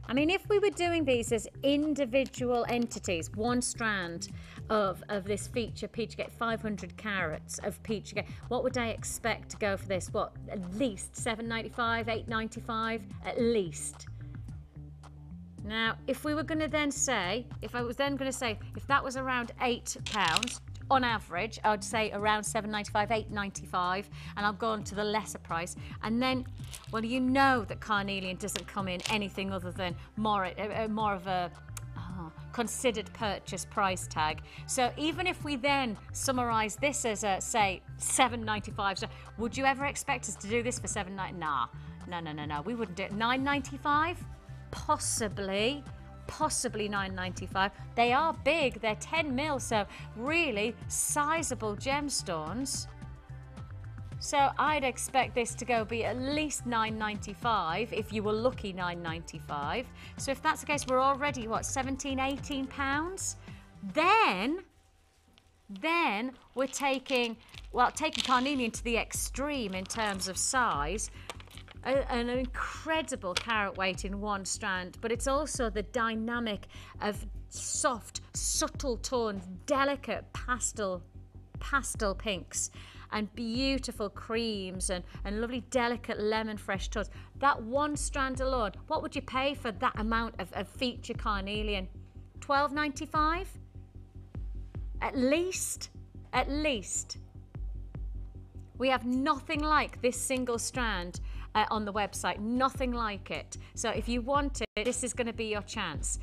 I mean, if we were doing these as individual entities, one strand of this feature peach agate, 500 carats of peach agate, what would I expect to go for this? What, at least $7.95, $8.95, at least. Now, if we were going to then say, if that was around £8, on average, I'd say around $7.95, $8.95, and I'll go on to the lesser price. And then, well, you know that carnelian doesn't come in anything other than more of a considered purchase price tag. So even if we then summarise this as a, say, $7.95, so would you ever expect us to do this for $7.95? No, we wouldn't do it. $9.95? Possibly $9.95. They are big, they're 10 mil, so really sizable gemstones. So I'd expect this to go be at least £9.95 if you were lucky, £9.95. So if that's the case, we're already, what, 17, 18 pounds? Then we're taking carnelian to the extreme in terms of size. An incredible carat weight in one strand, but it's also the dynamic of soft, subtle tones, delicate pastel pinks, and beautiful creams and lovely delicate lemon fresh tones. That one strand alone, what would you pay for that amount of feature carnelian? £12.95? At least. We have nothing like this single strand on the website, nothing like it. So if you want it, this is going to be your chance.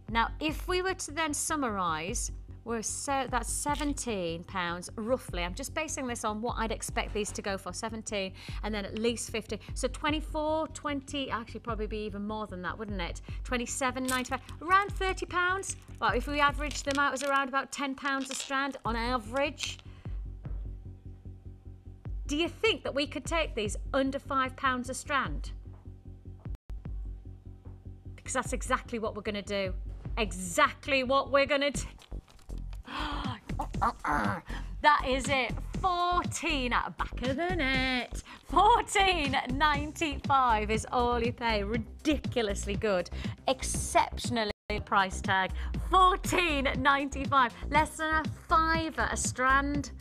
Now, if we were to then summarise, that's £17 roughly. I'm just basing this on what I'd expect these to go for, 17 and then at least 50. So 24, 20, actually probably be even more than that, wouldn't it? 27.95, around £30. Well, if we average them out as around about £10 a strand on average. Do you think that we could take these under £5 a strand? Because that's exactly what we're going to do. Exactly what we're going to do. That is it. 14 at the back of the net. £14.95 is all you pay. Ridiculously good. Exceptionally price tag. £14.95. Less than a fiver a strand.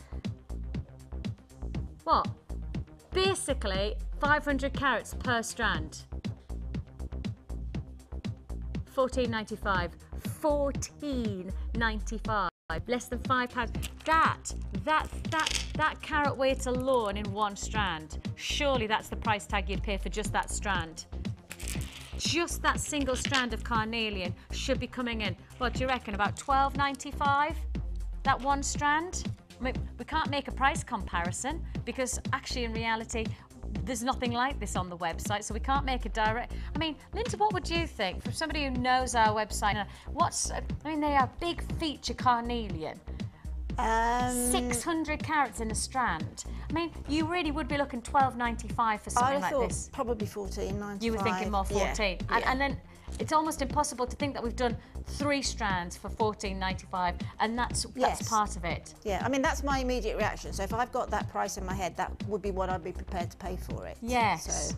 What? Basically 500 carats per strand. £14.95. £14.95. Less than £5. That carat weight alone in one strand. Surely that's the price tag you'd pay for just that strand. Just that single strand of carnelian should be coming in, what do you reckon, about £12.95? That one strand? I mean, we can't make a price comparison because actually in reality there's nothing like this on the website, so we can't make a direct. I mean, Linda, what would you think from somebody who knows our website? They are big feature carnelian. 600 carats in a strand. I mean, you really would be looking £12.95 for something like this. Probably £14.95. You were thinking more 14, yeah. And then it's almost impossible to think that we've done 3 strands for £14.95, and that's part of it. Yeah, I mean, that's my immediate reaction. So if I've got that price in my head, that would be what I'd be prepared to pay for it. Yes. So,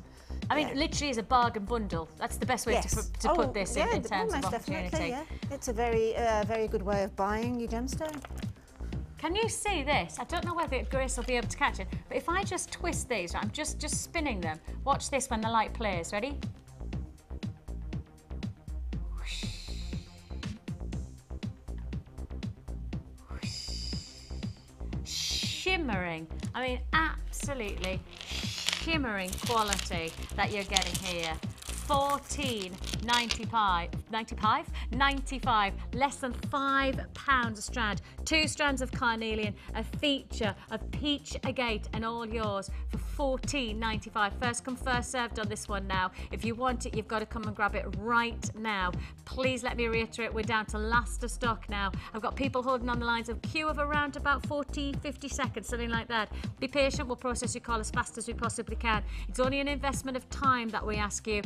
I mean, literally is a bargain bundle. That's the best way to put this in terms of opportunity. Yeah. It's a very good way of buying your gemstone. Can you see this? I don't know whether Grace will be able to catch it, but if I just twist these, I'm just spinning them. Watch this when the light plays. Ready? Shimmering. I mean, absolutely shimmering quality that you're getting here. £14.95, less than £5 a strand. 2 strands of carnelian, a feature of peach agate, and all yours for £14.95. First come, first served on this one now. If you want it, you've got to come and grab it right now. Please let me reiterate, we're down to last of stock now. I've got people holding on the lines, of queue of around about 40, 50 seconds, something like that. Be patient, we'll process your call as fast as we possibly can. It's only an investment of time that we ask you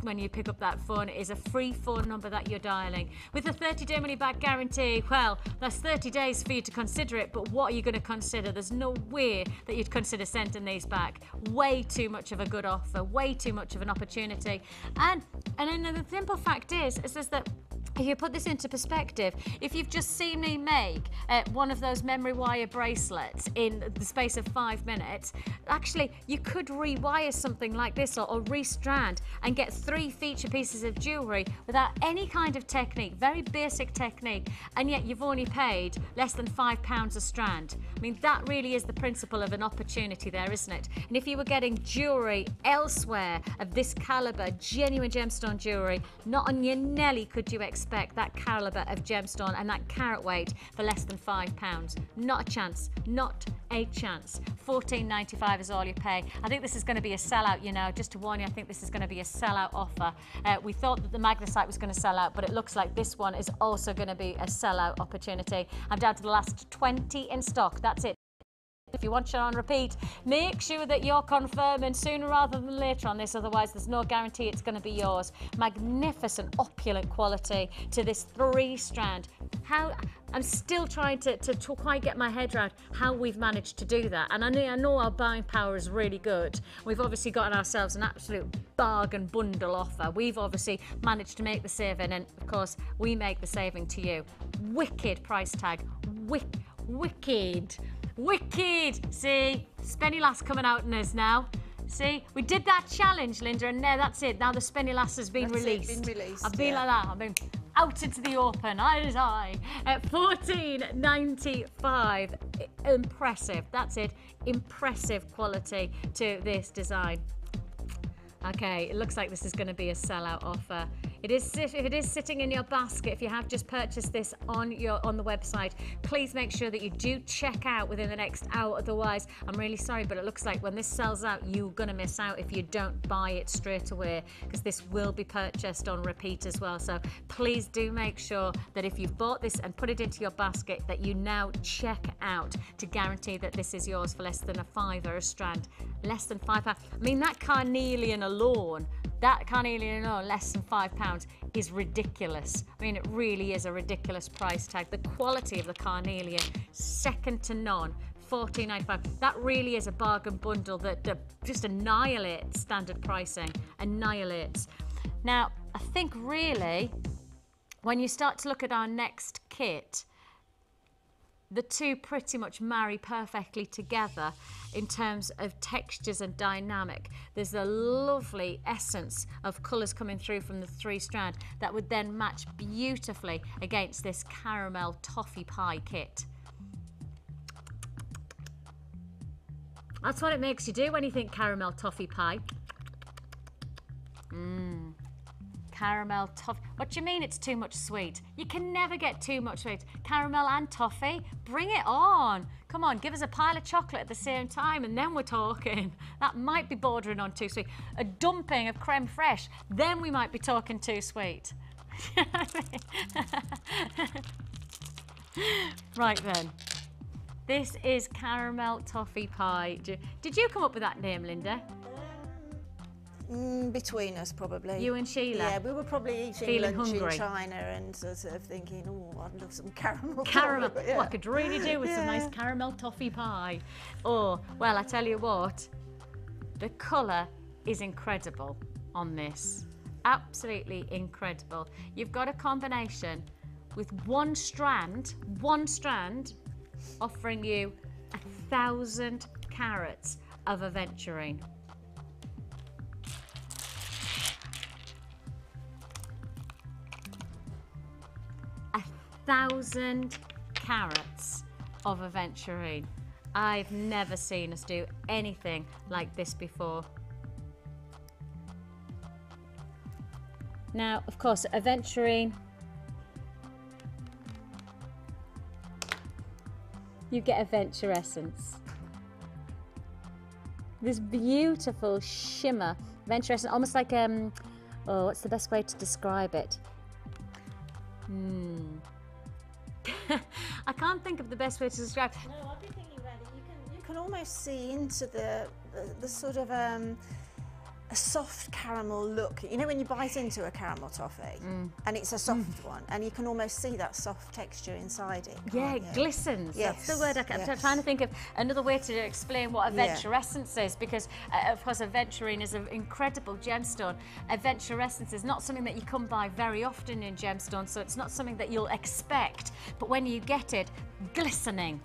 when you pick up that phone. It is a free phone number that you're dialing. With a 30-day money-back guarantee, well, that's 30 days for you to consider it, but what are you going to consider? There's no way that you'd consider sending these back. Way too much of a good offer, way too much of an opportunity. And then the simple fact is that if you put this into perspective, if you've just seen me make one of those memory wire bracelets in the space of 5 minutes, actually you could rewire something like this or restrand and get 3 feature pieces of jewellery without any kind of technique, very basic technique, and yet you've only paid less than £5 a strand. I mean, that really is the principle of an opportunity there, isn't it? And if you were getting jewellery elsewhere of this calibre, genuine gemstone jewellery, not on your Nelly could you expect that calibre of gemstone and that carat weight for less than £5. Not a chance. Not a chance. £14.95 is all you pay. I think this is going to be a sellout, you know, just to warn you, I think this is going to be a sellout offer. We thought that the magnesite was going to sell out, but it looks like this one is also going to be a sellout opportunity. I'm down to the last 20 in stock. That's it. If you want it on repeat, make sure that you're confirming sooner rather than later on this, otherwise there's no guarantee it's going to be yours. Magnificent, opulent quality to this 3-strand. I'm still trying to quite get my head around how we've managed to do that. And I know our buying power is really good. We've obviously gotten ourselves an absolute bargain bundle offer. We've obviously managed to make the saving, and of course we make the saving to you. Wicked price tag. Wicked. See, Spenny Lass coming out in us now. See, we did that challenge, Linda, and now that's it. Now the Spenny Lass has been released. I've been like that. I've been out into the open. At $14.95. Impressive. That's it. Impressive quality to this design. Okay, it looks like this is going to be a sellout offer. If it is sitting in your basket, if you have just purchased this on the website, please make sure that you do check out within the next hour. Otherwise, I'm really sorry, but it looks like when this sells out, you're going to miss out if you don't buy it straight away, because this will be purchased on repeat as well. So please do make sure that if you've bought this and put it into your basket, that you now check out to guarantee that this is yours for less than a £5 a strand. Less than £5. I mean, that carnelian alone, less than £5 is ridiculous. I mean, it really is a ridiculous price tag. The quality of the carnelian, second to none. $14.95. That really is a bargain bundle that just annihilates standard pricing. Annihilates. Now, I think really, when you start to look at our next kit, the two pretty much marry perfectly together in terms of textures and dynamic. There's a lovely essence of colours coming through from the 3-strand that would then match beautifully against this caramel toffee pie kit. That's what it makes you do when you think caramel toffee pie. Caramel toffee. What do you mean it's too much sweet? You can never get too much sweet. Caramel and toffee, bring it on. Come on, give us a pile of chocolate at the same time and then we're talking. That might be bordering on too sweet. A dumping of creme fraiche, then we might be talking too sweet. Right then. This is caramel toffee pie. Did you come up with that name, Linda? Between us, probably. You and Sheila? Yeah, we were probably eating feeling lunch hungry in China and sort of thinking, oh, I'd love some caramel. Caramel. Yeah. Oh, I could really do with some nice caramel toffee pie. Oh, well, I tell you what, the colour is incredible on this. Absolutely incredible. You've got a combination with one strand offering you 1,000 carats of aventurine. 1,000 carats of aventurine. I've never seen us do anything like this before. Now, of course, aventurine, you get adventure essence. This beautiful shimmer, adventure essence, almost like, oh, what's the best way to describe it? I can't think of the best way to describe it. No, I've been thinking about it. You can almost see into the sort of a soft caramel look. You know when you bite into a caramel toffee and it's a soft one, and you can almost see that soft texture inside it. Yeah, it glistens. Yes. That's the word I kept trying to think of. Another way to explain what aventurescence is, because of course aventurine is an incredible gemstone. Aventurescence is not something that you come by very often in gemstones, so it's not something that you'll expect. But when you get it, glistening.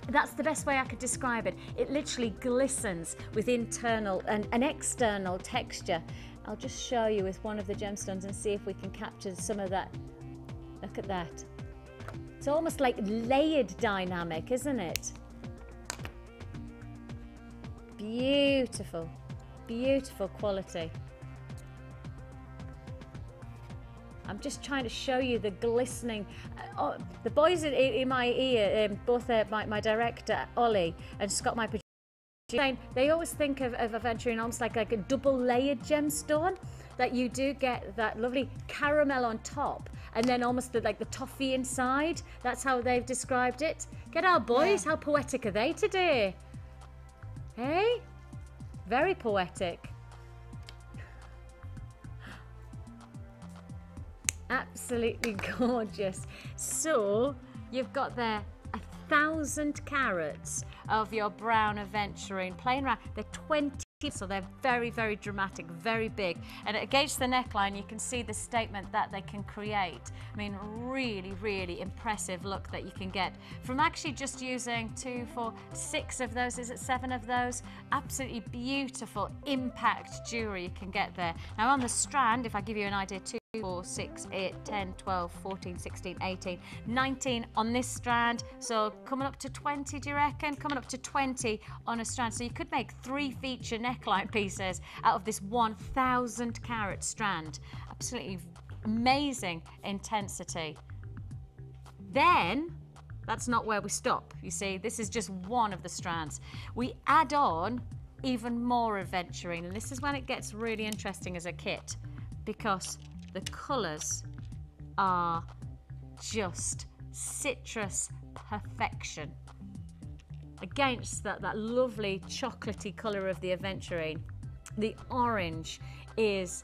That's the best way I could describe it. It literally glistens with internal and an external texture. I'll just show you with one of the gemstones and see if we can capture some of that. Look at that. It's almost like layered dynamic, isn't it? Beautiful, beautiful quality. I'm just trying to show you the glistening. Oh, the boys in my ear, both my director, Ollie, and Scott, my producer, they always think of aventurine almost like a double layered gemstone. that you do get that lovely caramel on top and then almost like the toffee inside. That's how they've described it. Get our boys, how poetic are they today? Hey? Very poetic. Absolutely gorgeous. So you've got there 1,000 carats of your brown aventurine plain round. They're 20, so they're very, very dramatic, very big. And against the neckline, you can see the statement that they can create. I mean, really, really impressive look that you can get from actually just using 2, 4, 6 of those. Is it 7 of those? Absolutely beautiful impact jewelry you can get there. Now on the strand, if I give you an idea, 2, 4, 6, 8, 10, 12, 14, 16, 18, 19 on this strand. So coming up to 20, do you reckon? Coming up to 20 on a strand. So you could make 3 feature neckline pieces out of this 1,000 carat strand. Absolutely amazing intensity. Then, that's not where we stop. You see, this is just one of the strands. We add on even more aventurine, and this is when it gets really interesting as a kit, because the colours are just citrus perfection. Against that lovely chocolatey colour of the aventurine, the orange is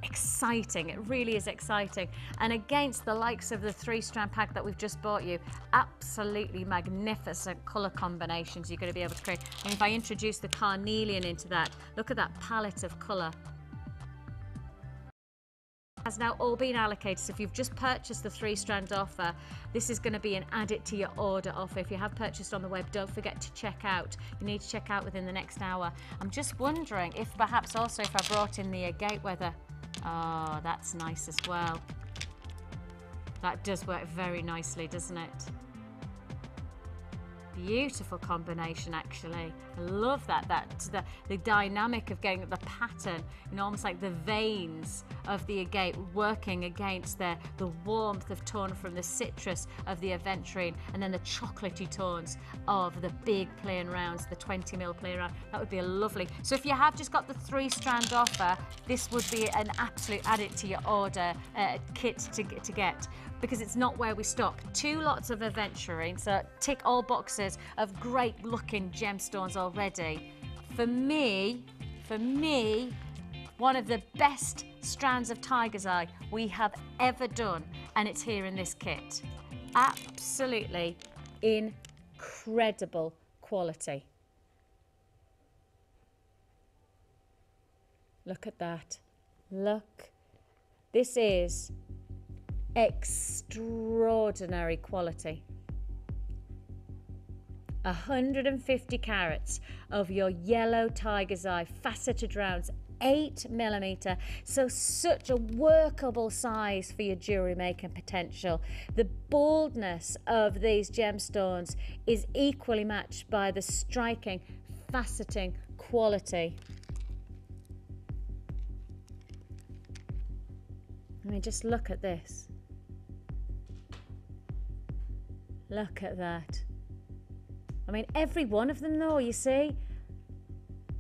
exciting. It really is exciting. And against the likes of the 3-strand pack that we've just bought you, absolutely magnificent colour combinations you're going to be able to create. And if I introduce the carnelian into that, look at that palette of colour. Has now all been allocated. So if you've just purchased the 3-strand offer, this is going to be an add it to your order offer. If you have purchased on the web, don't forget to check out. You need to check out within the next hour. I'm just wondering if perhaps also if I brought in the agate weather. Oh, that's nice as well. That does work very nicely, doesn't it? Beautiful combination, actually. I love the dynamic of getting the pattern, you know, almost like the veins of the agate working against the warmth of tone from the citrus of the aventurine, and then the chocolatey tones of the big plain rounds, the 20mm plain round. That would be a lovely. So if you have just got the 3-strand offer, this would be an absolute add it to your order kit to get. Because it's not where we stop. 2 lots of aventurine, so tick all boxes of great looking gemstones already. For me, one of the best strands of tiger's eye we have ever done, and it's here in this kit. Absolutely incredible quality. Look at that. Look. This is extraordinary quality. 150 carats of your yellow tiger's eye faceted rounds, 8mm, so such a workable size for your jewellery making potential. The boldness of these gemstones is equally matched by the striking faceting quality. I mean, just look at this. Look at that. I mean, every one of them though, you see,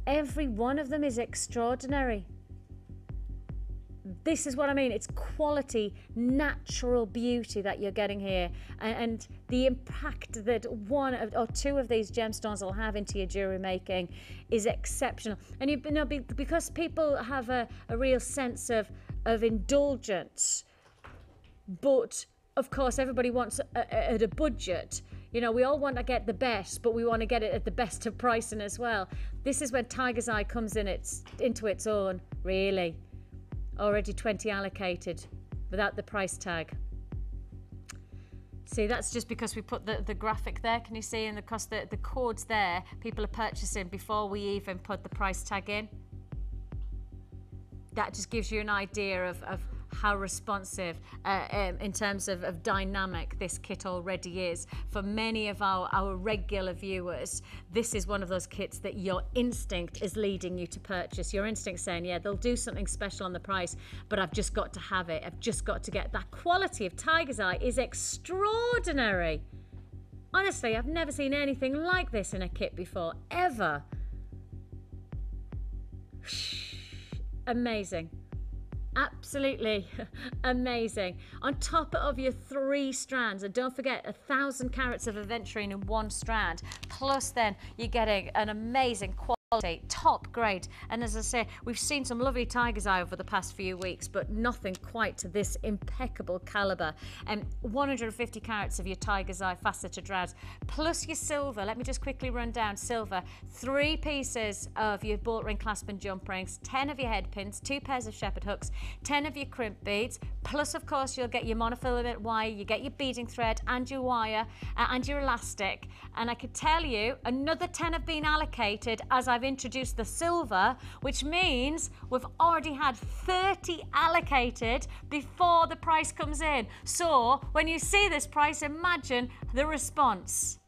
every one of them is extraordinary. This is what I mean. It's quality, natural beauty that you're getting here, and the impact that 1 or 2 of these gemstones will have into your jewelry making is exceptional. And you know, because people have a real sense of indulgence, but of course everybody wants at a budget. You know, we all want to get the best, but we want to get it at the best of pricing as well. This is when tiger's eye comes into its own, really. Already 20 allocated without the price tag. See, that's just because we put the graphic there, can you see? And because the codes there, people are purchasing before we even put the price tag in. That just gives you an idea of how responsive in terms of dynamic this kit already is. For many of our regular viewers, this is one of those kits that your instinct is leading you to purchase. Your instinct saying, yeah, they'll do something special on the price, but I've just got to have it. I've just got to get that. Quality of tiger's eye is extraordinary. Honestly, I've never seen anything like this in a kit before, ever. Amazing. Absolutely amazing. On top of your 3 strands, and don't forget 1,000 carats of aventurine in 1 strand, plus then you're getting an amazing quality, top grade. And as I say, we've seen some lovely tiger's eye over the past few weeks, but nothing quite to this impeccable caliber. And 150 carats of your tiger's eye faceted rounds, plus your silver. Let me just quickly run down silver. 3 pieces of your bolt ring clasp and jump rings, 10 of your head pins, 2 pairs of shepherd hooks, 10 of your crimp beads, plus of course you'll get your monofilament wire, you get your beading thread and your wire and your elastic. And I could tell you another 10 have been allocated as I've introduced the silver, which means we've already had 30 allocated before the price comes in. So when you see this price, imagine the response.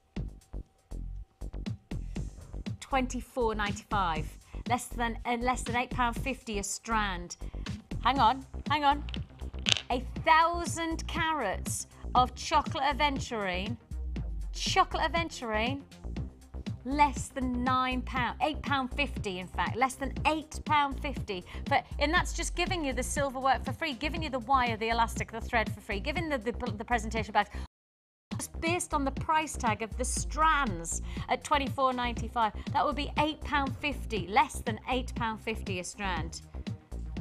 £24.95, less than £8.50 a strand. Hang on. 1,000 carats of chocolate aventurine, less than £9, £8.50 in fact, less than £8.50. And that's just giving you the silver work for free, giving you the wire, the elastic, the thread for free, giving the presentation bags. Based on the price tag of the strands at £24.95, that would be £8.50, less than £8.50 a strand.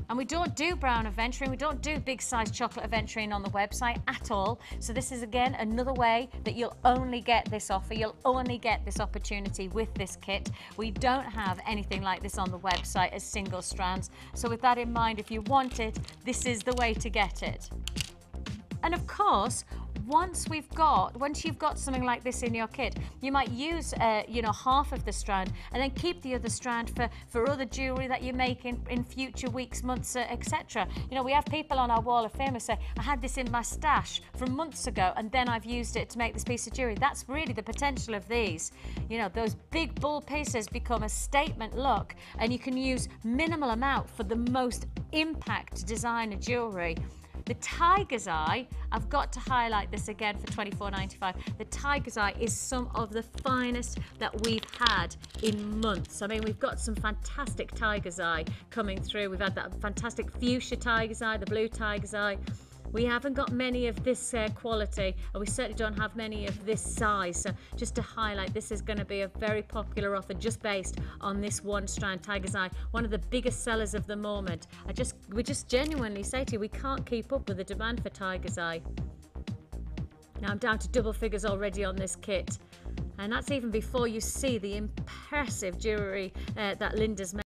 And we don't do brown aventurine, we don't do big size chocolate aventurine on the website at all. So this is again another way that you'll only get this offer, you'll only get this opportunity with this kit. We don't have anything like this on the website as single strands. So with that in mind, if you want it, this is the way to get it. And of course, once you've got something like this in your kit, you might use half of the strand and then keep the other strand for other jewellery that you make in future weeks, months, etc. You know, we have people on our wall of fame who say, I had this in my stash from months ago and then I've used it to make this piece of jewellery. That's really the potential of these. You know, those big bull pieces become a statement look, and you can use minimal amount for the most impact designer jewellery. The tiger's eye, I've got to highlight this again for £24.95. The tiger's eye is some of the finest that we've had in months. I mean, we've got some fantastic tiger's eye coming through. We've had that fantastic fuchsia tiger's eye, the blue tiger's eye. We haven't got many of this quality, and we certainly don't have many of this size. So just to highlight, this is going to be a very popular offer just based on this 1 strand tiger's eye, one of the biggest sellers of the moment. We just genuinely say to you, we can't keep up with the demand for tiger's eye. Now I'm down to double figures already on this kit, and that's even before you see the impressive jewellery that Linda's made.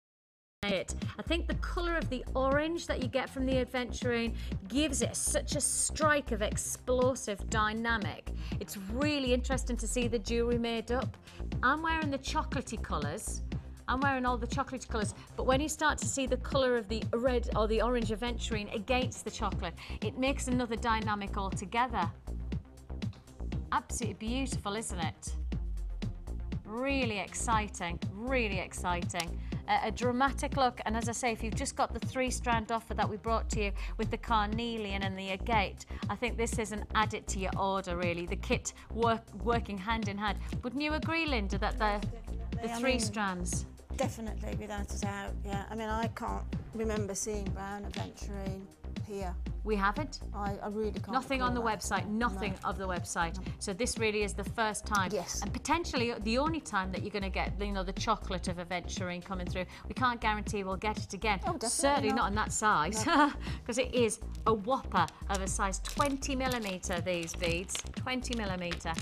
I think the colour of the orange that you get from the aventurine gives it such a strike of explosive dynamic. It's really interesting to see the jewellery made up. I'm wearing the chocolatey colours. I'm wearing all the chocolatey colours, but when you start to see the colour of the red or the orange aventurine against the chocolate, it makes another dynamic altogether. Absolutely beautiful, isn't it? Really exciting, really exciting. A dramatic look, and as I say, if you've just got the 3 strand offer that we brought to you with the carnelian and the agate, I think this is an add it to your order really, the kit working hand in hand. Wouldn't you agree, Linda, that the 3 strands? Definitely, without a doubt, yeah. I mean, I can't remember seeing brown aventurine here. We haven't? I really can't. Nothing on the website, nothing of the website. No. So this really is the first time. Yes. And potentially the only time that you're going to get, you know, the chocolate of aventurine coming through. We can't guarantee we'll get it again. Oh, definitely certainly not in that size, because it is a whopper of a size 20mm, these beads, 20mm.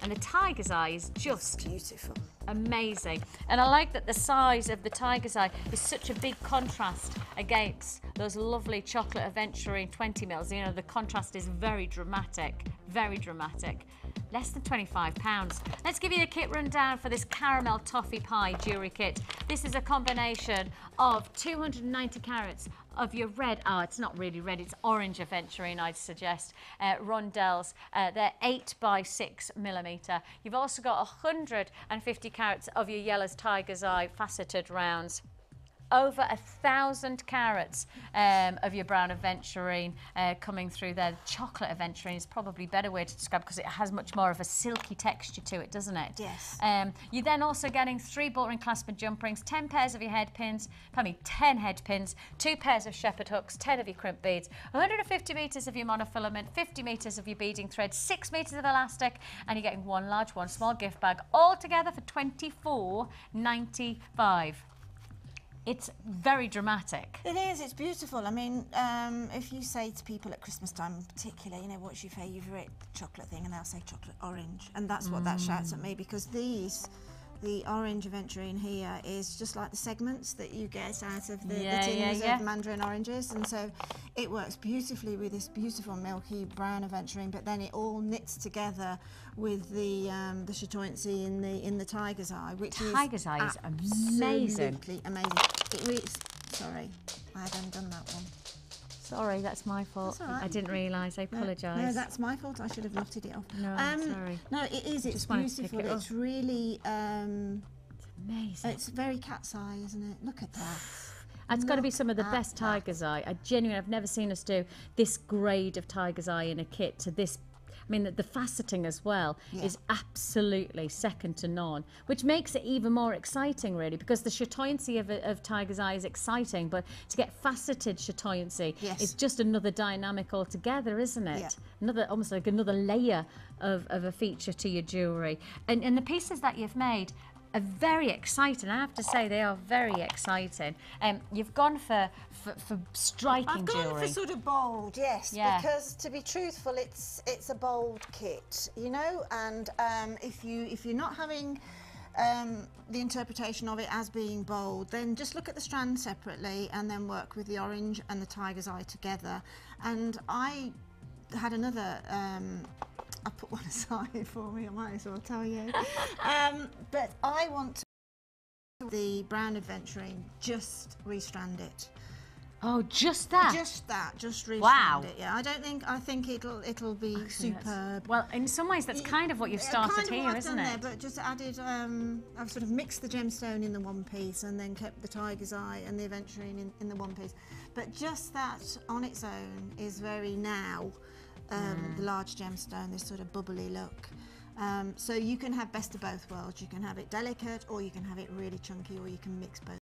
And the tiger's eye is just beautiful. Amazing. And I like that the size of the tiger's eye is such a big contrast against those lovely chocolate aventurine 20mm. You know, the contrast is very dramatic, very dramatic. Less than £25. Let's give you a kit rundown for this caramel toffee pie jewellery kit. This is a combination of 290 carats of your red, it's not really red, it's orange aventurine, I'd suggest, rondelles. They're 8x6mm. You've also got 150 carats of your yellows tiger's eye faceted rounds. over 1,000 carats of your brown aventurine coming through there. Chocolate aventurine is probably a better way to describe, because it has much more of a silky texture to it, doesn't it? Yes. You're then also getting 3 bolt ring clasp and jump rings, 10 pairs of your head pins, 10 head pins, 2 pairs of shepherd hooks, 10 of your crimp beads, 150 metres of your monofilament, 50 metres of your beading thread, 6 metres of elastic, and you're getting 1 large, 1 small gift bag, all together for $24.95. It's very dramatic. It is, it's beautiful. I mean, if you say to people at Christmas time in particular, you know, what's your favourite chocolate thing, and they'll say chocolate orange, and that's what that shouts at me, because the orange aventurine here is just like the segments that you get out of the tins of mandarin oranges, and so it works beautifully with this beautiful milky brown aventurine, but then it all knits together with the chatoyancy in the tiger's eye, which is absolutely amazing. It really, sorry, I hadn't done that one. Sorry, that's my fault. That's all right. I didn't realise. I apologise. No, that's my fault. I should have knotted it off. No, sorry. No, it is. It's beautiful. It's really. It's amazing. It's very cat's eye, isn't it? Look at that. It's got to be some of the best tiger's eye. I've never seen us do this grade of tiger's eye in a kit to this. I mean, the faceting as well is absolutely second to none, which makes it even more exciting, really, because the chatoyancy of tiger's eye is exciting, but to get faceted chatoyancy is just another dynamic altogether, isn't it? Yeah. Almost like another layer of a feature to your jewellery. And the pieces that you've made are very exciting. I have to say, they are very exciting. You've gone for striking jewellery. I've gone for sort of bold, yes, because to be truthful, it's a bold kit, you know. And if you're not having the interpretation of it as being bold, then just look at the strand separately and then work with the orange and the tiger's eye together. And I had another. I put one aside for me, I might as well tell you. But I want to the brown aventurine, just restrand it. Oh, just that? Just that, just restrand it. Yeah, I think it'll be superb. Well, in some ways, that's kind of what you've started here, isn't it? There, but just added, I've sort of mixed the gemstone in the one piece and then kept the tiger's eye and the aventurine in the one piece. But just that on its own is very now. The large gemstone, this sort of bubbly look. So you can have best of both worlds. You can have it delicate, or you can have it really chunky, or you can mix both.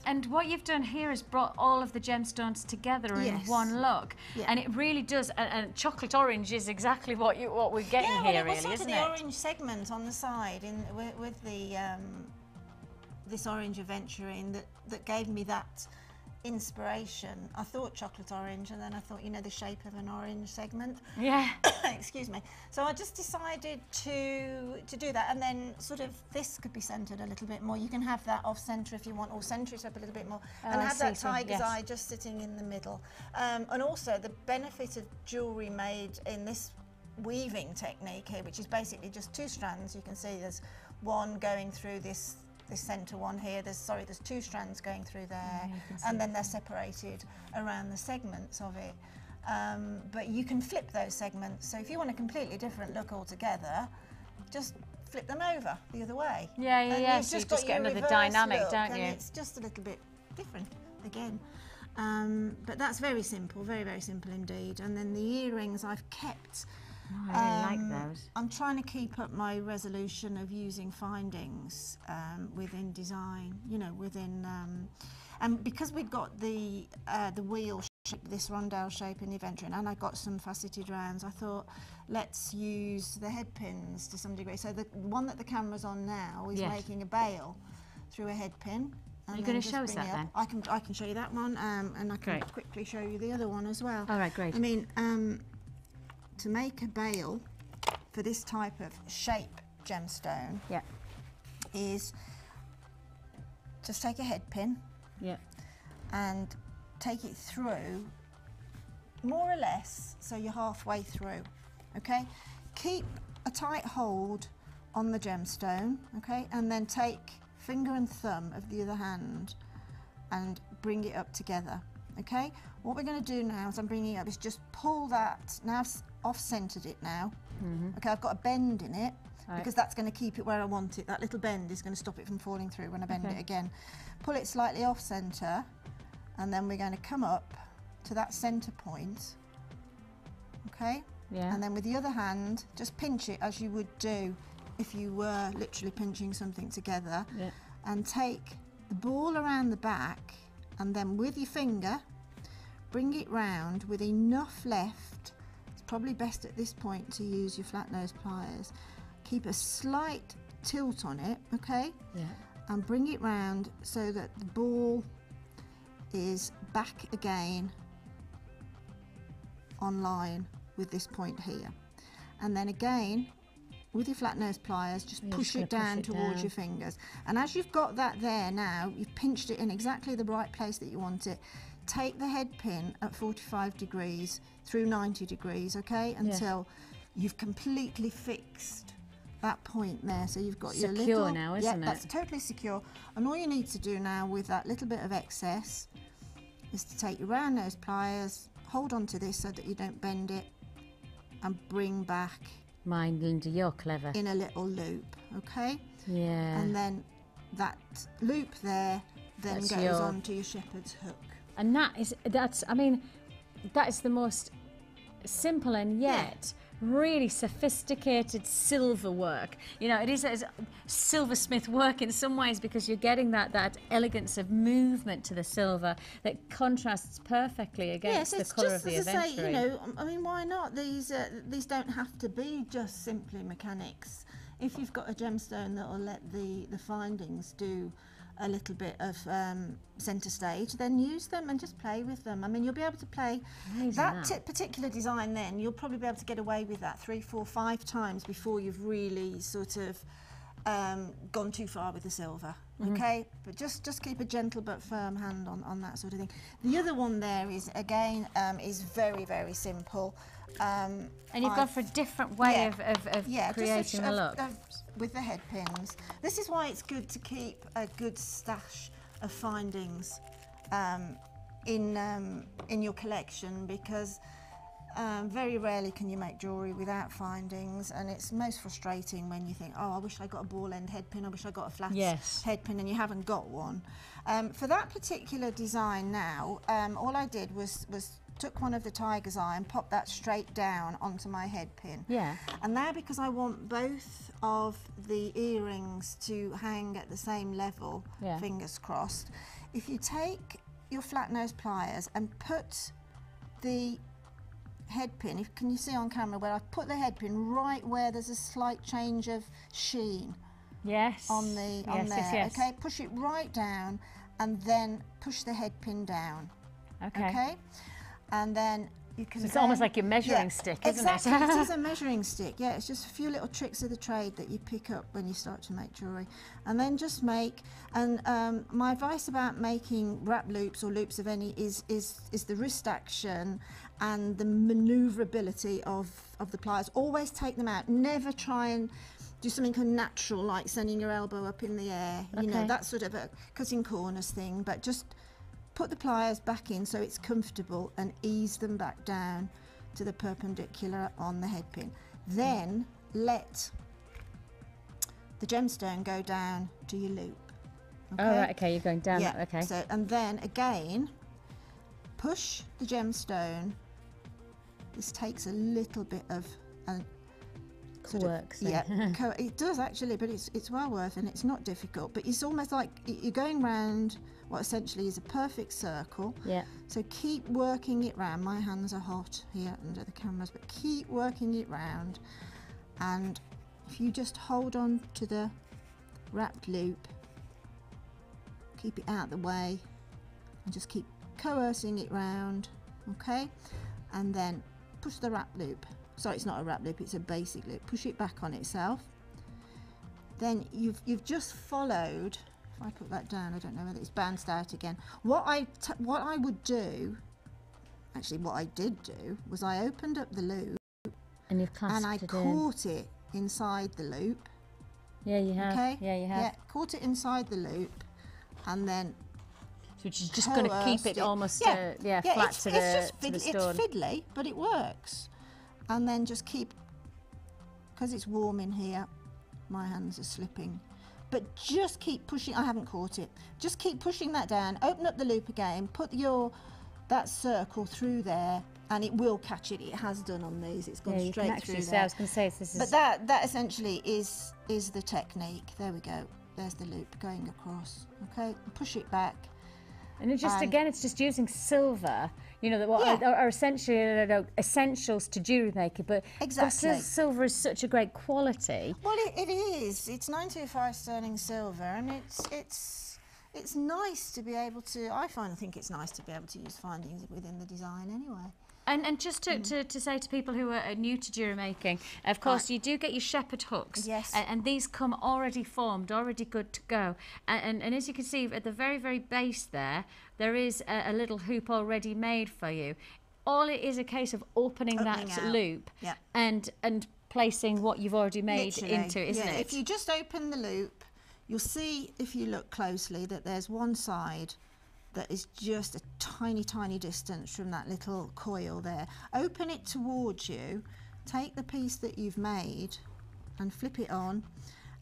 And what you've done here is brought all of the gemstones together in one look, and it really does. And chocolate orange is exactly what we're getting here, really, isn't it? The orange segment on the side with the this orange aventurine that gave me that inspiration. I thought chocolate orange, and then I thought, you know, the shape of an orange segment. Yeah. Excuse me. So I just decided to do that, and then sort of this could be centred a little bit more. You can have that off centre if you want, or centre it up a little bit more, and have that tiger's eye just sitting in the middle. And also the benefit of jewellery made in this weaving technique here, which is basically just 2 strands. You can see there's one going through this centre one here. There's 2 strands going through there, and then they're separated around the segments of it. But you can flip those segments. So if you want a completely different look altogether, just flip them over the other way. Yeah. So you just get another dynamic, don't you? And it's just a little bit different again. But that's very simple, very, very simple indeed. And then the earrings I've kept. Oh, I really like those. I'm trying to keep up my resolution of using findings within design, you know, within, and because we've got the wheel shape, this rondelle shape in the aventurine, and I got some faceted rounds, I thought, let's use the head pins to some degree. So the one that the camera's on now is making a bail through a head pin. You're going to show us that then? I can show you that one, and I can quickly show you the other one as well. All right, great. I mean, to make a bail for this type of shape gemstone is just take a head pin and take it through more or less so you're halfway through, okay? Keep a tight hold on the gemstone, okay? And then take finger and thumb of the other hand and bring it up together, okay? What we're going to do now as I'm bringing it up is just pull that, now I've off-centred it now. Okay, I've got a bend in it, because that's going to keep it where I want it. That little bend is going to stop it from falling through when I bend it again. Pull it slightly off centre, and then we're going to come up to that centre point, okay? Yeah. And then with the other hand, just pinch it as you would do if you were literally pinching something together, and take the ball around the back, and then with your finger, bring it round with enough left. It's probably best at this point to use your flat nose pliers. Keep a slight tilt on it, okay? Yeah. And bring it round so that the ball is back again on line with this point here. And then again, with your flat nose pliers, just push it down towards your fingers. And as you've got that there now, you've pinched it in exactly the right place that you want it. Take the head pin at 45 degrees through 90 degrees, okay? Until you've completely fixed that point there. So you've got your little... Secure now, isn't it? Yeah, that's totally secure. And all you need to do now with that little bit of excess is to take your round nose pliers, hold on to this so that you don't bend it, and bring back... Mind, Linda, you're clever. In a little loop, okay? Yeah. And then that loop there then goes on to your shepherd's hook. And that's I mean, that is the most simple and yet really sophisticated silver work. You know, it is silversmith work in some ways, because you're getting that elegance of movement to the silver that contrasts perfectly against the colour of the Yes, it's just, as I say, you aventurine. know, I mean, why not? These don't have to be just simply mechanics. If you've got a gemstone that will let the findings do a little bit of centre stage, then use them and just play with them. I mean, you'll be able to play that particular design then, you'll probably be able to get away with that 3, 4, 5 times before you've really sort of gone too far with the silver, okay? But just keep a gentle but firm hand on that sort of thing. The other one there is, again, is very, very simple. And you've gone for a different way of creating the look. With the head pins. This is why it's good to keep a good stash of findings in your collection, because very rarely can you make jewellery without findings, and it's most frustrating when you think, oh, I wish I got a ball end head pin, I wish I got a flat head pin, and you haven't got one. For that particular design now, all I did was took one of the tiger's eye and popped that straight down onto my head pin. Yeah. And now, because I want both of the earrings to hang at the same level, fingers crossed, if you take your flat nose pliers and put the head pin, can you see on camera where I put the head pin right where there's a slight change of sheen? Yes. On there. Yes. Okay, push it right down and then push the head pin down. Okay. And then you can. So it's almost like your measuring stick, isn't it? it? It is a measuring stick. Yeah, it's just a few little tricks of the trade that you pick up when you start to make jewellery, and then just make. And my advice about making wrap loops or loops of any is the wrist action and the manoeuvrability of the pliers. Always take them out. Never try and do something unnatural like sending your elbow up in the air. You know, that sort of a cutting corners thing. But just put the pliers back in so it's comfortable and ease them back down to the perpendicular on the head pin. Then let the gemstone go down to your loop. Okay? Oh, right, okay, you're going down that, okay. So, and then again, push the gemstone. This takes a little bit of work. It does actually, but it's well worth, and it's not difficult. But it's almost like you're going round what essentially is a perfect circle. Yeah. So keep working it round. My hands are hot here under the cameras, but keep working it round. And if you just hold on to the wrapped loop, keep it out the way, and just keep coercing it round, okay? And then push the wrap loop. Sorry, it's not a wrap loop, it's a basic loop. Push it back on itself. Then you've just followed. If I put that down, I don't know whether it's bounced out again. What I would do, actually what I did do, was I opened up the loop and you've clasped and I caught it inside the loop. Yeah, you have. Okay? Yeah, you have. Yeah, caught it inside the loop, and then which is just going to keep it almost flat to the stone. It's fiddly, but it works. And then just keep, because it's warm in here, my hands are slipping. But just keep pushing. I haven't caught it. Just keep pushing that down. Open up the loop again. Put that circle through there, and it will catch it. It has done on these. It's gone straight through there. I was going to say this is. But that essentially is the technique. There we go. There's the loop going across. Okay, push it back. And it just again, it's just using silver. You know, that are essentially essentials to jewellery making, but exactly. Silver is such a great quality. Well, it is. It's 925 sterling silver, and it's nice to be able to. I think it's nice to be able to use findings within the design anyway. And just to say to people who are new to jewellery making, of course, you do get your shepherd hooks. Yes. And these come already formed, already good to go. And as you can see, at the very, very base there is a little hoop already made for you. All it is a case of opening that loop and placing what you've already made into it, isn't it? If you just open the loop, you'll see, if you look closely, that there's one side that is just a tiny, tiny distance from that little coil there. Open it towards you, take the piece that you've made and flip it on,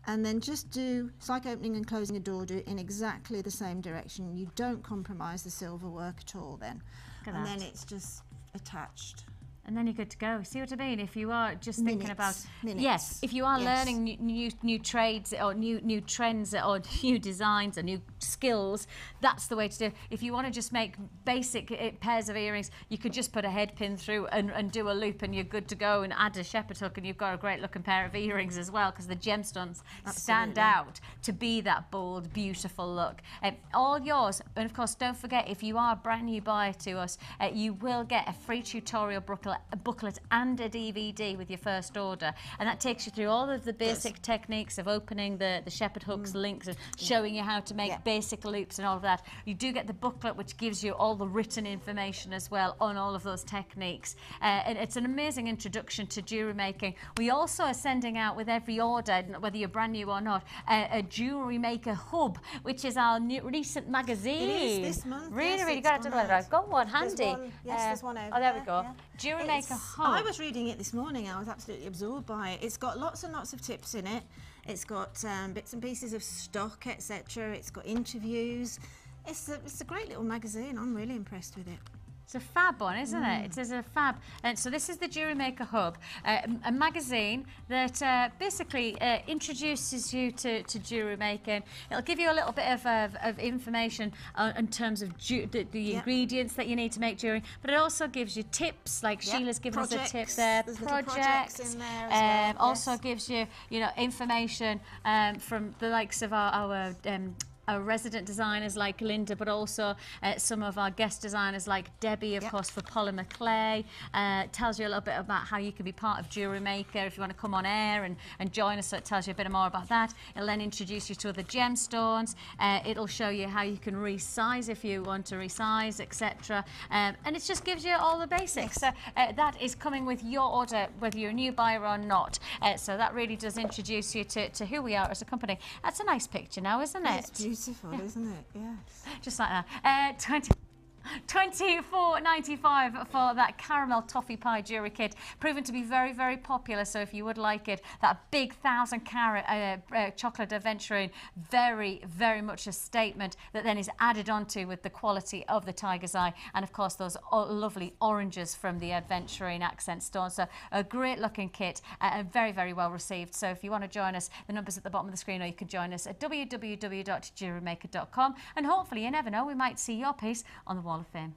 and then just it's like opening and closing a door, do it in exactly the same direction. You don't compromise the silver work at all then. And then it's just attached. And then you're good to go. See what I mean? If you are just thinking about minutes. Yes, if you are learning new trades or new trends or new designs or new skills, that's the way to do it. If you want to just make basic pairs of earrings, you could just put a head pin through and do a loop, and you're good to go, and add a shepherd hook, and you've got a great looking pair of earrings as well, because the gemstones stand out to be that bold, beautiful look. All yours. And of course, don't forget, if you are a brand new buyer to us, you will get a free tutorial booklet and a DVD with your first order, and that takes you through all of the basic techniques of opening the shepherd hooks, links, and showing you how to make basic loops and all of that. You do get the booklet, which gives you all the written information as well on all of those techniques, and it's an amazing introduction to jewellery making. We also are sending out with every order, whether you're brand new or not, a Jewellery Maker hub, which is our recent magazine. It is this month. Really got to do it. I've got one handy. There's one over there we go. Jewellery Maker hub. I was reading it this morning. I was absolutely absorbed by it. It's got lots and lots of tips in it. It's got bits and pieces of stock, etc. It's got interviews. It's a great little magazine. I'm really impressed with it. It's a fab one, isn't it? It is a fab. And so this is the Jewellery Maker Hub, a magazine that basically introduces you to jewellery making. It'll give you a little bit of information in terms of the ingredients that you need to make jewellery, but it also gives you tips, like Sheila's given us a tip there. There's projects in there as well. Also gives you, information from the likes of our resident designers like Linda, but also some of our guest designers like Debbie, of course, for polymer clay. Tells you a little bit about how you can be part of Jewellery Maker if you want to come on air and join us, so it tells you a bit more about that. It'll then introduce you to other gemstones. It'll show you how you can resize if you want to resize, etc. And it just gives you all the basics. So that is coming with your order, whether you're a new buyer or not. So that really does introduce you to who we are as a company. That's a nice picture now, isn't it? It's beautiful, isn't it? Yes. Just like that. $24.95 for that caramel toffee pie jewellery kit, proven to be very, very popular. So if you would like it, that big 1,000-carat chocolate aventurine, very, very much a statement that then is added onto with the quality of the tiger's eye, and of course those lovely oranges from the aventurine accent stone. So a great looking kit, and very, very well received. So if you want to join us, the number's at the bottom of the screen, or you can join us at www.jewellerymaker.com, and hopefully, you never know, we might see your piece on the wall of Fame.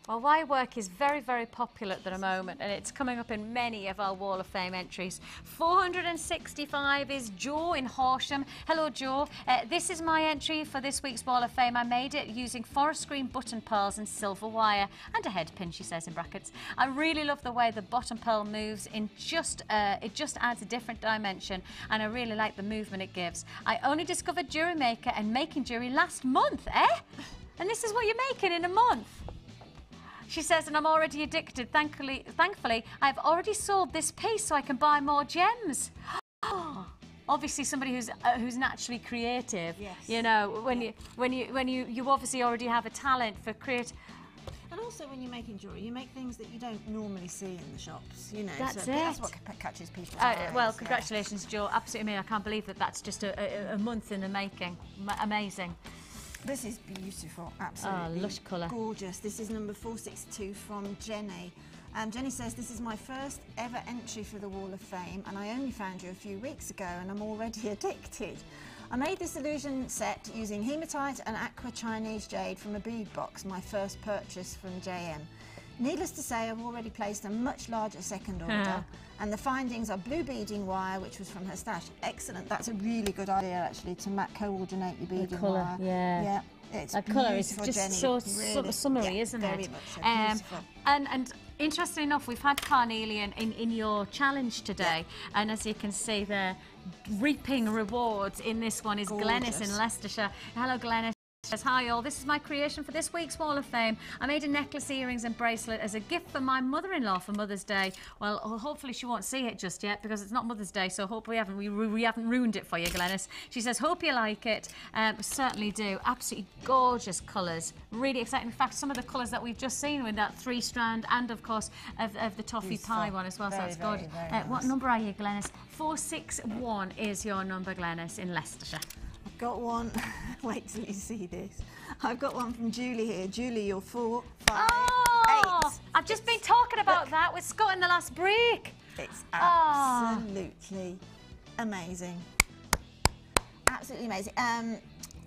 Well, wire work is very, very popular at the moment, and it's coming up in many of our Wall of Fame entries. 465 is Joe in Horsham. Hello, Joe. This is my entry for this week's Wall of Fame. I made it using forest green button pearls and silver wire and a head pin, she says in brackets. I really love the way the bottom pearl moves. It just adds a different dimension, and I really like the movement it gives. I only discovered Jewellery Maker and making jewellery last month, eh? And this is what you're making in a month. She says, and I'm already addicted. Thankfully, I've already sold this piece so I can buy more gems. Obviously, somebody who's naturally creative. Yes. You know, when you obviously already have a talent for creative. And also, when you're making jewellery, you make things that you don't normally see in the shops. You know, That's so it. That's what catches people's eyes. Well, congratulations, Jo. Absolutely amazing. I can't believe that that's just a month in the making. Amazing. This is beautiful, absolutely. Oh, lush colour. Gorgeous. This is number 462 from Jenny. Jenny says, this is my first ever entry for the Wall of Fame, and I only found you a few weeks ago, and I'm already addicted. I made this illusion set using hematite and aqua Chinese jade from a bead box, my first purchase from JM. Needless to say, I've already placed a much larger second order, and the findings are blue beading wire, which was from her stash. Excellent. That's a really good idea, actually, to coordinate your beading wire. Yeah. It's that colour is beautiful, just Jenny. so Really, summery, isn't it? Very much so. Beautiful. And interestingly enough, we've had carnelian in your challenge today, and as you can see, they're reaping rewards in this one is Glenys in Leicestershire. Hello, Glenys. Says, hi all, this is my creation for this week's Wall of Fame. I made a necklace, earrings and bracelet as a gift for my mother-in-law for Mother's Day. Well, hopefully she won't see it just yet because it's not Mother's Day, so hopefully we haven't ruined it for you, Glenys. She says, hope you like it. Certainly do. Absolutely gorgeous colours. Really exciting. In fact, some of the colours that we've just seen with that 3-strand and, of course, of the toffee pie one as well, so that's gorgeous. Very what number are you, Glenys? 461 is your number, Glenys, in Leicestershire. I've got one. Wait till you see this. I've got one from Julie here. Julie, you're 4, 5, 8. I've just been talking about that with Scott in the last break. It's absolutely amazing. Absolutely amazing.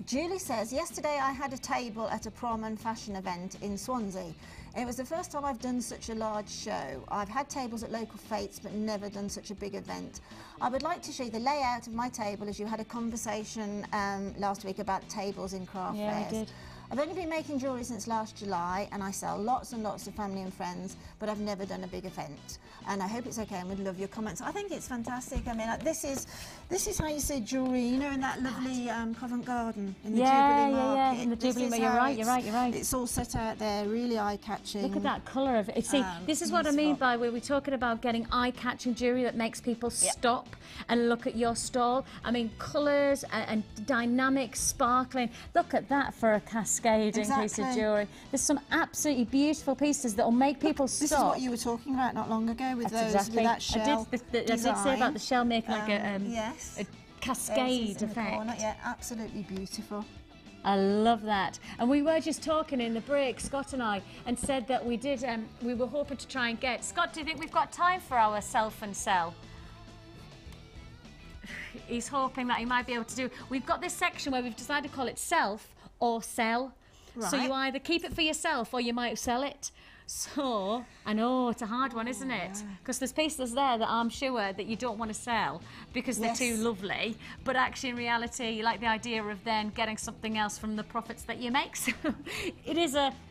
Julie says, yesterday I had a table at a prom and fashion event in Swansea. It was the first time I've done such a large show. I've had tables at local fetes but never done such a big event. I would like to show you the layout of my table, as you had a conversation last week about tables in craft fairs. Yeah, we did. I've only been making jewellery since last July, and I sell lots and lots to family and friends, but I've never done a big event. And I hope it's okay, and would love your comments. I think it's fantastic. I mean, this is how you say jewellery, you know, in that lovely Covent Garden, in the Jubilee Market. Yeah, in the Jubilee Market. You're right. It's all set out there, really eye-catching. Look at that colour of it. See, this is what I mean by where we're talking about getting eye-catching jewellery that makes people stop and look at your stall. I mean, colours and dynamic, sparkling. Look at that for a cascading piece of jewellery. There's some absolutely beautiful pieces that will make people stop. This is what you were talking about not long ago with those, with that shell. I did say about the shell making like a cascade effect. Yeah, absolutely beautiful. I love that. And we were just talking in the break, Scott and I, and said that we did. We were hoping to try and get. Scott, do you think we've got time for our self and sell? He's hoping that he might be able to do. We've got this section where we've decided to call it self or sell. Right. So you either keep it for yourself or you might sell it. So, I know, it's a hard one, isn't it? Because there's pieces there that I'm sure that you don't want to sell because they're too lovely, but actually in reality you like the idea of then getting something else from the profits that you make. So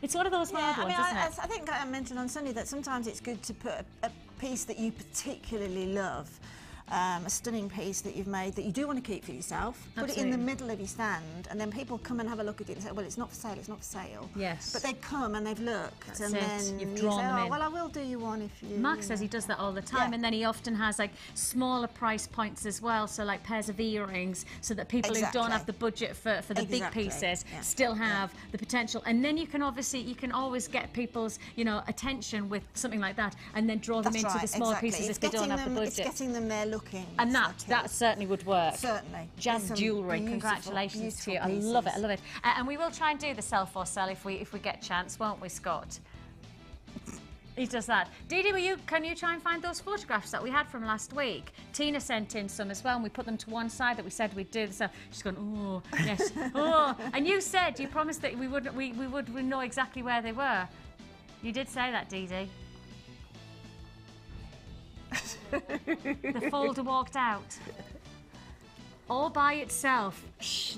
it's one of those hard ones, isn't it? I think I mentioned on Sunday that sometimes it's good to put a piece that you particularly love, a stunning piece that you've made that you do want to keep for yourself. Put it in the middle of your stand, and then people come and have a look at it and say, well, it's not for sale, it's not for sale. Yes. But they come and they've looked, and then you've drawn them in. Well, I will do you one if you... Mark says he does that all the time, and then he often has like smaller price points as well, so like pairs of earrings, so that people who don't have the budget for the big pieces still have the potential. And then you can always get people's attention with something like that, and then draw them into the smaller pieces if they don't have the budget. It's getting them there looking. And that certainly would work. Certainly. Jazz jewellery, congratulations to you. I love it, I love it. And we will try and do the sell for sell if we get a chance, won't we, Scott? He does that. Dee Dee, can you try and find those photographs that we had from last week? Tina sent in some as well, and we put them to one side that we said we'd do. So she's gone, oh, yes, oh. And you promised that we would know exactly where they were. You did say that, Dee Dee. The folder walked out. All by itself.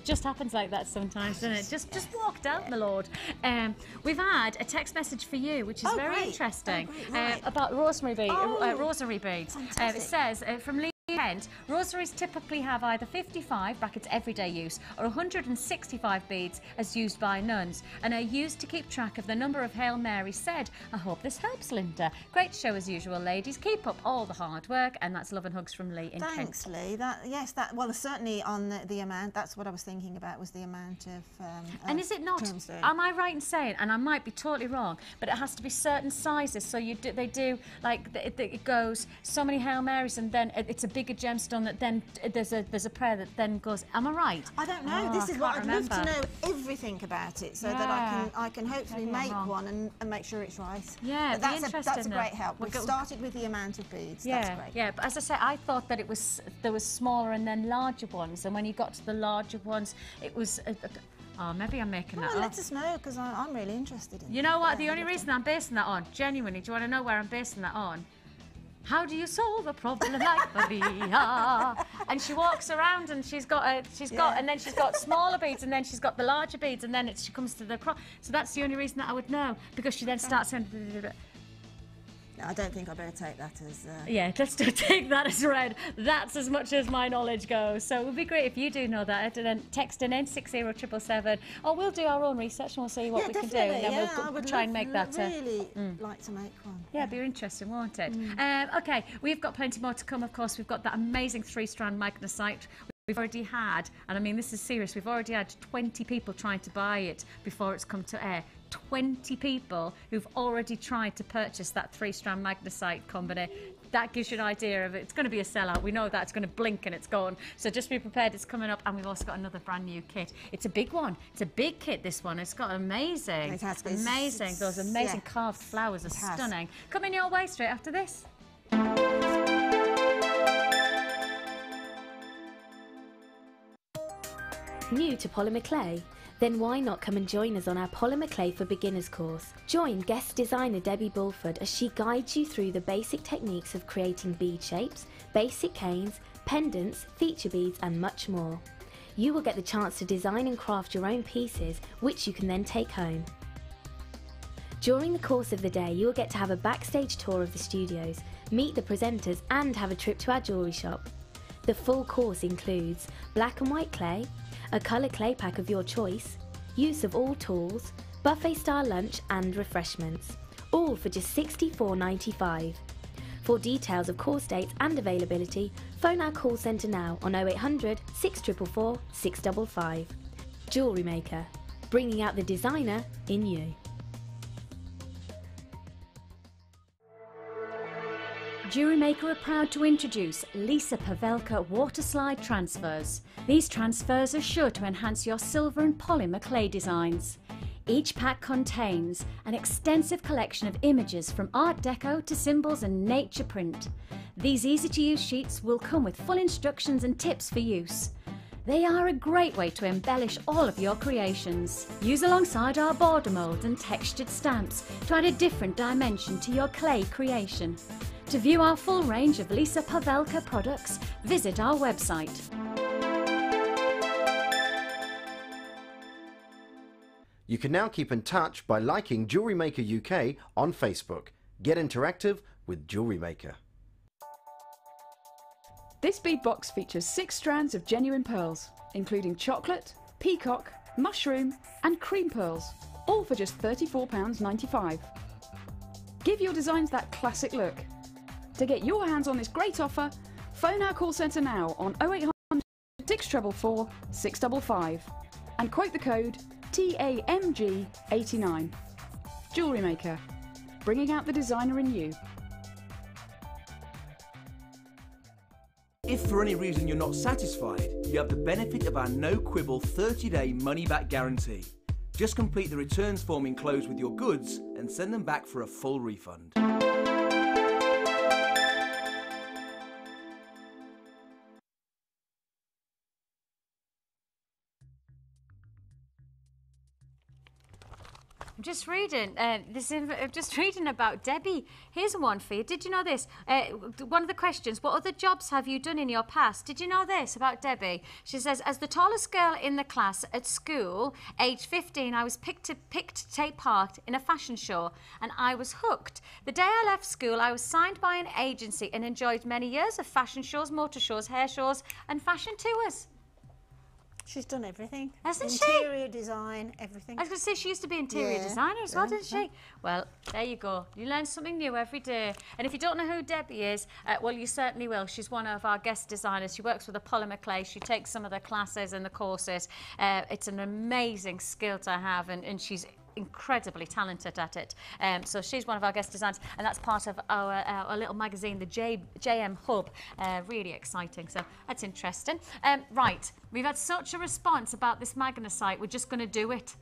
Just happens like that sometimes, doesn't it? Just walked out, my lord. We've had a text message for you, which is very interesting, about rosary beads. It says, from Lee Hence, rosaries typically have either 55 brackets everyday use or 165 beads as used by nuns and are used to keep track of the number of Hail Marys said. I hope this helps, Linda. Great show as usual, ladies. Keep up all the hard work, and that's love and hugs from Lee in Kent. Thanks, Lee. Well, certainly on the amount. That's what I was thinking about, was the amount of. And is it not? tombstone. Am I right in saying? And I might be totally wrong, but it has to be certain sizes. So they do like it goes so many Hail Marys, and then it's a bigger gemstone that then there's a prayer that then goes. Am I right? I don't know. This is what I'd love to know everything about it, so that I can hopefully make one and make sure it's right. Yeah, but that's a great help. We've started with the amount of beads. Yeah, that's great. Yeah. But as I say, I thought that there was smaller and then larger ones, and when you got to the larger ones, it was. Oh, maybe I'm making that up. Let us know, because I'm really interested in it. You know what? The only reason I'm basing that on, genuinely, do you want to know where I'm basing that on? How do you solve a problem like Maria? And she walks around and and then she's got smaller beads, and then she's got the larger beads, and then she comes to the cross. So that's the only reason that I would know, because she then starts saying. No, I don't think I better take that as... Yeah, let's take that as read. That's as much as my knowledge goes. So it would be great if you do know that. And then text in N60777, or we'll do our own research and we'll see what we can do. And then we'll try and make that... really like to make one. Yeah, it'd be interesting, won't it? OK, we've got plenty more to come, of course. We've got that amazing 3-strand magnesite. We've already had, and I mean this is serious, we've already had 20 people trying to buy it before it's come to air. 20 people who've already tried to purchase that 3-strand magnesite company. That gives you an idea of it. It's going to be a sellout. We know that. It's going to blink and it's gone. So just be prepared. It's coming up. And we've also got another brand new kit. It's a big one. It's a big kit, this one. It's got amazing. It has amazing. Those amazing carved flowers are stunning. Coming your way straight after this. New to polymer clay? Then why not come and join us on our Polymer Clay for Beginners course? Join guest designer Debbie Bulford as she guides you through the basic techniques of creating bead shapes, basic canes, pendants, feature beads and much more. You will get the chance to design and craft your own pieces, which you can then take home. During the course of the day, you will get to have a backstage tour of the studios, meet the presenters and have a trip to our jewellery shop. The full course includes black and white clay, a colour clay pack of your choice, use of all tools, buffet-style lunch and refreshments, all for just $64.95. For details of course dates and availability, phone our call centre now on 0800 644 655. Jewellery Maker, bringing out the designer in you. Jewellery Maker are proud to introduce Lisa Pavelka Water Slide Transfers. These transfers are sure to enhance your silver and polymer clay designs. Each pack contains an extensive collection of images from Art Deco to symbols and nature print. These easy-to-use sheets will come with full instructions and tips for use. They are a great way to embellish all of your creations. Use alongside our border moulds and textured stamps to add a different dimension to your clay creation. To view our full range of Lisa Pavelka products, visit our website. You can now keep in touch by liking Jewellery Maker UK on Facebook. Get interactive with Jewellery Maker. This bead box features 6 strands of genuine pearls, including chocolate, peacock, mushroom and cream pearls, all for just £34.95. Give your designs that classic look. To get your hands on this great offer, phone our call centre now on 0800 644 655 and quote the code TAMG89. Jewellery Maker, bringing out the designer in you. If for any reason you're not satisfied, you have the benefit of our no-quibble 30-day money-back guarantee. Just complete the returns form enclosed with your goods and send them back for a full refund. I'm just reading I'm just reading about Debbie. Here's one for you. Did you know this? One of the questions, what other jobs have you done in your past? Did you know this about Debbie? She says, as the tallest girl in the class at school, age 15, I was picked to take part in a fashion show, and I was hooked. The day I left school, I was signed by an agency and enjoyed many years of fashion shows, motor shows, hair shows, and fashion tours. She's done everything. Hasn't she? Interior design, everything. I was going to say, she used to be interior designer as well, didn't she? Well, there you go. You learn something new every day. And if you don't know who Debbie is, well, you certainly will. She's one of our guest designers. She works with the polymer clay. She takes some of the classes and the courses. It's an amazing skill to have, and she's incredibly talented at it. So she's one of our guest designers, and that's part of our little magazine, the JM Hub. Really exciting, so that's interesting. Right, we've had such a response about this magnesite, we're just going to do it.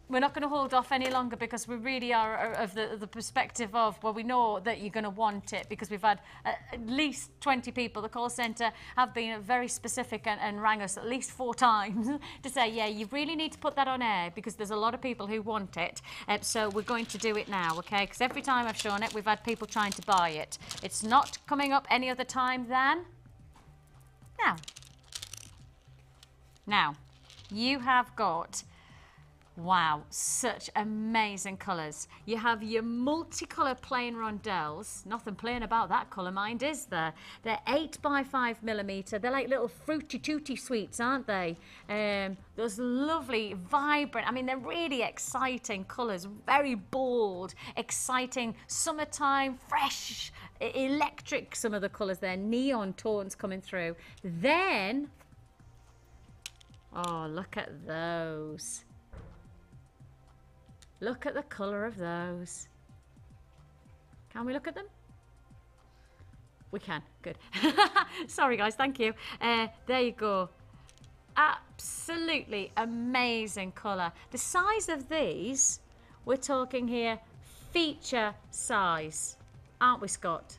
We're not going to hold off any longer, because we really are of the perspective of, well, we know that you're going to want it, because we've had at least 20 people. The call centre have been very specific and rang us at least 4 times to say, yeah, you really need to put that on air, because there's a lot of people who want it. So we're going to do it now, okay? Because every time I've shown it, we've had people trying to buy it. It's not coming up any other time than now. Now, you have got... Wow, such amazing colours. You have your multicolour plain rondelles. Nothing plain about that colour, mind, is there? They're 8x5mm. They're like little fruity tooty sweets, aren't they? Those lovely, vibrant, I mean, they're really exciting colours. Very bold, exciting, summertime, fresh, electric, some of the colours there. Neon tones coming through. Then, oh, look at those. Look at the colour of those. Can we look at them? We can, good. Sorry guys, thank you. There you go. Absolutely amazing colour. The size of these, we're talking here feature size, aren't we, Scott?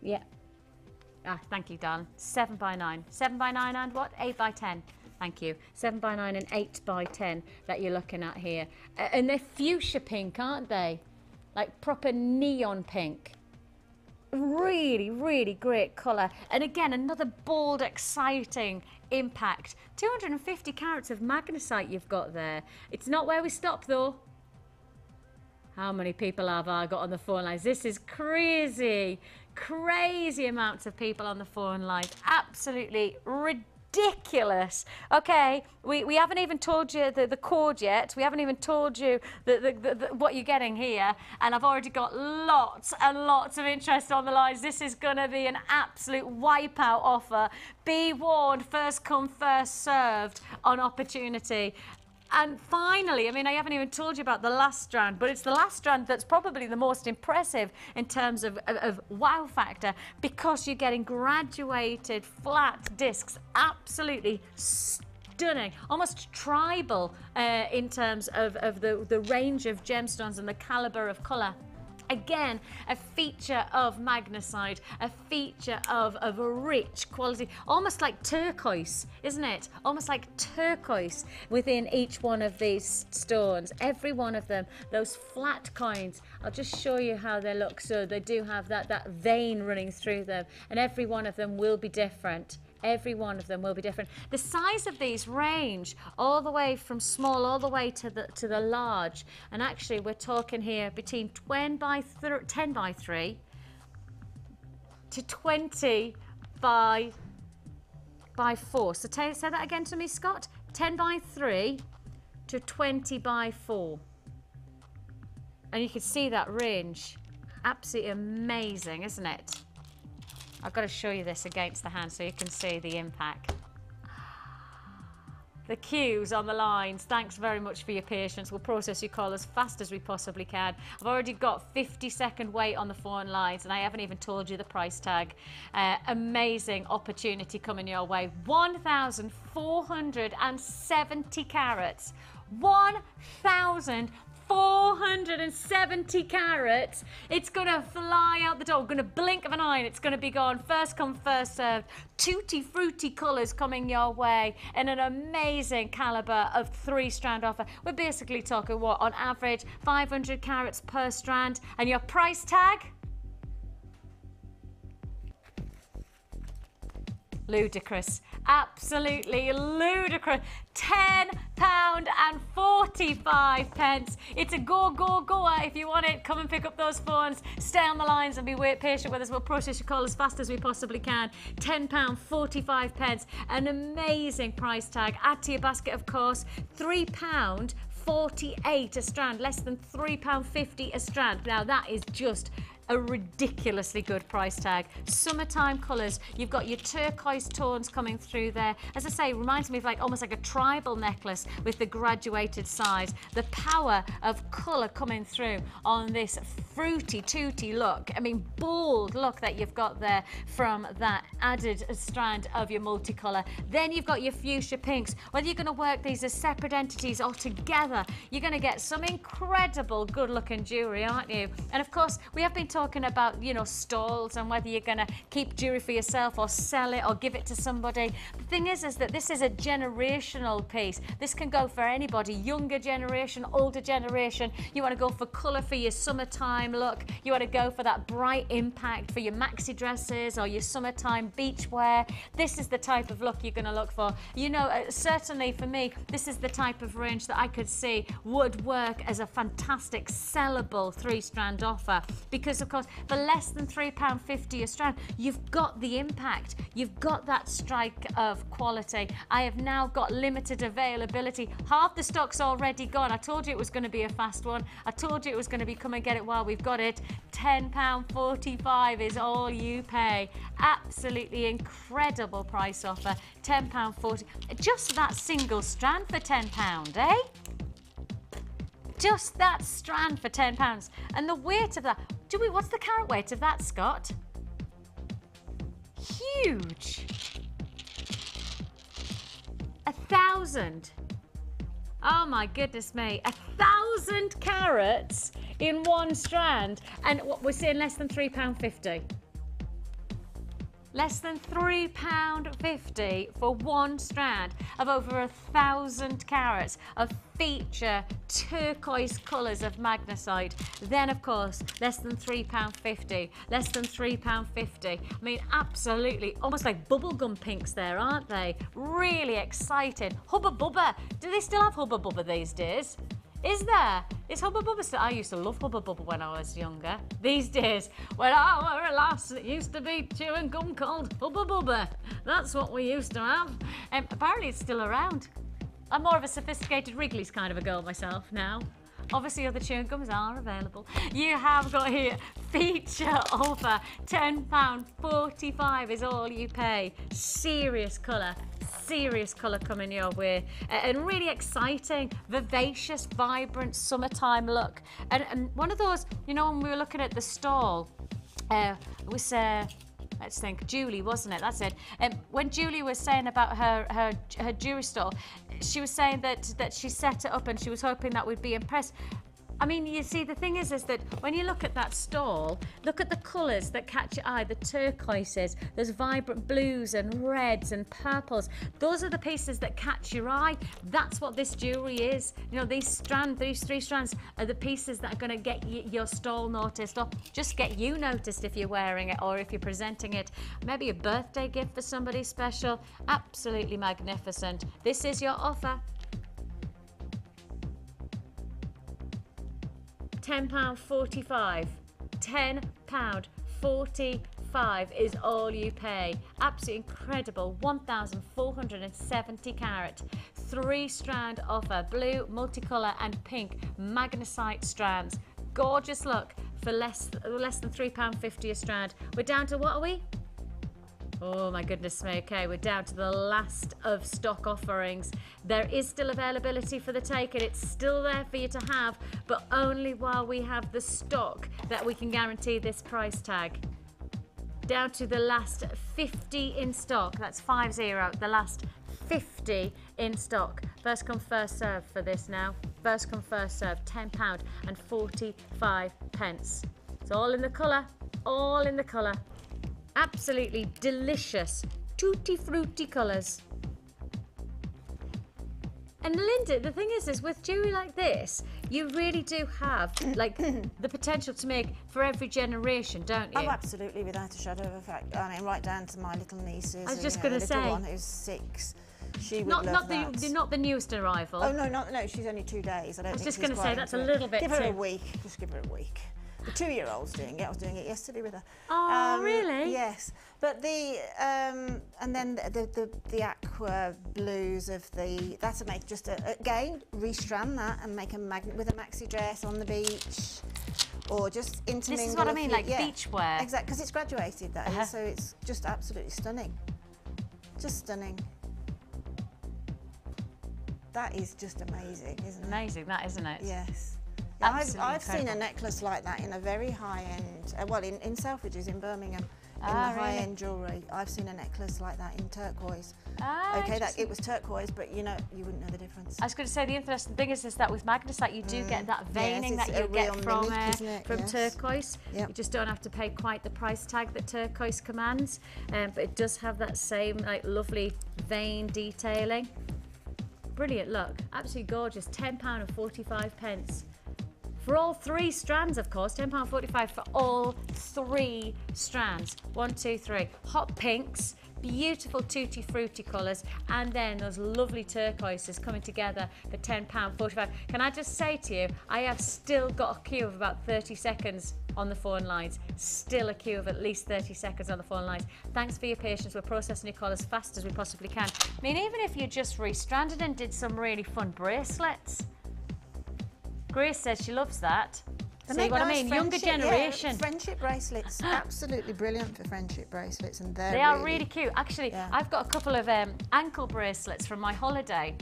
Yeah. Ah, thank you, darling. 7x9. 7x9 and what? 8x10. Thank you. 7x9 and 8x10 that you're looking at here. And they're fuchsia pink, aren't they? Like proper neon pink. Really, really great colour. And again, another bold, exciting impact. 250 carats of magnesite you've got there. It's not where we stop, though. How many people have I got on the phone lines? This is crazy. Crazy amounts of people on the phone lines. Absolutely ridiculous. Okay, we haven't even told you the code yet. We haven't even told you what you're getting here. And I've already got lots and lots of interest on the lines. This is going to be an absolute wipeout offer. Be warned, first come, first served on opportunity. And finally, I mean, I haven't even told you about the last strand, but it's the last strand that's probably the most impressive in terms of wow factor, because you're getting graduated flat discs, absolutely stunning, almost tribal in terms of the range of gemstones and the caliber of colour. Again, a feature of magnesite, a feature of a rich quality, almost like turquoise, isn't it? Almost like turquoise within each one of these stones. Every one of them, those flat coins, I'll just show you how they look. So they do have that vein running through them, and every one of them will be different. Every one of them will be different. The size of these range all the way from small all the way to the large. And actually, we're talking here between 10 by 3 to 20 by 4. So say that again to me, Scott. 10 by 3 to 20 by 4. And you can see that range. Absolutely amazing, isn't it? I've got to show you this against the hand so you can see the impact. The queues on the lines, thanks very much for your patience. We'll process your call as fast as we possibly can. I've already got 50-second wait on the phone lines, and I haven't even told you the price tag. Amazing opportunity coming your way. 1,470 carats. 1,470 470 carats. It's gonna fly out the door. We're gonna blink of an eye and it's gonna be gone. First come, first served. Tutti fruity colours coming your way in an amazing calibre of 3-strand offer. We're basically talking what, on average 500 carats per strand, and your price tag? Ludicrous, absolutely ludicrous. £10.45. It's a goer. If you want it, come and pick up those phones. Stay on the lines and be patient with us. We'll process your call as fast as we possibly can. £10.45. An amazing price tag. Add to your basket, of course. £3.48 a strand, less than £3.50 a strand. Now that is just a ridiculously good price tag. Summertime colours. You've got your turquoise tones coming through there. As I say, reminds me of almost like a tribal necklace with the graduated sides. The power of colour coming through on this fruity tooty look. I mean, bold look that you've got there from that added strand of your multicolour. Then you've got your fuchsia pinks. Whether you're going to work these as separate entities or together, you're going to get some incredible good looking jewellery, aren't you? And of course, we have been talking about, you know, stalls and whether you're going to keep jewellery for yourself or sell it or give it to somebody. The thing is that this is a generational piece. This can go for anybody, younger generation, older generation. You want to go for colour for your summertime look. You want to go for that bright impact for your maxi dresses or your summertime beach wear. This is the type of look you're going to look for. You know, certainly for me, this is the type of range that I could see would work as a fantastic sellable 3-strand offer, because of course for less than £3.50 a strand, you've got the impact, you've got that strike of quality. I have now got limited availability. Half the stock's already gone. I told you it was going to be a fast one. I told you it was going to be come and get it while we've got it. £10.45 is all you pay. Absolutely incredible price offer. £10.40. Just that single strand for £10, eh? Just that strand for £10. And the weight of that, what's the carat weight of that, Scott? Huge. 1,000. Oh my goodness me. 1,000 carats in one strand. And what we're saying, less than £3.50. Less than £3.50 for one strand of over 1,000 carats of feature turquoise colours of magnesite. Then, of course, less than £3.50. Less than £3.50. I mean, absolutely, almost like bubblegum pinks there, aren't they? Really exciting. Hubba Bubba. Do they still have Hubba Bubba these days? Is there? Is Hubba Bubba still? I used to love Hubba Bubba when I was younger. These days, when I were a lass, it used to be chewing gum called Hubba Bubba. That's what we used to have. Apparently it's still around. I'm more of a sophisticated Wrigley's kind of a girl myself now. Obviously other chewing gums are available. You have got here feature offer. £10.45 is all you pay. Serious colour coming your way, and really exciting, vivacious, vibrant summertime look. And one of those, you know, when we were looking at the stall, it was let's think, Julie, wasn't it? That's it. When Julie was saying about her jewellery stall, she was saying that she set it up and she was hoping that we'd be impressed. I mean, you see, the thing is that when you look at that stall, look at the colours that catch your eye, the turquoises, there's vibrant blues and reds and purples. Those are the pieces that catch your eye. That's what this jewellery is. You know, these 3 strands are the pieces that are going to get your stall noticed, or just get you noticed if you're wearing it or if you're presenting it. Maybe a birthday gift for somebody special. Absolutely magnificent. This is your offer. £10.45. £10.45 is all you pay. Absolutely incredible. 1,470 carat. 3-strand offer. Blue, multicolour and pink magnesite strands. Gorgeous look for less than £3.50 a strand. We're down to, what are we? Oh my goodness me, okay, we're down to the last of stock offerings. There is still availability for the take and it's still there for you to have, but only while we have the stock that we can guarantee this price tag. Down to the last 50 in stock, that's 50, the last 50 in stock. First come, first serve for this now. First come, first serve, £10 and 45 pence. It's all in the colour, all in the colour. Absolutely delicious, tutti frutti colours. And Linda, the thing is with jewellery like this, you really do have like the potential to make for every generation, don't you? Oh, absolutely, without a shadow of a fact. I mean, right down to my little nieces. I was just going to say, the little one who's 6. She would not love that. not the newest arrival. Oh no, she's only 2 days. I was just going to say that's a little bit. Give her a week. Just give her a week. The 2-year-old's doing it. I was doing it yesterday with her. Oh, really? Yes. But the and then the aqua blues of the that's a make just again restrand that and make a magnet with a maxi dress on the beach, or just intermingle. This is what I mean, like beachwear. Exactly, because it's graduated that is, so it's just absolutely stunning. Just stunning. That is just amazing, isn't it? Amazing, that isn't it? Yes. Absolutely I've seen a necklace like that in a very high-end, well, in Selfridges in Birmingham, in the really? high-end jewellery. I've seen a necklace like that in turquoise. Okay, it was turquoise, but you wouldn't know the difference. I was going to say the interesting thing is that with magnesite you do get that veining that you get from turquoise. Yep. You just don't have to pay quite the price tag that turquoise commands, but it does have that same like lovely vein detailing. Brilliant look, absolutely gorgeous. £10 and 45 pence. For all 3 strands, of course, £10.45 for all 3 strands. 1, 2, 3. Hot pinks, beautiful tutti frutti colours, and then those lovely turquoises coming together for £10.45. Can I just say to you, I have still got a queue of about 30 seconds on the phone lines. Still a queue of at least 30 seconds on the phone lines. Thanks for your patience. We're processing your call as fast as we possibly can. I mean, even if you just restranded and did some really fun bracelets. Grace says she loves that. See what I mean? Younger generation. Yeah, friendship bracelets, absolutely brilliant for friendship bracelets, and they are really cute. Actually, I've got a couple of ankle bracelets from my holiday,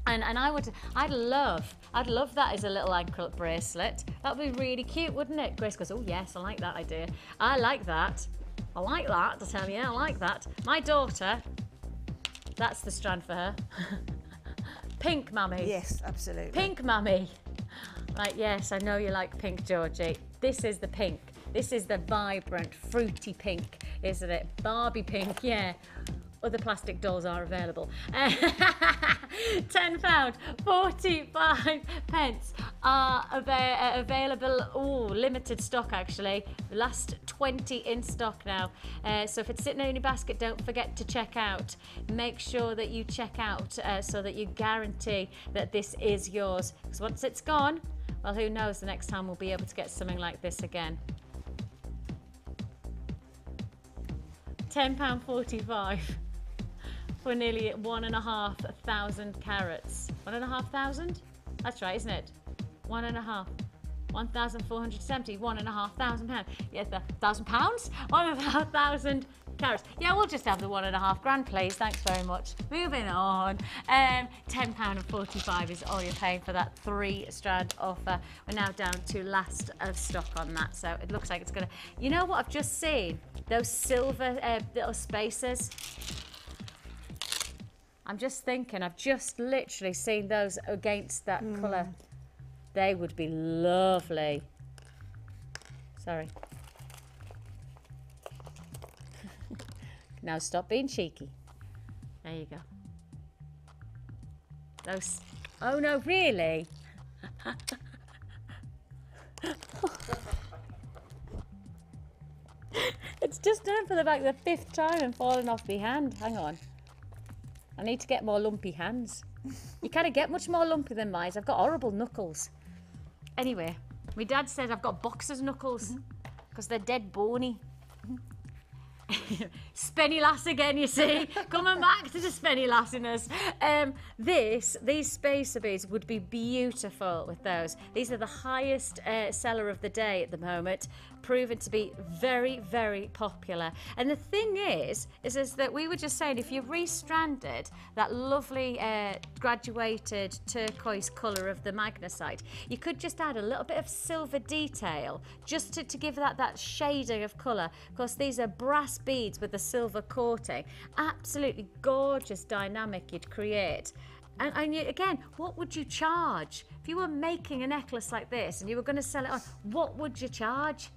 and I'd love that as a little ankle bracelet. That would be really cute, wouldn't it? Grace goes, oh yes, I like that idea. I like that. I like that. To tell you, I like that. My daughter, that's the strand for her. Pink, mummy. Yes, absolutely. Pink, mummy. Right, yes, I know you like pink, Georgie. This is the pink. This is the vibrant, fruity pink, isn't it? Barbie pink, yeah. Other plastic dolls are available. £10, 45 pence are available. Oh, limited stock actually. Last 20 in stock now. So if it's sitting in your basket, don't forget to check out. Make sure that you check out so that you guarantee that this is yours. Because once it's gone, well, who knows, the next time we'll be able to get something like this again. £10.45 for nearly 1,500 carats. 1,500? That's right, isn't it? 1,500. 1,470. £1,500. Yes, £1,000. 1,500 carats. Yeah, we'll just have the £1,500, please. Thanks very much. Moving on. £10.45 is all you're paying for that 3-strand offer. We're now down to last of stock on that, so it looks like it's gonna. You know what I've just seen? Those silver little spacers. I'm just thinking, I've just literally seen those against that colour. They would be lovely. Sorry. Now stop being cheeky. There you go. Those, oh no, really? It's just done for about the 5th time and fallen off my hand. Hang on. I need to get more lumpy hands. You can't get much more lumpy than mine. I've got horrible knuckles. Anyway, my dad said I've got boxer's knuckles because they're dead bony. Spenny lass again, you see. Coming back to the spenny lassiness. These spacer beads would be beautiful with those. These are the highest seller of the day at the moment proven to be very, very popular. And the thing is that we were just saying, if you restranded that lovely graduated turquoise colour of the magnesite, you could just add a little bit of silver detail just to give that shading of colour. Of course, these are brass beads with a silver coating. Absolutely gorgeous dynamic you'd create. And you, again, what would you charge? If you were making a necklace like this and you were going to sell it on, what would you charge?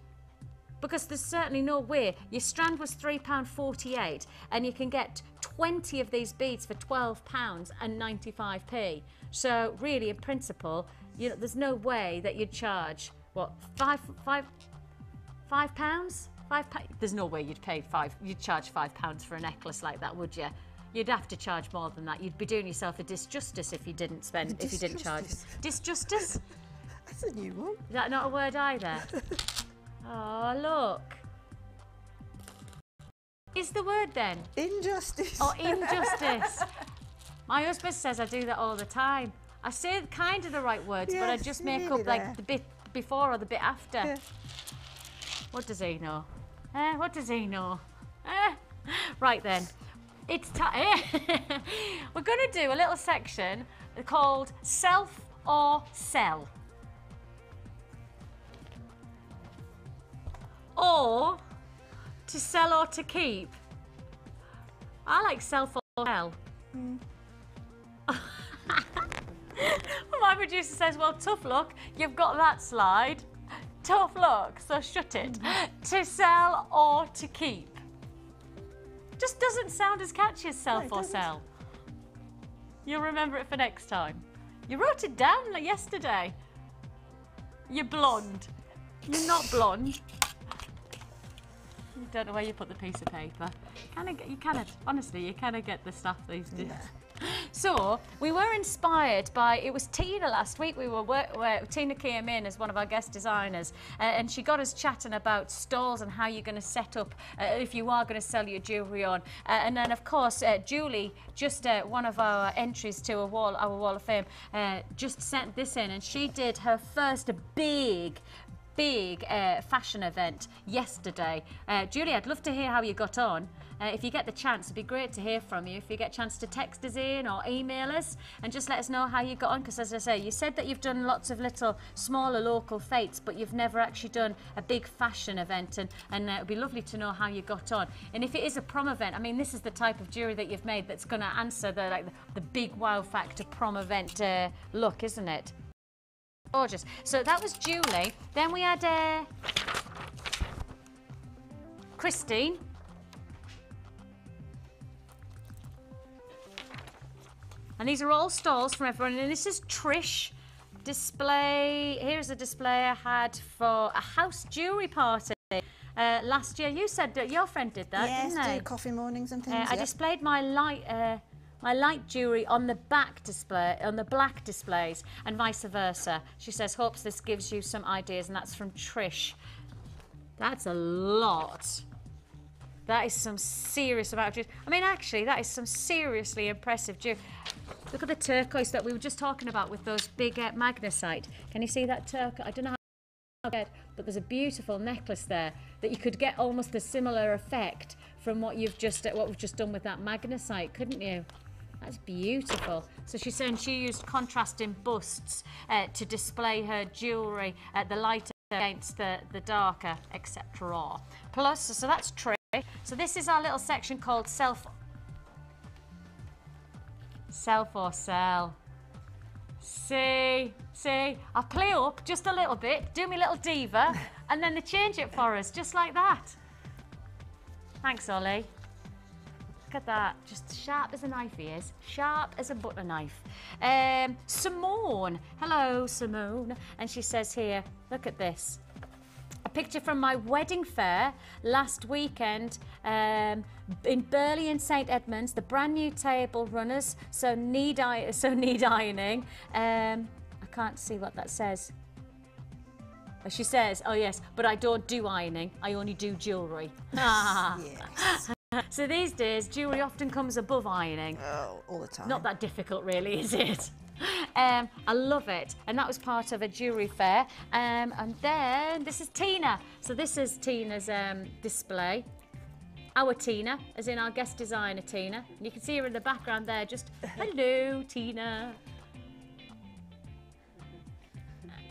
Because there's certainly no way. Your strand was £3.48 and you can get 20 of these beads for £12.95. So really, in principle, you know, there's no way that you'd charge, what, £5? There's no way you'd charge £5 for a necklace like that, would you? You'd have to charge more than that. You'd be doing yourself a disjustice if you didn't charge. Disjustice? That's a new one. Is that not a word either? Oh, look. Is the word then? Injustice. Oh, injustice. My husband says I do that all the time. I say kind of the right words, but I just make up like the bit before or the bit after. Yeah. What does he know? What does he know? Right then. It's time. We're going to do a little section called Self or Sell. Or to sell or to keep. I like self or sell. My producer says, well, tough luck. You've got that slide. Tough luck, so shut it. To sell or to keep. Just doesn't sound as catchy as self or sell. You'll remember it for next time. You wrote it down like yesterday. You're blonde. You're not blonde. You don't know where you put the piece of paper. Honestly, you kind of get the stuff these days. Yeah. So we were inspired by, it was Tina last week, Tina came in as one of our guest designers and she got us chatting about stalls and how you're going to set up if you are going to sell your jewellery on. And then of course Julie, just one of our entries to our wall of fame, just sent this in, and she did her first big fashion event yesterday. Julie, I'd love to hear how you got on. If you get the chance, it'd be great to hear from you. If you get a chance to text us in or email us and just let us know how you got on, because as I say, you said that you've done lots of little smaller local fetes, but you've never actually done a big fashion event, and it'd be lovely to know how you got on. And if it is a prom event, I mean, this is the type of jewellery that you've made that's going to answer the big wow factor prom event look, isn't it? Gorgeous. So that was Julie. Then we had Christine. And these are all stalls from everyone. And this is Trish display. Here's a display I had for a house jewellery party last year. You said that your friend did that, didn't they? Yes, do coffee mornings and things. I displayed my light jewellery on the back display, on the black displays, and vice versa. She says, hopes this gives you some ideas, and that's from Trish. That's a lot. That is some serious amount of jewellery. I mean, actually, that is some seriously impressive jewellery. Look at the turquoise that we were just talking about with those big magnesite. Can you see that turquoise? I don't know how to get, but there's a beautiful necklace there that you could get almost a similar effect from what we've just done with that magnesite, couldn't you? That's beautiful. So she's saying she used contrasting busts to display her jewellery, the lighter against the darker, etc. Plus, so that's Trish. So this is our little section called Self or Sell. See, I play up just a little bit, do me little diva, and then they change it for us, just like that. Thanks, Ollie. Look at that, just sharp as a knife he is, sharp as a butter knife. Simone, hello Simone, and she says here, look at this. A picture from my wedding fair last weekend in Burley and St Edmunds, the brand new table runners, so need ironing. I can't see what that says. She says, oh yes, but I don't do ironing, I only do jewellery. Yes. So these days, jewellery often comes above ironing. Oh, all the time. Not that difficult really, is it? I love it. And that was part of a jewellery fair. And then this is Tina. So this is Tina's display. Our Tina, as in our guest designer Tina. And you can see her in the background there, just, hello, Tina.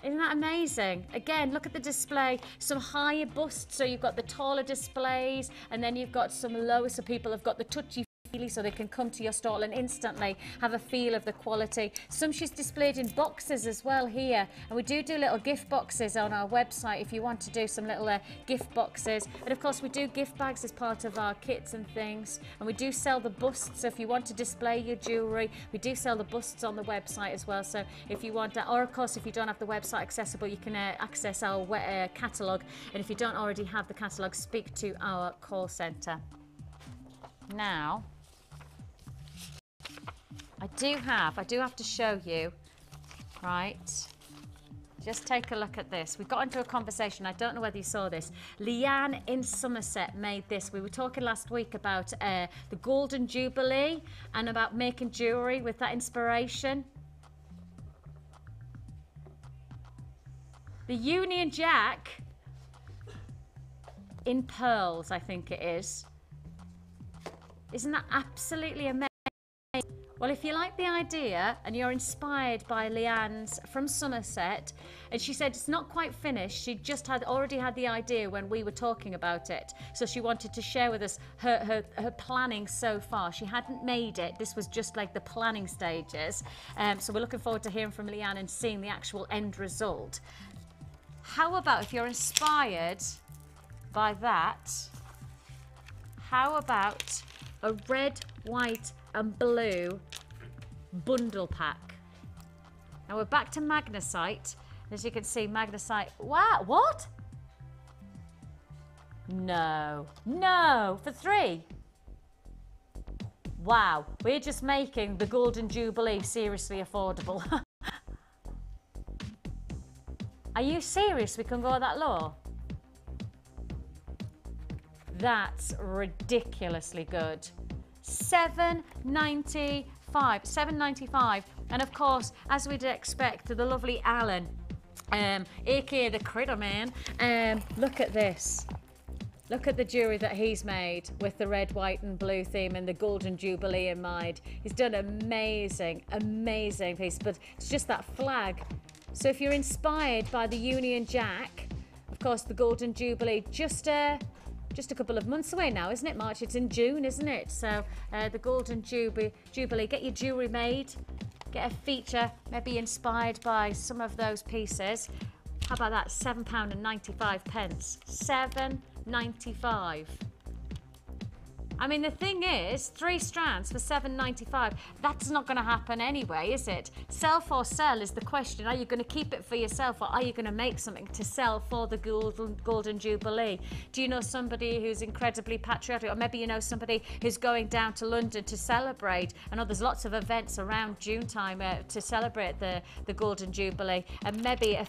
Isn't that amazing? Again, look at the display. Some higher busts, so you've got the taller displays, and then you've got some lower, so people have got the touchy so they can come to your stall and instantly have a feel of the quality. Some she's displayed in boxes as well here, and we do little gift boxes on our website if you want to do some little gift boxes. And of course we do gift bags as part of our kits and things, and we do sell the busts. So if you want to display your jewellery, we do sell the busts on the website as well. So if you want that, or of course if you don't have the website accessible, you can access our catalogue, and if you don't already have the catalogue, speak to our call centre. Now I do have to show you, right? Just take a look at this. We got into a conversation, I don't know whether you saw this. Leanne in Somerset made this. We were talking last week about the Golden Jubilee and about making jewellery with that inspiration. The Union Jack in pearls, I think it is. Isn't that absolutely amazing? Well, if you like the idea and you're inspired by Leanne's from Somerset, and she said it's not quite finished, she just already had the idea when we were talking about it. So she wanted to share with us her planning so far. She hadn't made it. This was just like the planning stages. So we're looking forward to hearing from Leanne and seeing the actual end result. How about if you're inspired by that, how about a red, white and blue bundle pack? Now we're back to magnesite. As you can see, magnesite. Wow, what? No, for 3. Wow, we're just making the Golden Jubilee seriously affordable. Are you serious? We can go that low? That's ridiculously good. $7.95, and of course, as we'd expect, the lovely Alan, aka the Critter Man. Look at this. Look at the jewellery that he's made with the red, white and blue theme and the Golden Jubilee in mind. He's done an amazing, amazing piece, but it's just that flag. So if you're inspired by the Union Jack, of course, the Golden Jubilee, just a couple of months away now, isn't it, March? It's in June, isn't it? So the Golden Jubilee, get your jewellery made, get a feature, maybe inspired by some of those pieces. How about that? £7.95. £7.95. I mean, the thing is, 3 strands for $7.95, that's not going to happen anyway, is it? Sell for sell is the question. Are you going to keep it for yourself, or are you going to make something to sell for the Golden Jubilee? Do you know somebody who's incredibly patriotic, or maybe you know somebody who's going down to London to celebrate? I know there's lots of events around June time to celebrate the Golden Jubilee, and maybe a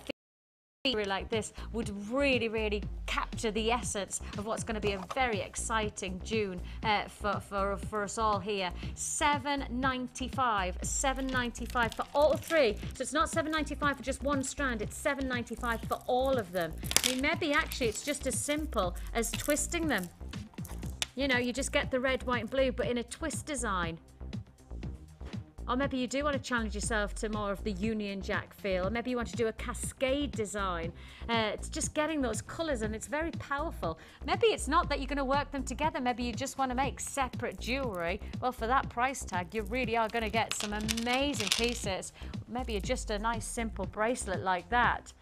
like this would really, really capture the essence of what's going to be a very exciting June for us all here. $7.95 for all 3. So it's not $7.95 for just 1 strand, it's $7.95 for all of them. I mean, maybe actually it's just as simple as twisting them. You know, you just get the red, white and blue, but in a twist design. Or maybe you do want to challenge yourself to more of the Union Jack feel. Or maybe you want to do a cascade design. It's just getting those colours, and it's very powerful. Maybe it's not that you're going to work them together. Maybe you just want to make separate jewellery. Well, for that price tag, you really are going to get some amazing pieces. Maybe just a nice simple bracelet like that.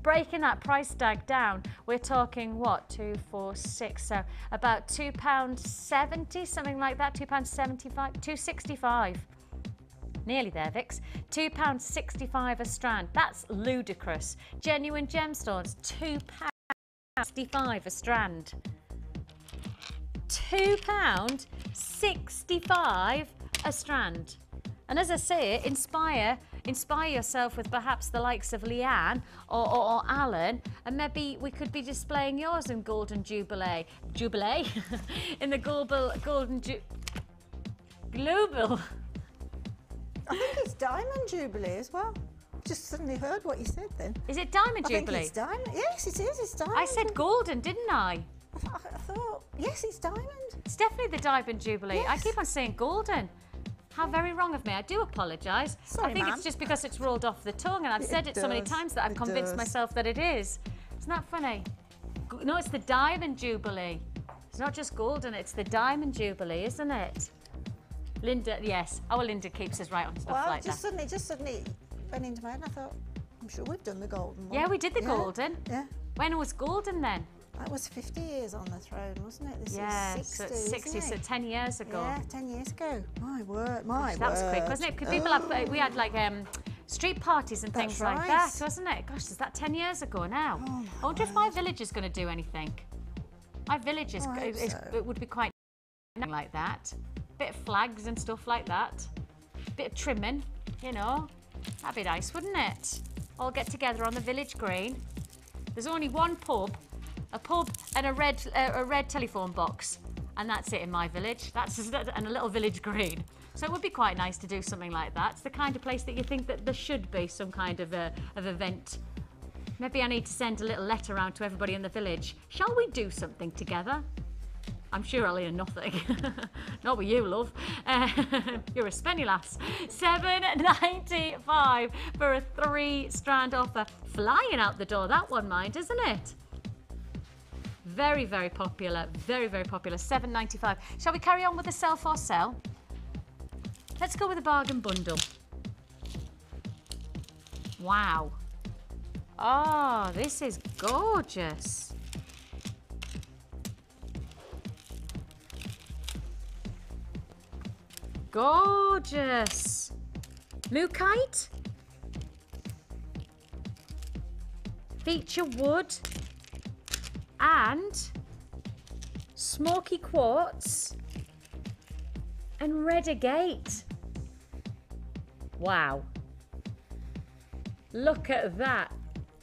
Breaking that price tag down, we're talking what, 2, 4, 6, so about £2.70, something like that, £2.75, £2.65. Nearly there, Vix. £2.65 a strand. That's ludicrous. Genuine gemstones, £2.65 a strand. £2.65 a strand. And as I say, inspire yourself with perhaps the likes of Leanne or Alan, and maybe we could be displaying yours in Golden Jubilee. In the Global. I think it's Diamond Jubilee as well. Just suddenly heard what you said then. Is it Diamond I Jubilee? think it's diamond. Yes, it is. It's diamond. I said golden, didn't I? I thought, yes, it's diamond. It's definitely the Diamond Jubilee. Yes. I keep on saying golden. How very wrong of me. I do apologise. Sorry, I think ma'am. it's just because it's rolled off the tongue and I've said it so many does. times that I've It convinced does. myself that it is. Isn't that funny? No, it's the Diamond Jubilee. It's not just golden, it's the Diamond Jubilee, isn't it? Linda, yes. Our Linda keeps us right on stuff Well, like just that. suddenly went into my head and I thought, I'm sure we've done the golden one. Yeah, we did the golden. Yeah. When was golden then? That was 50 years on the throne, wasn't it? This Yeah, is 60, so it's 60, isn't so it? 10 years ago. Yeah, 10 years ago. My word, my word. That was quick, wasn't it? Because people have, we had like street parties and things That's like right. that, wasn't it? Gosh, is that 10 years ago now? Oh, my I wonder if my village is going to do anything. My village I hope so. it would be quite like that. Bit of flags and stuff like that. Bit of trimming, you know. That'd be nice, wouldn't it? All get together on the village green. There's only one pub, a pub and a red telephone box, and that's it in my village. And a little village green. So it would be quite nice to do something like that. It's the kind of place that you think that there should be some kind of event. Maybe I need to send a little letter around to everybody in the village. Shall we do something together? I'm sure I'll hear nothing. Not with you, love. You're a spenny lass. $7.95 for a 3-strand offer. Flying out the door, that one, mind, isn't it? Very, very popular. Very, very popular. $7.95. Shall we carry on with the sell for sell? Let's go with a bargain bundle. Wow. Oh, this is gorgeous. Gorgeous. Mookite. Feature wood. And smoky quartz. And red agate. Wow. Look at that.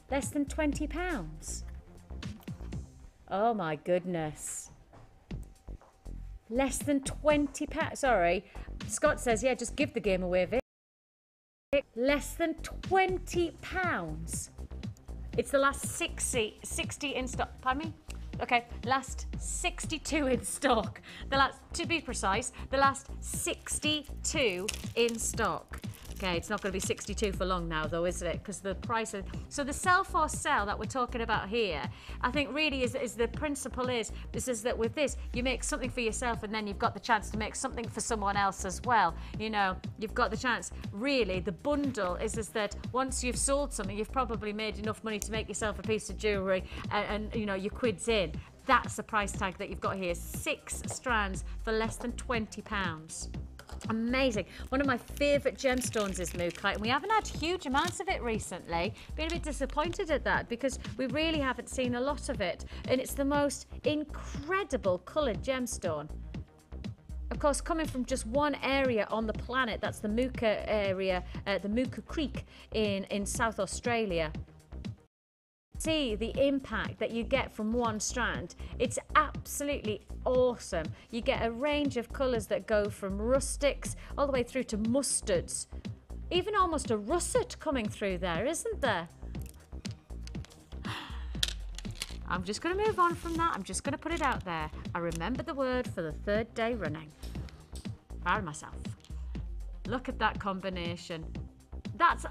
Less than £20. Oh my goodness. Less than £20. Sorry. Scott says, yeah, just give the game away, Vic. Less than £20. It's the last 60 in stock. Pardon me? Okay, last 62 in stock. To be precise, the last 62 in stock. Okay, it's not going to be 62 for long now, though, is it? Because the price of... So the sell for sell that we're talking about here, I think really is the principle is that with this, you make something for yourself and then you've got the chance to make something for someone else as well. You know, you've got the chance. Really, the bundle is that once you've sold something, you've probably made enough money to make yourself a piece of jewellery and you know, your quid's in. That's the price tag that you've got here. 6 strands for less than £20. Amazing. One of my favourite gemstones is mookite, and we haven't had huge amounts of it recently. Been a bit disappointed at that because we really haven't seen a lot of it, and it's the most incredible coloured gemstone. Of course, coming from just one area on the planet, that's the Mooka area, the Mooka Creek in South Australia. See the impact that you get from one strand. It's absolutely awesome. You get a range of colours that go from rustics all the way through to mustards. Even almost a russet coming through there, isn't there? I'm just going to move on from that. I'm just going to put it out there. I remembered the word for the 3rd day running. Proud of myself. Look at that combination. That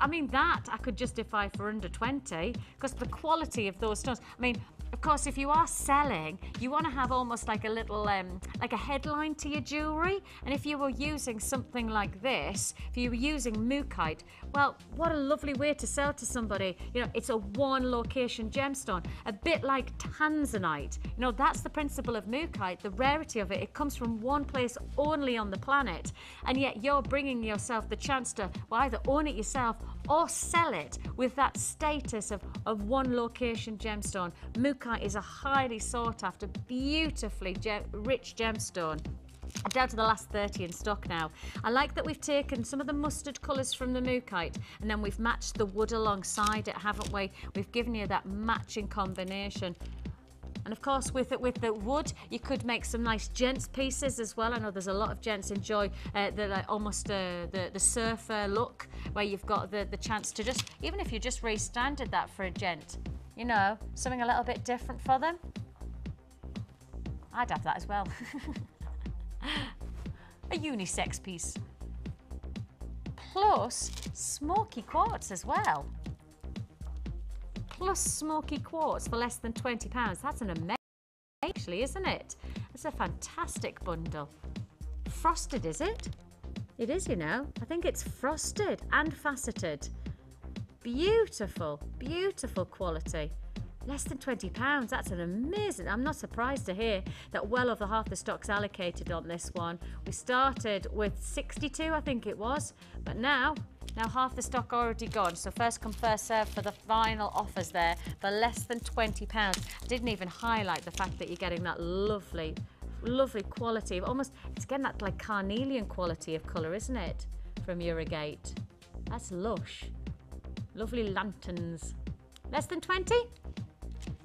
I could justify for under 20 because the quality of those stones. I mean, of course, if you are selling, you want to have almost like a little, like a headline to your jewellery. And if you were using something like this, if you were using mookite, well, what a lovely way to sell to somebody. You know, it's a one location gemstone, a bit like tanzanite. You know, that's the principle of mookite, the rarity of it. It comes from one place only on the planet. And yet you're bringing yourself the chance to either own it yourself or sell it with that status of one location gemstone. Mookite is a highly sought after, beautifully rich gemstone. I'm down to the last 30 in stock now. I like that we've taken some of the mustard colours from the mookite and then we've matched the wood alongside it, haven't we? We've given you that matching combination. And of course, with the wood, you could make some nice gents pieces as well. I know there's a lot of gents enjoy the surfer look, where you've got the chance to just, even if you just re-standard that for a gent, you know, something a little bit different for them. I'd have that as well. A unisex piece. Plus smoky quartz as well. Plus smoky quartz for less than £20. That's an amazing, actually, isn't it? It's a fantastic bundle. Frosted, is it? It is, you know. I think it's frosted and faceted. Beautiful, beautiful quality. Less than £20, that's an amazing, I'm not surprised to hear that well over half the stock's allocated on this one. We started with 62, I think it was, but now half the stock already gone. So first come, first serve for the final offers there for less than £20. I didn't even highlight the fact that you're getting that lovely, lovely quality of almost, it's getting that like carnelian quality of colour, isn't it? From Urigate. That's lush. Lovely lanterns. Less than 20?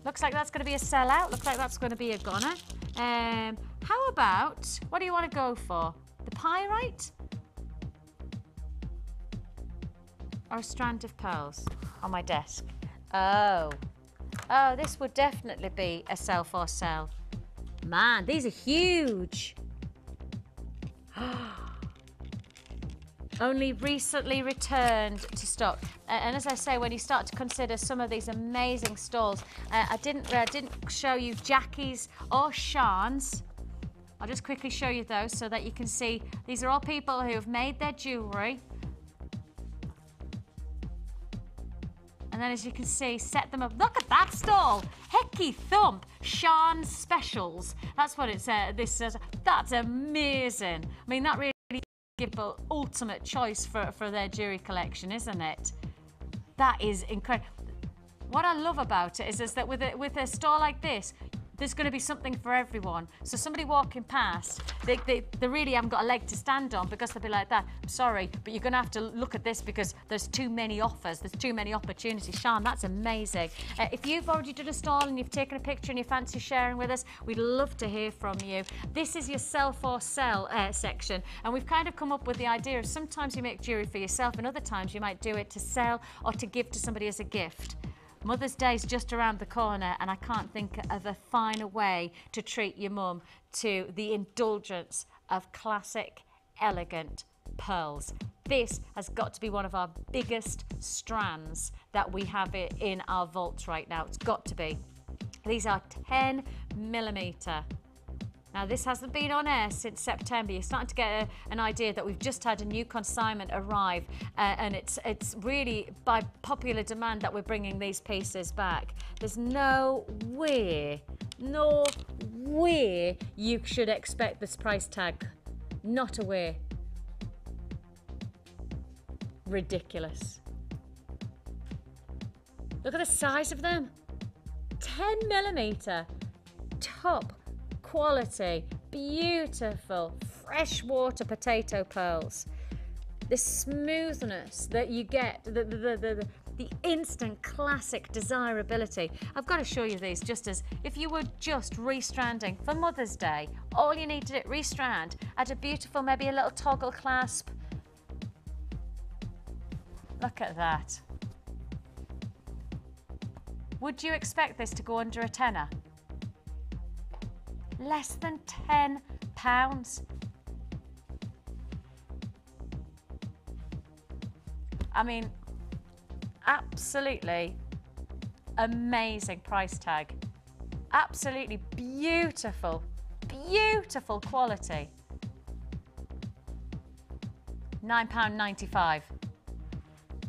Looks like that's going to be a sellout. Looks like that's going to be a goner. How about, what do you want to go for? The pyrite? Or a strand of pearls on my desk? Oh, this would definitely be a sell for sell. Man, these are huge. Only recently returned to stock. And as I say, when you start to consider some of these amazing stalls, I didn't show you Jackie's or Sean's. I'll just quickly show you those so that you can see these are all people who have made their jewellery. And then, as you can see, set them up. Look at that stall. Hecky thump. Sean's Specials. That's what it says. This says. That's amazing. I mean, that really gives people ultimate choice for their jewellery collection, isn't it? That is incredible. What I love about it is that with a store like this, there's going to be something for everyone. So somebody walking past, they really haven't got a leg to stand on because they'll be like that. I'm sorry, but you're going to have to look at this because there's too many offers, there's too many opportunities. Sean, that's amazing. If you've already done a stall and you've taken a picture and you fancy sharing with us, we'd love to hear from you. This is your sell for sell section, and we've kind of come up with the idea of sometimes you make jewellery for yourself and other times you might do it to sell or to give to somebody as a gift. Mother's Day is just around the corner, and I can't think of a finer way to treat your mum to the indulgence of classic, elegant pearls. This has got to be one of our biggest strands that we have in our vaults right now. It's got to be. These are 10mm. Now, this hasn't been on air since September. You're starting to get an idea that we've just had a new consignment arrive, and it's really by popular demand that we're bringing these pieces back. There's no way you should expect this price tag. Not a way. Ridiculous. Look at the size of them. 10mm. Top quality, beautiful, freshwater potato pearls. The smoothness that you get, the instant classic desirability. I've got to show you these just as if you were just restranding for Mother's Day. All you need to do, restrand, add a beautiful, maybe a little toggle clasp. Look at that. Would you expect this to go under a tenner? Less than £10. I mean, absolutely amazing price tag. Absolutely beautiful, beautiful quality. £9.95.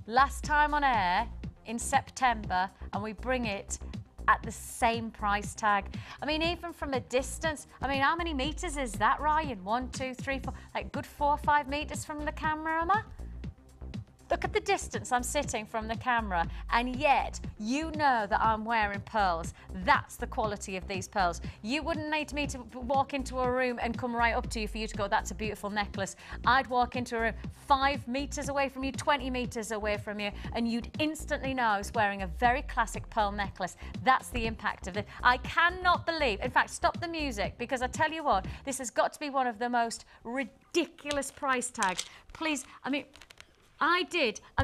Last time on air in September, and we bring it at the same price tag. I mean, even from a distance, I mean, how many meters is that, Ryan? 1, 2, 3, 4, like good 4 or 5 meters from the camera, Emma? look at the distance I'm sitting from the camera, and yet you know that I'm wearing pearls. That's the quality of these pearls. You wouldn't need me to walk into a room and come right up to you for you to go, that's a beautiful necklace. I'd walk into a room 5 meters away from you, 20 meters away from you, and you'd instantly know I was wearing a very classic pearl necklace. That's the impact of it. I cannot believe, in fact, stop the music, because I tell you what, this has got to be one of the most ridiculous price tags. Please,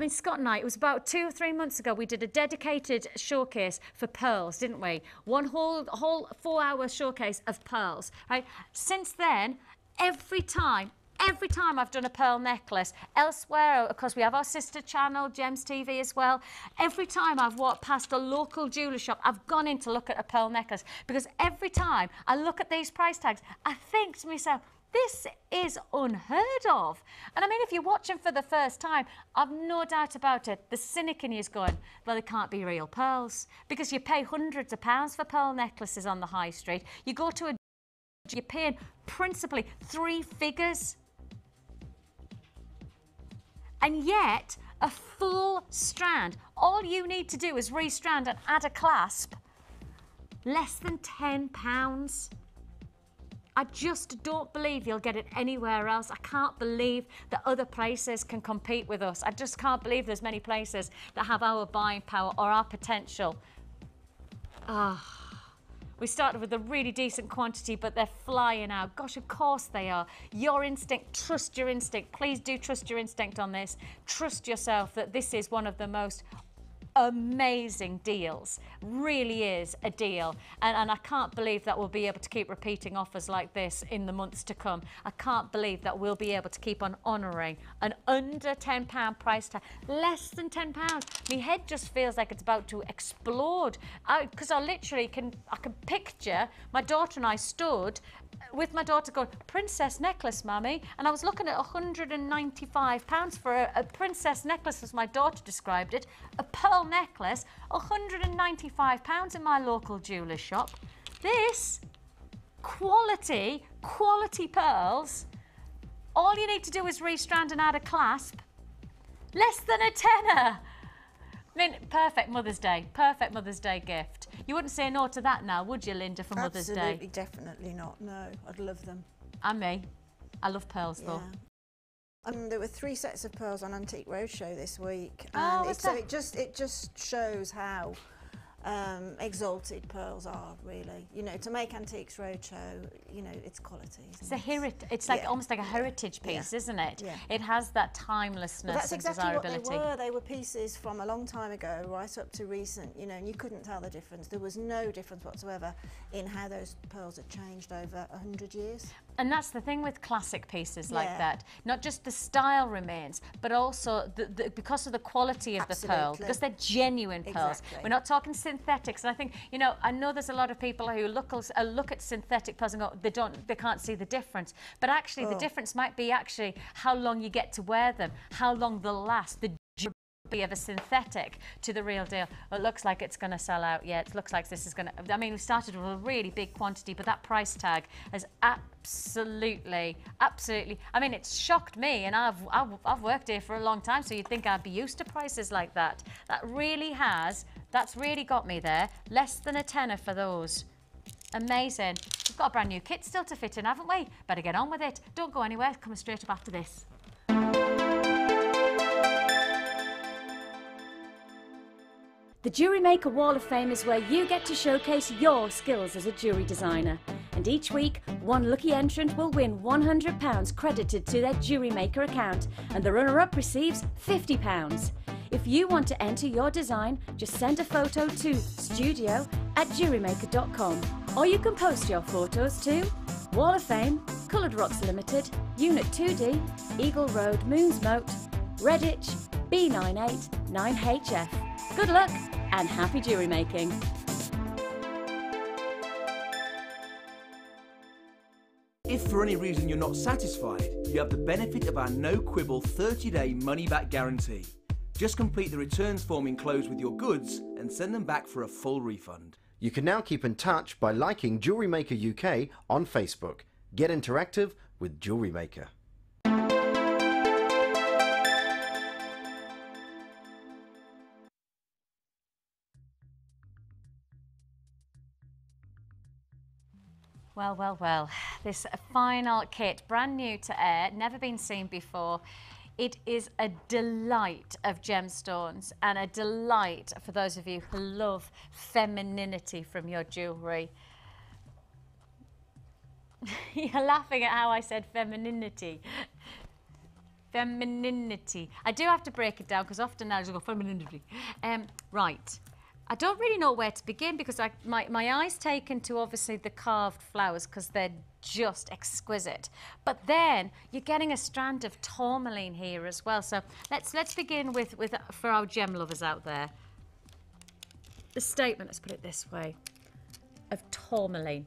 Scott and I, it was about 2 or 3 months ago, we did a dedicated showcase for pearls, didn't we? One whole 4-hour showcase of pearls, right? Since then, every time I've done a pearl necklace elsewhere, because we have our sister channel, Gems TV as well, every time I've walked past a local jewellery shop, I've gone in to look at a pearl necklace, because every time I look at these price tags, I think to myself, this is unheard of. And I mean, if you're watching for the first time, I've no doubt about it, the cynic in you is going, well, it can't be real pearls, because you pay hundreds of pounds for pearl necklaces on the high street. You go to you're paying principally 3 figures. And yet, a full strand, all you need to do is restrand and add a clasp, less than £10. I just don't believe you'll get it anywhere else. I can't believe that other places can compete with us. I just can't believe there's many places that have our buying power or our potential. We started with a really decent quantity, but they're flying out. Gosh, of course they are. Your instinct, trust your instinct. Please do trust your instinct on this. Trust yourself that this is one of the most amazing deals. Really is a deal. And I can't believe that we'll be able to keep repeating offers like this in the months to come. I can't believe that we'll be able to keep on honouring an under £10 price tag. Less than £10. My head just feels like it's about to explode. Because I literally can picture my daughter and I stood with my daughter going, princess necklace, mummy. And I was looking at £195 for a princess necklace, as my daughter described it. A pearl necklace, £195 in my local jeweller's shop. This, quality pearls, all you need to do is restrand and add a clasp. Less than a tenner. I mean, perfect Mother's Day gift. You wouldn't say no to that now, would you, Linda, for Mother's Day? Absolutely, definitely not, no. I'd love them. And me. I love pearls, though. There were 3 sets of pearls on Antique Roadshow this week. And it just shows how exalted pearls are, really. You know, to make Antiques Roadshow, you know, it's quality. It's like almost like a heritage piece, isn't it? Yeah. It has that timelessness that's and exactly desirability. what they were. They were pieces from a long time ago, right up to recent, you know, and you couldn't tell the difference. There was no difference whatsoever in how those pearls had changed over 100 years. And that's the thing with classic pieces like that. Not just the style remains, but also because of the quality of the pearl, because they're genuine pearls. We're not talking synthetics. And I think, you know, I know there's a lot of people who look at synthetic pearls and go, they can't see the difference. But actually, the difference might be actually how long you get to wear them, how long they'll last, the of a synthetic to the real deal. Well, it looks like it's going to sell out. Yeah, it looks like this is going to. I mean, we started with a really big quantity, but that price tag has absolutely. I mean, it's shocked me, and I've worked here for a long time, so you'd think I'd be used to prices like that. That's really got me there. Less than a tenner for those. Amazing. We've got a brand new kit still to fit in, haven't we? Better get on with it. Don't go anywhere. Coming straight up after this. The Jewellery Maker Wall of Fame is where you get to showcase your skills as a jewellery designer. And each week, one lucky entrant will win £100 credited to their Jewellery Maker account, and the runner-up receives £50. If you want to enter your design, just send a photo to studio@jewellerymaker.com, or you can post your photos to Wall of Fame, Coloured Rocks Limited, Unit 2D, Eagle Road, Moonsmote, Redditch, B98 9HF. Good luck and happy jewellery making. If for any reason you're not satisfied, you have the benefit of our no-quibble 30-day money-back guarantee. Just complete the returns form enclosed with your goods and send them back for a full refund. You can now keep in touch by liking Jewellery Maker UK on Facebook. Get interactive with Jewellery Maker. Well, well, well, this final kit, brand new to air, never been seen before. It is a delight of gemstones and a delight for those of you who love femininity from your jewellery. You're laughing at how I said femininity. Femininity. I do have to break it down because often I just go femininity. Right. I don't really know where to begin because my eye's taken to obviously the carved flowers because they're just exquisite. But then you're getting a strand of tourmaline here as well. So let's begin with for our gem lovers out there. The statement, let's put it this way, of tourmaline.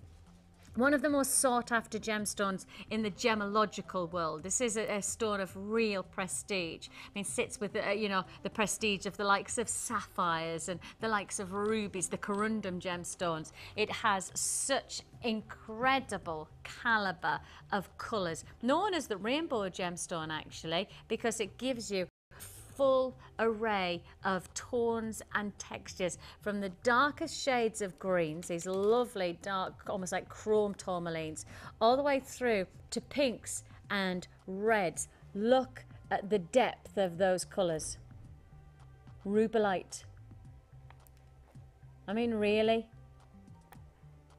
One of the most sought after gemstones in the gemological world. This is a stone of real prestige. I mean, sits with, you know, the prestige of the likes of sapphires and the likes of rubies, the corundum gemstones. It has such incredible caliber of colours, known as the rainbow gemstone actually, because it gives you full array of tones and textures, from the darkest shades of greens, these lovely dark, almost like chrome tourmalines, all the way through to pinks and reds. Look at the depth of those colours. Rubellite. I mean, really?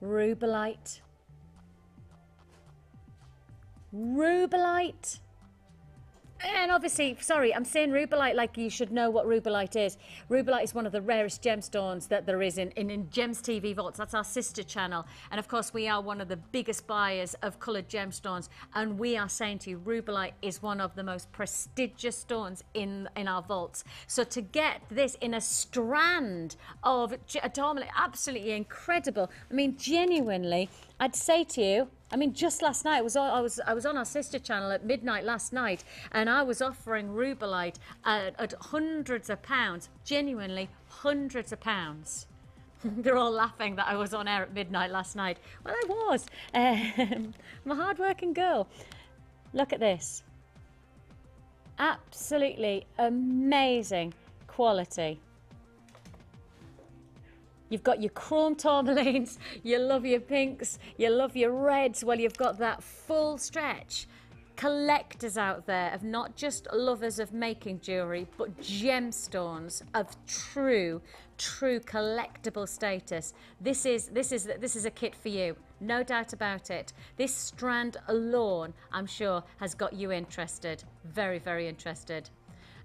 Rubellite. Rubellite. And obviously, sorry, I'm saying rubellite like you should know what rubellite is. Rubellite is one of the rarest gemstones that there is in Gems TV Vaults. That's our sister channel. And of course, we are one of the biggest buyers of coloured gemstones. And we are saying to you, rubellite is one of the most prestigious stones in our vaults. So to get this in a strand of tourmaline, absolutely incredible. I mean, genuinely, I'd say to you, I mean, just last night, I was on our sister channel at midnight last night, and I was offering rubellite at hundreds of pounds, genuinely hundreds of pounds. They're all laughing that I was on air at midnight last night. Well, I was. I'm a hard-working girl. Look at this. Absolutely amazing quality. You've got your chrome tourmalines, you love your pinks, you love your reds. Well, you've got that full stretch. Collectors out there of not just lovers of making jewellery, but gemstones of true collectible status. This is a kit for you, no doubt about it. This strand alone, I'm sure, has got you interested, very, very interested.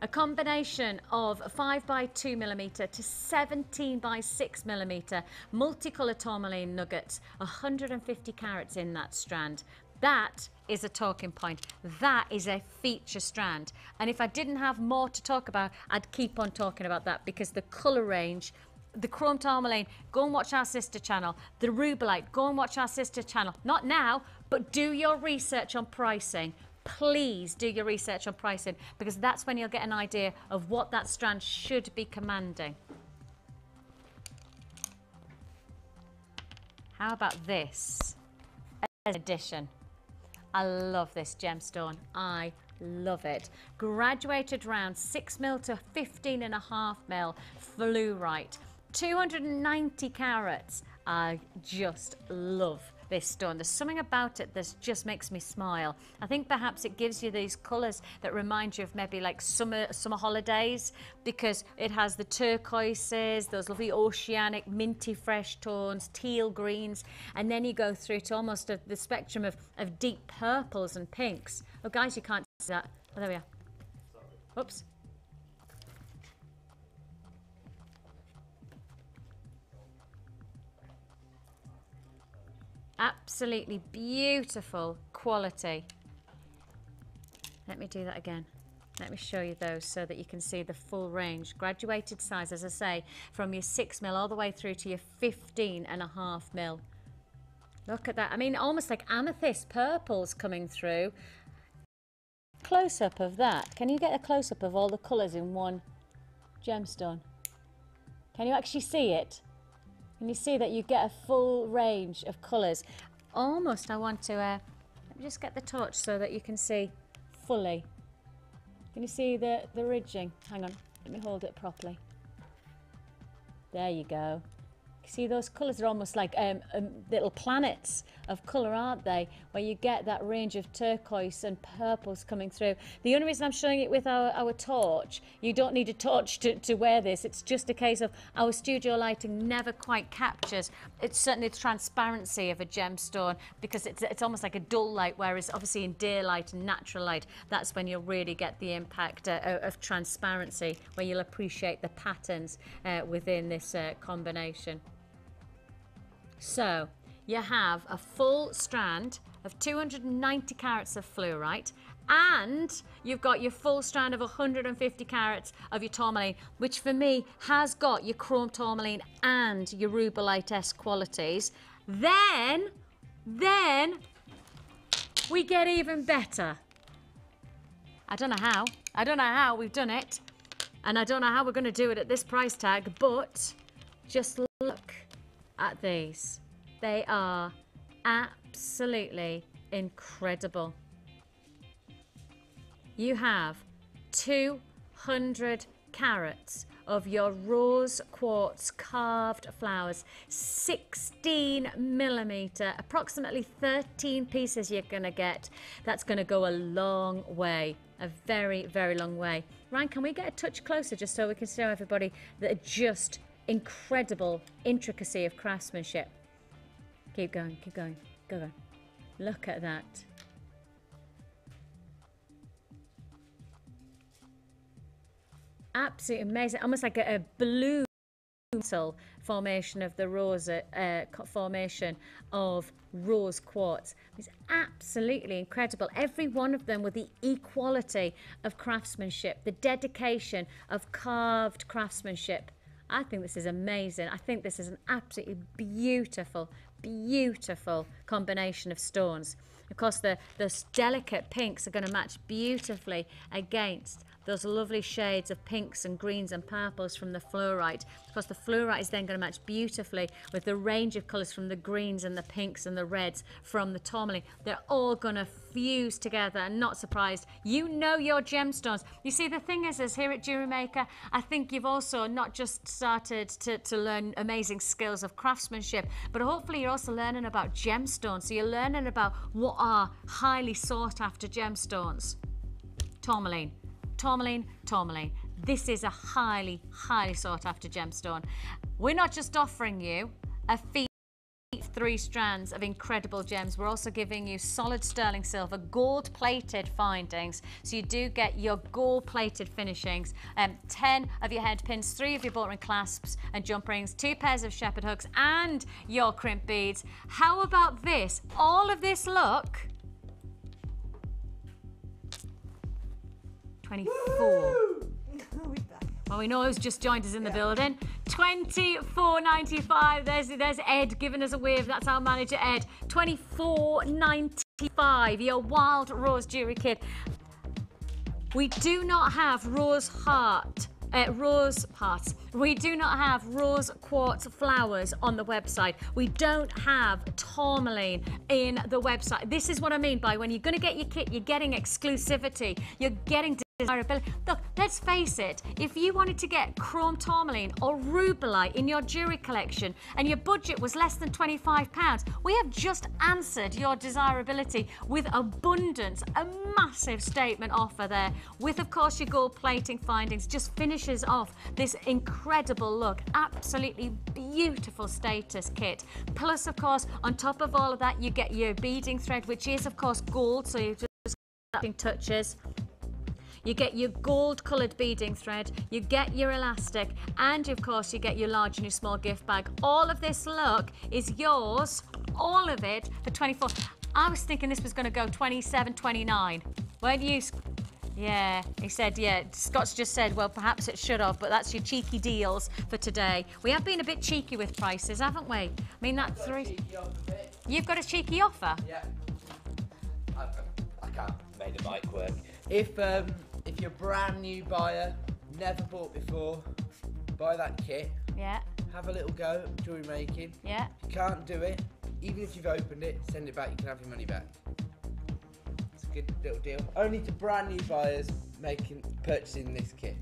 A combination of 5x2mm to 17x6mm multicolour tourmaline nuggets, 150 carats in that strand. That is a talking point. That is a feature strand. And if I didn't have more to talk about, I'd keep on talking about that, because the colour range, the chrome tourmaline, go and watch our sister channel. The rubellite, go and watch our sister channel. Not now, but do your research on pricing. Please do your research on pricing, because that's when you'll get an idea of what that strand should be commanding. How about this edition? I love this gemstone. I love it. Graduated round 6mm to 15.5mm fluorite, 290 carats. I just love this stone. There's something about it that just makes me smile. I think perhaps it gives you these colours that remind you of maybe like summer holidays, because it has the turquoises, those lovely oceanic minty fresh tones, teal greens, and then you go through to almost the spectrum of deep purples and pinks. Oh guys, you can't see that. Oh, there we are. Oops. Absolutely beautiful quality. Let me do that again. Let me show you those so that you can see the full range. Graduated size, as I say, from your 6mm all the way through to your 15.5mm. Look at that. I mean, almost like amethyst purples coming through. Close-up of that. Can you get a close-up of all the colours in one gemstone? Can you actually see it? Can you see that you get a full range of colours? Almost, I want to, let me just get the torch so that you can see fully. Can you see the ridging? Hang on, let me hold it properly. There you go. See, those colours are almost like little planets of colour, aren't they? Where you get that range of turquoise and purples coming through. The only reason I'm showing it with our torch, you don't need a torch to wear this. It's just a case of our studio lighting never quite captures. It's certainly the transparency of a gemstone, because it's almost like a dull light, whereas obviously in daylight and natural light, that's when you'll really get the impact of transparency, where you'll appreciate the patterns within this combination. So you have a full strand of 290 carats of fluorite, and you've got your full strand of 150 carats of your tourmaline, which for me has got your chrome tourmaline and your rubellite-esque qualities. Then we get even better. I don't know how we've done it, and I don't know how we're going to do it at this price tag, but just look at these. They are absolutely incredible. You have 200 carats of your rose quartz carved flowers, 16 millimeter, approximately 13 pieces you're going to get. That's going to go a long way, a very, very long way. Ryan, can we get a touch closer just so we can show everybody that just incredible intricacy of craftsmanship? Keep going, keep going, go on. Look at that. Absolutely amazing, almost like a blue formation of the rose, formation of rose quartz. It's absolutely incredible. Every one of them with the equality of craftsmanship, the dedication of carved craftsmanship. I think this is amazing. I think this is an absolutely beautiful, beautiful combination of stones. Of course, the delicate pinks are going to match beautifully against those lovely shades of pinks and greens and purples from the fluorite. Of course, the fluorite is then going to match beautifully with the range of colours from the greens and the pinks and the reds from the tourmaline. They're all going to fuse together, and not surprised. You know your gemstones. You see, the thing is here at Jewellery Maker, I think you've also not just started to learn amazing skills of craftsmanship, but hopefully you're also learning about gemstones. So you're learning about what are highly sought after gemstones. Tourmaline. Tourmaline, tourmaline. This is a highly, highly sought after gemstone. We're not just offering you a feat 3 strands of incredible gems. We're also giving you solid sterling silver, gold-plated findings. So you do get your gold-plated finishings. 10 of your head pins, 3 of your button clasps and jump rings, 2 pairs of shepherd hooks, and your crimp beads. How about this? All of this look. 24. Well, we know who's just joined us in the building. $24.95. There's Ed giving us a wave. That's our manager, Ed. $24.95. Your wild rose jewellery kit. We do not have rose hearts. We do not have rose quartz flowers on the website. We don't have tourmaline in the website. This is what I mean by when you're going to get your kit, you're getting exclusivity. You're getting desirability. Look, let's face it, if you wanted to get chrome tourmaline or rubellite in your jewellery collection and your budget was less than £25, we have just answered your desirability with abundance, a massive statement offer there, with of course your gold plating findings. Just finishes off this incredible look, absolutely beautiful status kit. Plus of course, on top of all of that, you get your beading thread, which is of course gold, so you just touches. You get your gold coloured beading thread, you get your elastic, and of course you get your large and your small gift bag. All of this look is yours, all of it for 24. I was thinking this was going to go 27, 29. Weren't you? Yeah, he said, yeah. Scott's just said, well, perhaps it should have, but that's your cheeky deals for today. We have been a bit cheeky with prices, haven't we? I mean, that 3... You've got a cheeky offer? Yeah. I can't make the mic work. If you're a brand new buyer, never bought before, buy that kit. Yeah. Have a little go at jewellery making. Yeah. If you can't do it, even if you've opened it, send it back, you can have your money back. It's a good little deal. Only to brand new buyers purchasing this kit.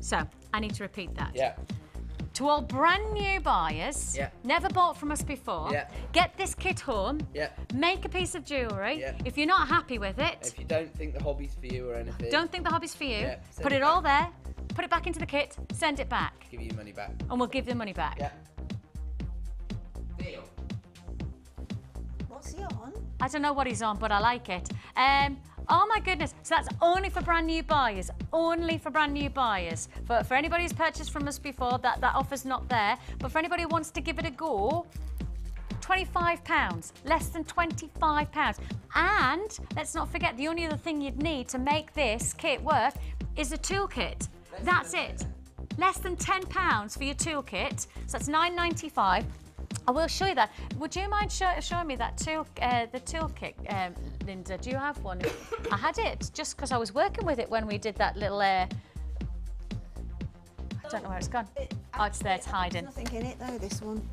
So, I need to repeat that. Yeah. to all brand new buyers, never bought from us before, get this kit home, make a piece of jewellery. If you're not happy with it, If you don't think the hobby's for you or anything, don't think the hobby's for you, send put it it all there, put it back into the kit, send it back. give you your money back. And we'll give the money back. Deal. What's he on? I don't know what he's on, but I like it. Oh my goodness, so that's only for brand new buyers, only for brand new buyers. For anybody who's purchased from us before, that offer's not there. But for anybody who wants to give it a go, £25, less than £25. And let's not forget, the only other thing you'd need to make this kit work is a toolkit. That's it. Less than £10 for your toolkit, so that's £9.95. I will show you that. Would you mind showing me that the toolkit, Linda? Do you have one? I had it just because I was working with it when we did that little. I don't know where it's gone. Oh, it's there. It's hiding. There's nothing in it though. This one.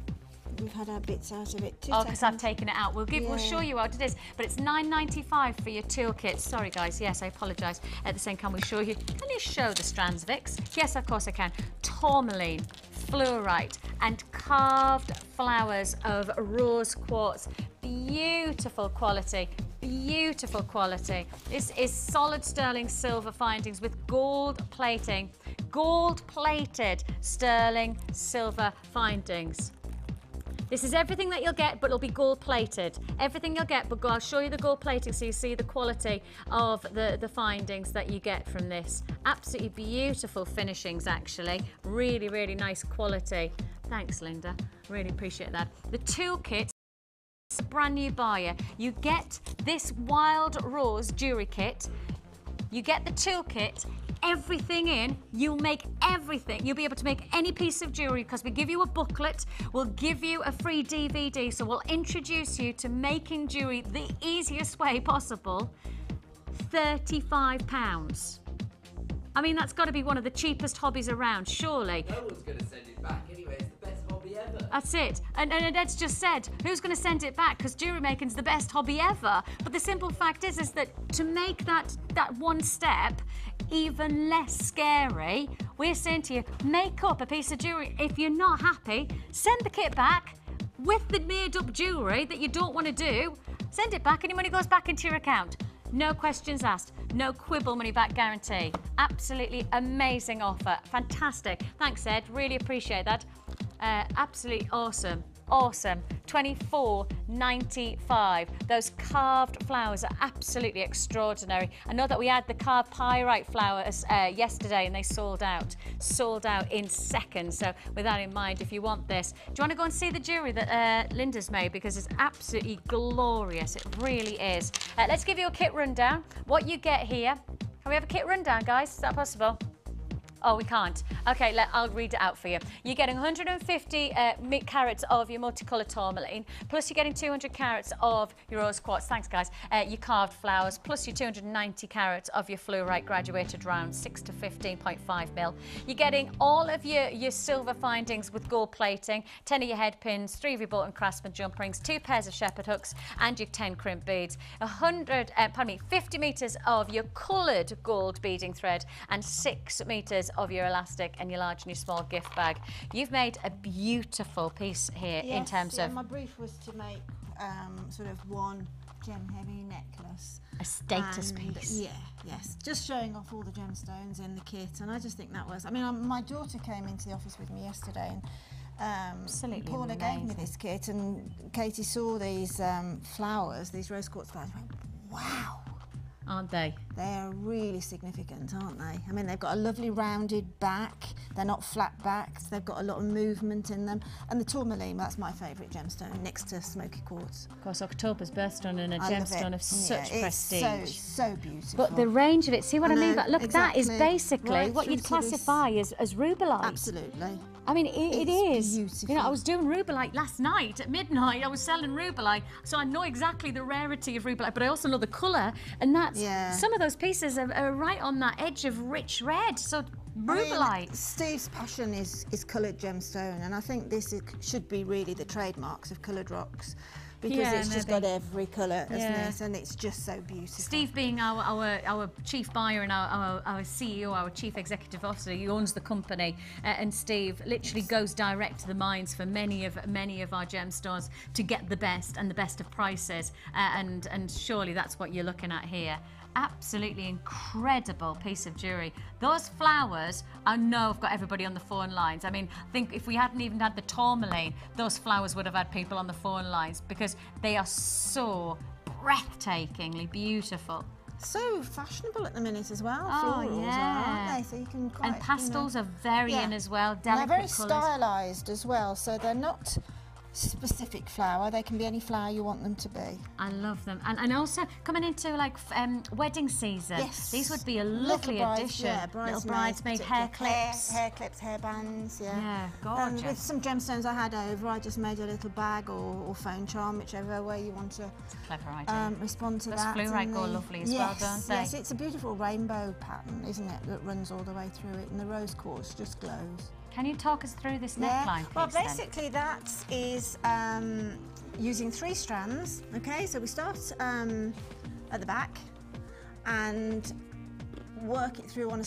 We've had our bits out of it. Oh, because I've taken it out. We'll show you what it is. But it's £9.95 for your toolkit. Sorry, guys. Yes, I apologise. At the same time, we show you. Can you show the Strandsvix? Yes, of course I can. Tourmaline, fluorite, and carved flowers of rose quartz. Beautiful quality. Beautiful quality. This is solid sterling silver findings with gold plating. Gold-plated sterling silver findings. This is everything that you'll get, but it'll be gold-plated. Everything you'll get, but I'll show you the gold plating so you see the quality of the findings that you get from this. Absolutely beautiful finishings, actually. Really, really nice quality. Thanks, Linda. Really appreciate that. The toolkit, a brand new buyer. You get this Wild Rose jewellery kit. You get the toolkit. Everything in, you'll make everything. You'll be able to make any piece of jewellery because we give you a booklet, we'll give you a free DVD, so we'll introduce you to making jewellery the easiest way possible. £35. I mean, that's got to be one of the cheapest hobbies around, surely. No one's going to send it back anyway. It's the best hobby ever. That's it. And Ed's just said, who's going to send it back? Because jewellery making's the best hobby ever. But the simple fact is that to make that one step even less scary, we're saying to you, make up a piece of jewellery. If you're not happy, send the kit back with the made-up jewellery that you don't want to do. Send it back and your money goes back into your account. No questions asked, no quibble money back guarantee. Absolutely amazing offer, fantastic. Thanks, Ed, really appreciate that. Absolutely awesome. Awesome. £24.95. Those carved flowers are absolutely extraordinary. I know that we had the carved pyrite flowers yesterday and they sold out in seconds. So with that in mind, if you want this, do you want to go and see the jewellery that Linda's made, because it's absolutely glorious. It really is. Let's give you a kit rundown. What you get here. Can we have a kit rundown, guys? Is that possible? Oh, we can't. Okay, I'll read it out for you. You're getting 150 carats of your multicoloured tourmaline, plus you're getting 200 carats of your rose quartz. Thanks, guys. Your carved flowers, plus your 290 carats of your fluorite graduated round, 6 to 15.5 mil. You're getting all of your silver findings with gold plating, 10 of your head pins, 3 of your Bolton Craftsman jump rings, 2 pairs of shepherd hooks, and your 10 crimp beads. 50 metres of your coloured gold beading thread, and 6 metres of your elastic and your large and your small gift bag. You've made a beautiful piece here in terms of... my brief was to make sort of one gem-heavy necklace. A status piece. Yeah, yes. Just showing off all the gemstones in the kit, and I just think that was... I mean, my daughter came into the office with me yesterday, and Paula gave me this kit, and Katie saw these flowers, these rose quartz flowers, and went, wow. Aren't they? They are really significant, aren't they? I mean, they've got a lovely rounded back. They're not flat backs. They've got a lot of movement in them. And the tourmaline, that's my favourite gemstone, next to smoky quartz. Of course, October's birthstone and a gemstone of such prestige. It's so beautiful. But the range of it, see what I mean? But look, exactly. That is basically what you'd classify as rubellite. Absolutely. I mean, it is. Beautiful. You know, I was doing rubellite last night at midnight. I was selling rubellite, so I know exactly the rarity of rubellite, but I also know the colour, and that's some of those pieces are right on that edge of rich red. So rubellite. I mean, Steve's passion is coloured gemstone, and I think this should be really the trademarks of coloured rocks because it's just got every colour, isn't it? And it's just so beautiful. Steve being our chief buyer and our CEO, our chief executive officer, he owns the company, and Steve literally goes direct to the mines for many of our gemstones to get the best and the best of prices, and surely that's what you're looking at here. Absolutely incredible piece of jewellery. Those flowers, I know I've got everybody on the phone lines. I mean, I think if we hadn't even had the tourmaline, those flowers would have had people on the phone lines because they are so breathtakingly beautiful. So fashionable at the minute as well. Oh, Florals yeah. aren't they? So you can quite, and pastels are very in as well, delicate they're very colours. stylised as well, so they're not specific flower, they can be any flower you want them to be. I love them. And also coming into like wedding season, these would be a lovely addition. Yeah, little bridesmaid hair clips. Hair clips, hair bands, Yeah, gorgeous. With some gemstones I had over, I just made a little bag or phone charm, whichever way you want to clever idea. Respond to Those that. fluorite go lovely as well, don't they? Yes, it's a beautiful rainbow pattern, isn't it, that runs all the way through it, and the rose quartz just glows. Can you talk us through this neckline piece? Well, basically that is using 3 strands. Okay, so we start at the back and work it through on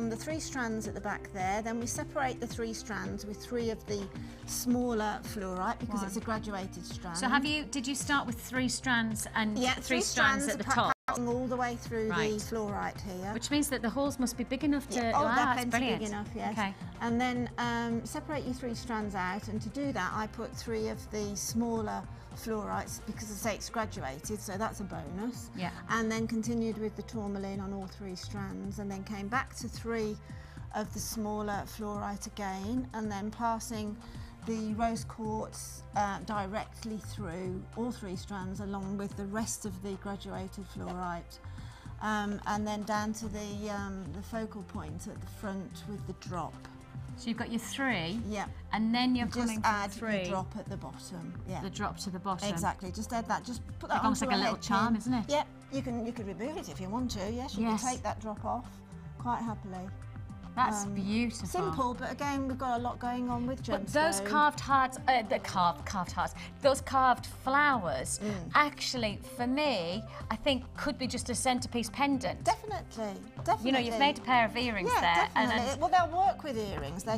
the 3 strands at the back there. Then we separate the 3 strands with 3 of the smaller fluorite because it's a graduated strand. So did you start with 3 strands and 3 strands at the top? All the way through the fluorite here. Which means that the holes must be big enough to... they're plenty big enough, yes. Okay. And then separate your 3 strands out, and to do that I put 3 of the smaller fluorites because I say it's graduated, so that's a bonus. Yeah. And then continued with the tourmaline on all 3 strands, and then came back to 3 of the smaller fluorite again, and then passing the rose quartz directly through all 3 strands along with the rest of the graduated fluorite, and then down to the focal point at the front with the drop. So you've got your 3, and then you're just coming add to 3. the drop at the bottom. The drop to the bottom. Exactly. Just add that. Just put that like almost onto like a head little charm, pin. isn't it? Yeah. You could remove it if you want to. Yes. You can take that drop off quite happily. That's beautiful. Simple, but again, we've got a lot going on with gemstones. But those carved hearts, those carved flowers, actually, for me, I think could be just a centerpiece pendant. Definitely. You know, you've made a pair of earrings there. Definitely. Well, they'll work with earrings. They're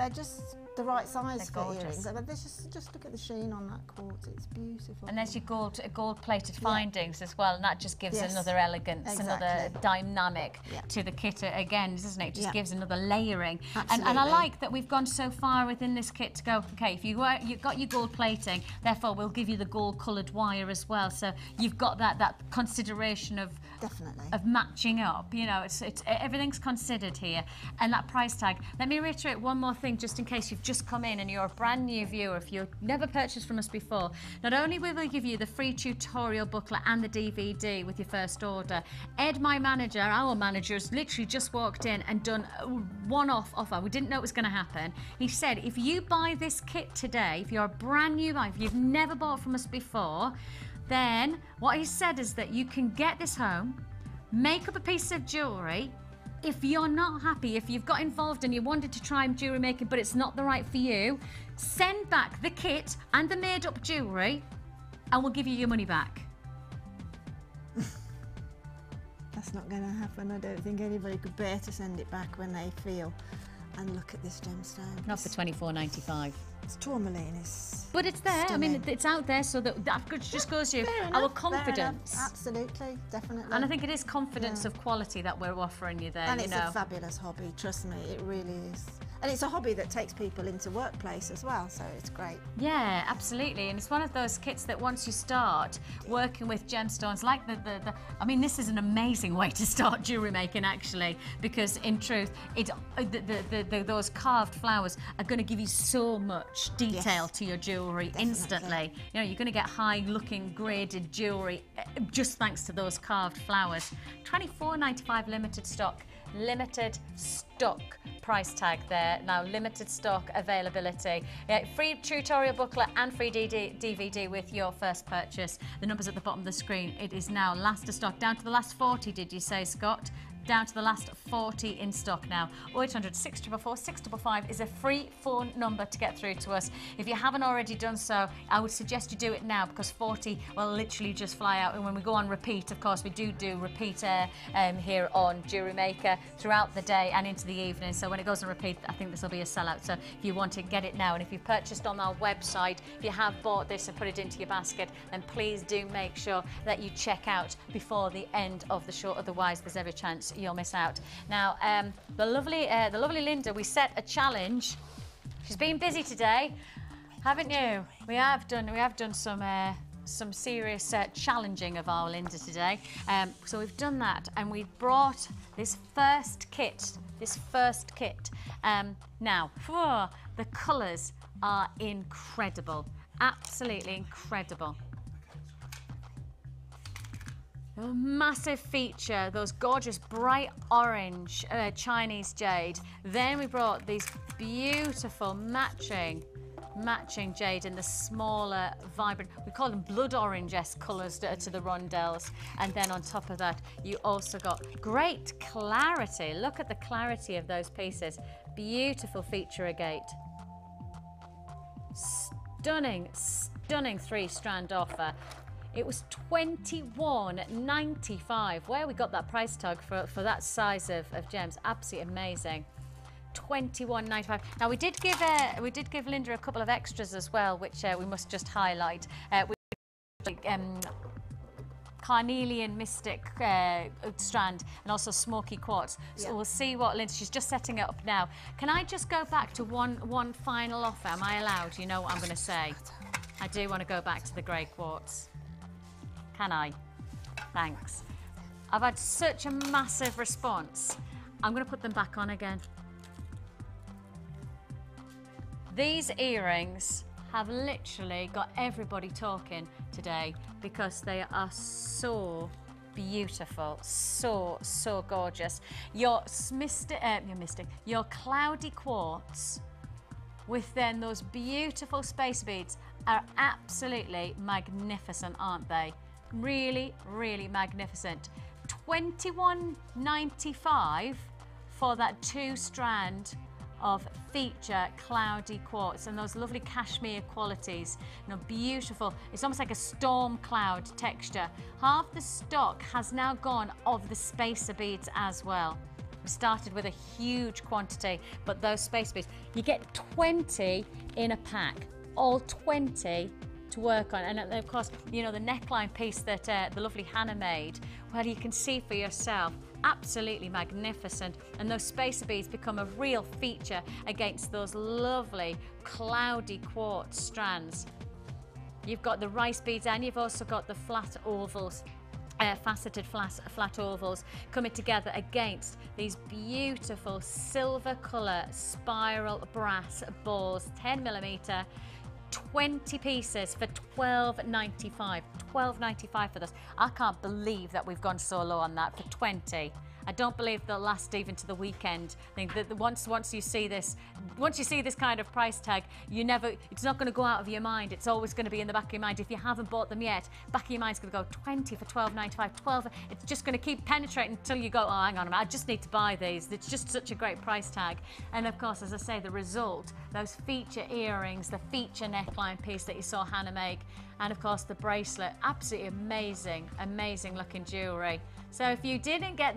just the right size for gorgeous. earrings. Just look at the sheen on that quartz. It's beautiful. And there's your gold-plated findings as well, and that just gives another elegance, another dynamic to the kit again, doesn't it? It just gives another layering. And I like that we've gone so far within this kit to go, okay, if you've got your gold plating, therefore we'll give you the gold-coloured wire as well. So you've got that consideration of matching up. You know, it's everything's considered here. And that price tag. Let me reiterate one more thing, just in case you've just come in and you're a brand new viewer, if you've never purchased from us before. Not only will we give you the free tutorial booklet and the DVD with your first order, Ed, my manager, our manager, has literally just walked in and done a one-off offer. We didn't know it was going to happen. He said, if you buy this kit today, if you're a brand new buyer, if you've never bought from us before, then what he said is that you can get this home, make up a piece of jewellery. If you're not happy, if you've got involved and you wanted to try jewellery making but it's not the right for you, send back the kit and the made up jewellery and we'll give you your money back. That's not going to happen. I don't think anybody could bear to send it back when they feel and look at this gemstone. Not for $24.95. It's tourmaline. But it's there. Stunning. I mean, it's out there, so that just goes to our confidence. Absolutely, definitely. And I think it is confidence of quality that we're offering you there. And it's a fabulous hobby, trust me, it really is. And it's a hobby that takes people into workplace as well, so it's great. Yeah, absolutely. And it's one of those kits that once you start working with gemstones, like I mean, this is an amazing way to start jewellery making, actually, because in truth, those carved flowers are going to give you so much detail to your jewellery instantly. You know, you're going to get high-looking graded jewellery just thanks to those carved flowers. $24.95 limited stock. Limited stock price tag there. Now, limited stock availability. Free tutorial booklet and free DVD with your first purchase. The number's at the bottom of the screen. It is now last of stock. Down to the last 40, did you say, Scott? down to the last 40 in stock now. 0800 644 655 is a free phone number to get through to us. If you haven't already done so, I would suggest you do it now, because 40 will literally just fly out. And when we go on repeat, of course, we do repeat air here on Jewellery Maker throughout the day and into the evening. So when it goes on repeat, I think this will be a sellout. So if you want to get it now, and if you've purchased on our website, if you have bought this and put it into your basket, then please do make sure that you check out before the end of the show. Otherwise, there's every chance you'll miss out. Now, the lovely Linda, we set a challenge. She's been busy today, haven't you? We have done some serious challenging of our Linda today. So we've done that, and we've brought this first kit. Now, the colours are incredible, absolutely incredible. A massive feature, those gorgeous bright orange Chinese jade. Then we brought these beautiful matching jade in the smaller, vibrant, we call them blood orange-esque colours to the rondelles. And then on top of that, you also got great clarity. Look at the clarity of those pieces. Beautiful feature agate. Stunning, stunning 3-strand offer. It was $21.95. Where we got that price tag for that size of gems, absolutely amazing. $21.95. Now we did give Linda a couple of extras as well, which we must just highlight. Carnelian Mystic strand and also smoky quartz. So we'll see what Linda, she's just setting it up now. Can I just go back to one final offer? Am I allowed? You know what I'm going to say. I do want to go back to the grey quartz. Can I? Thanks. I've had such a massive response. I'm going to put them back on again. These earrings have literally got everybody talking today because they are so beautiful, so gorgeous. Your cloudy quartz with then those beautiful space beads are absolutely magnificent, aren't they? Really, really magnificent. $21.95 for that 2-strand of feature cloudy quartz, and those lovely cashmere qualities. You know, beautiful. It's almost like a storm cloud texture. Half the stock has now gone of the spacer beads as well. We started with a huge quantity, but those space beads, you get 20 in a pack, all 20 to work on. And of course, you know, the neckline piece that the lovely Hannah made, well, you can see for yourself, absolutely magnificent. And those spacer beads become a real feature against those lovely cloudy quartz strands. You've got the rice beads, and you've also got the flat ovals, faceted flat ovals coming together against these beautiful silver colour spiral brass balls, 10mm, 20 pieces for $12.95. $12.95 for this. I can't believe that we've gone so low on that for 20. I don't believe they'll last even to the weekend. I think that once you see this kind of price tag, it's not going to go out of your mind. It's always going to be in the back of your mind. If you haven't bought them yet, back of your mind's going to go 20 for $12.95, 12. It's just going to keep penetrating until you go, oh, hang on a minute, I just need to buy these. It's just such a great price tag. And of course, as I say, the result, those feature earrings, the feature neckline piece that you saw Hannah make, and of course the bracelet, absolutely amazing, amazing looking jewellery. So if you didn't get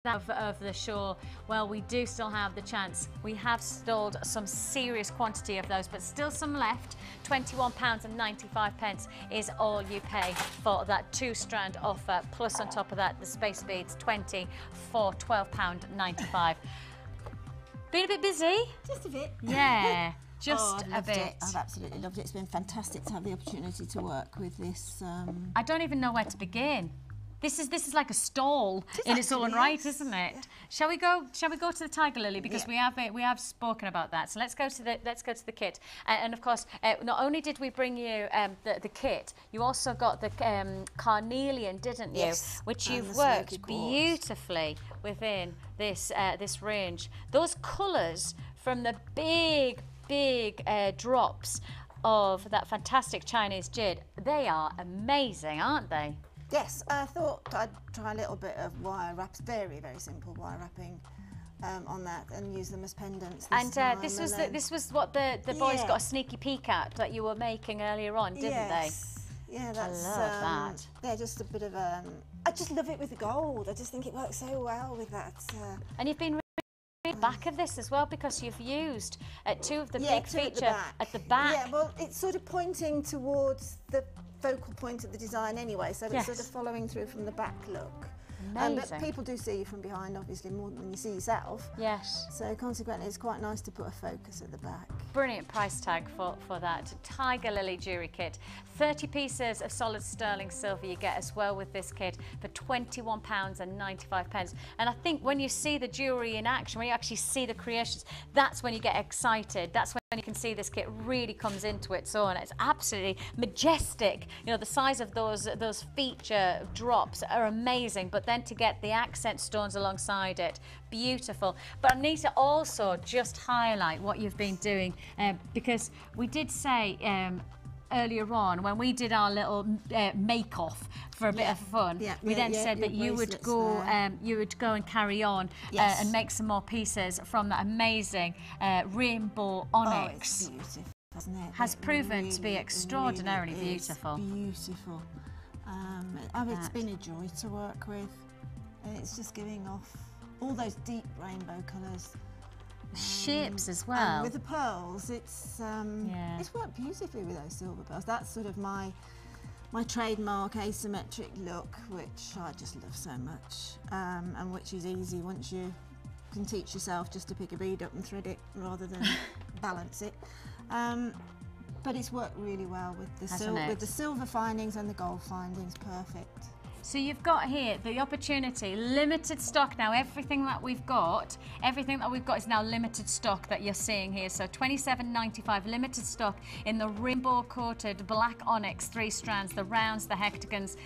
of the show, well, we do still have the chance. We have stored some serious quantity of those, but still some left. £21.95 is all you pay for that 2-strand offer, plus on top of that the space beads, 20 for £12.95. Been a bit busy? Just a bit. Yeah. Just a bit. I've absolutely loved it. It's been fantastic to have the opportunity to work with this. I don't even know where to begin. This is like a stall in its own right, isn't it? Shall we go to the Tiger Lily, because we have spoken about that. So let's go to the kit. And of course, not only did we bring you the kit, you also got the carnelian, didn't you? Yes. Which you've worked beautifully within this range. Those colours from the big drops of that fantastic Chinese jade, they are amazing, aren't they? Yes, I thought I'd try a little bit of wire wraps, very, very simple wire wrapping on that, and use them as pendants. This was what the boys got a sneaky peek at that you were making earlier on, didn't they? Yeah, that's. I love that. Yeah, just a bit of a. I just love it with the gold. I just think it works so well with that. And you've been really back of this as well, because you've used two of the big feature at the back. Yeah, well, it's sort of pointing towards the focal point of the design anyway, so it's sort of following through from the back look. But people do see you from behind, obviously, more than you see yourself. Yes. So consequently, it's quite nice to put a focus at the back. Brilliant price tag for that. Tiger Lily jewellery kit. 30 pieces of solid sterling silver you get as well with this kit for £21.95. And I think when you see the jewellery in action, when you actually see the creations, that's when you get excited. That's when you can see this kit really comes into its own. It's absolutely majestic. You know, the size of those feature drops are amazing, but then to get the accent stones alongside it, beautiful. But I need to also just highlight what you've been doing, because we did say earlier on when we did our little make-off for a bit of fun, we then said that you would go and carry on and make some more pieces from that amazing rainbow onyx. Oh, it's beautiful, isn't it? Has proven to be extraordinarily beautiful. Beautiful. It's been a joy to work with. It's just giving off all those deep rainbow colours. Shapes as well. And with the pearls, it's worked beautifully with those silver pearls. That's sort of my trademark asymmetric look, which I just love so much, and which is easy once you can teach yourself just to pick a bead up and thread it rather than balance it. But it's worked really well with the silver findings and the gold findings. Perfect. So you've got here the opportunity, limited stock now. Everything that we've got is now limited stock that you're seeing here. So £27.95 limited stock in the rainbow coated black onyx 3 strands, the rounds, the hexagons.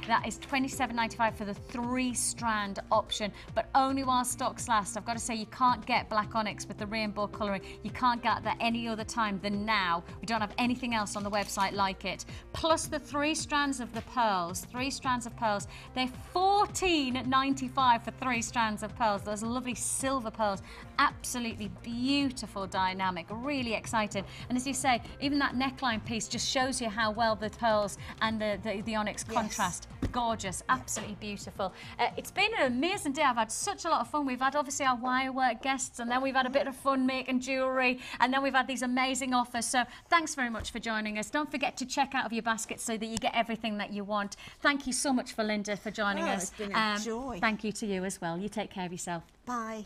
That is £27.95 for the 3-strand option, but only while stocks last. I've got to say, you can't get black onyx with the rainbow colouring. You can't get that any other time than now. We don't have anything else on the website like it. Plus the 3 strands of the pearls, 3 strands of pearls. They're £14.95 for 3 strands of pearls. Those lovely silver pearls. Absolutely beautiful dynamic, really exciting. And as you say, even that neckline piece just shows you how well the pearls and the onyx contrast. Gorgeous, absolutely beautiful. It's been an amazing day. I've had such a lot of fun. We've had obviously our wirework guests, and then we've had a bit of fun making jewellery, and then we've had these amazing offers. So thanks very much for joining us. Don't forget to check out of your basket so that you get everything that you want. Thank you so much for Linda for joining us. It's been a joy. Thank you to you as well. You take care of yourself. Bye.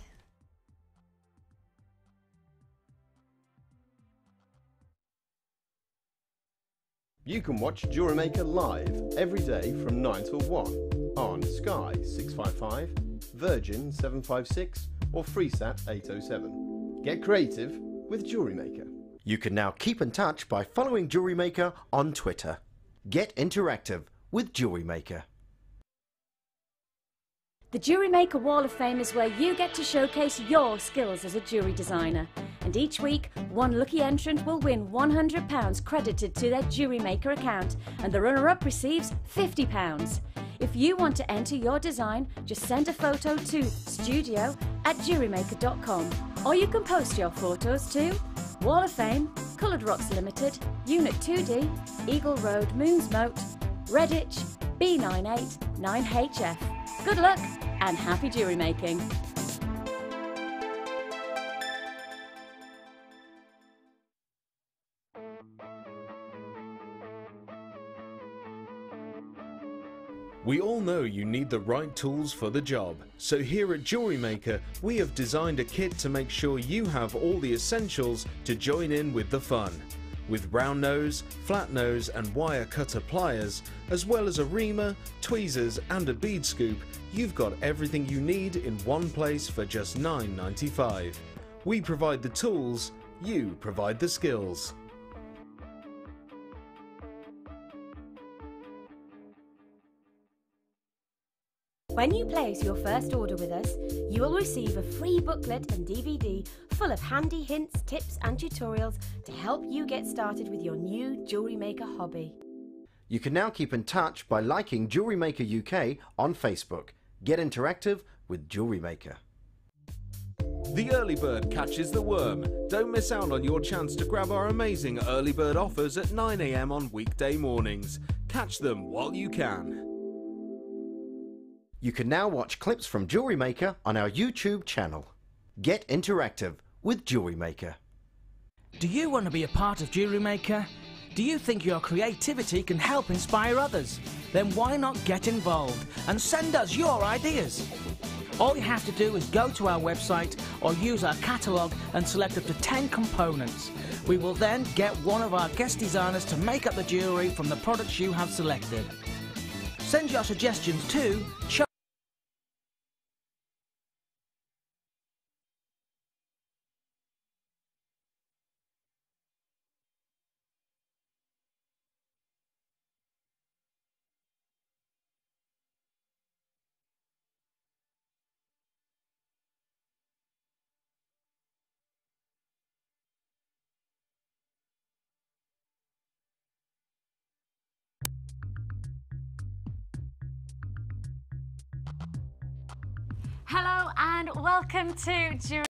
You can watch Jewellery Maker live every day from 9 till 1 on Sky 655, Virgin 756 or Freesat 807. Get creative with Jewellery Maker. You can now keep in touch by following Jewellery Maker on Twitter. Get interactive with Jewellery Maker. The Jewellery Maker Wall of Fame is where you get to showcase your skills as a jewellery designer. And each week, one lucky entrant will win £100 credited to their Jewellery Maker account, and the runner-up receives £50. If you want to enter your design, just send a photo to studio@jewellerymaker.com, or you can post your photos to Wall of Fame, Coloured Rocks Limited, Unit 2D, Eagle Road, Moons Moat, Redditch, B98 9HF. Good luck and happy jewellery making! We all know you need the right tools for the job, so here at Jewellery Maker we have designed a kit to make sure you have all the essentials to join in with the fun. With round nose, flat nose and wire cutter pliers, as well as a reamer, tweezers and a bead scoop, you've got everything you need in one place for just £9.95. We provide the tools, you provide the skills. When you place your first order with us, you will receive a free booklet and DVD full of handy hints, tips and tutorials to help you get started with your new Jewellery Maker hobby. You can now keep in touch by liking Jewellery Maker UK on Facebook. Get interactive with Jewellery Maker. The early bird catches the worm. Don't miss out on your chance to grab our amazing early bird offers at 9 AM on weekday mornings. Catch them while you can. You can now watch clips from Jewellery Maker on our YouTube channel. Get interactive with Jewellery Maker. Do you want to be a part of Jewellery Maker? Do you think your creativity can help inspire others? Then why not get involved and send us your ideas? All you have to do is go to our website or use our catalogue and select up to 10 components. We will then get one of our guest designers to make up the jewellery from the products you have selected. Send your suggestions to Hello and welcome to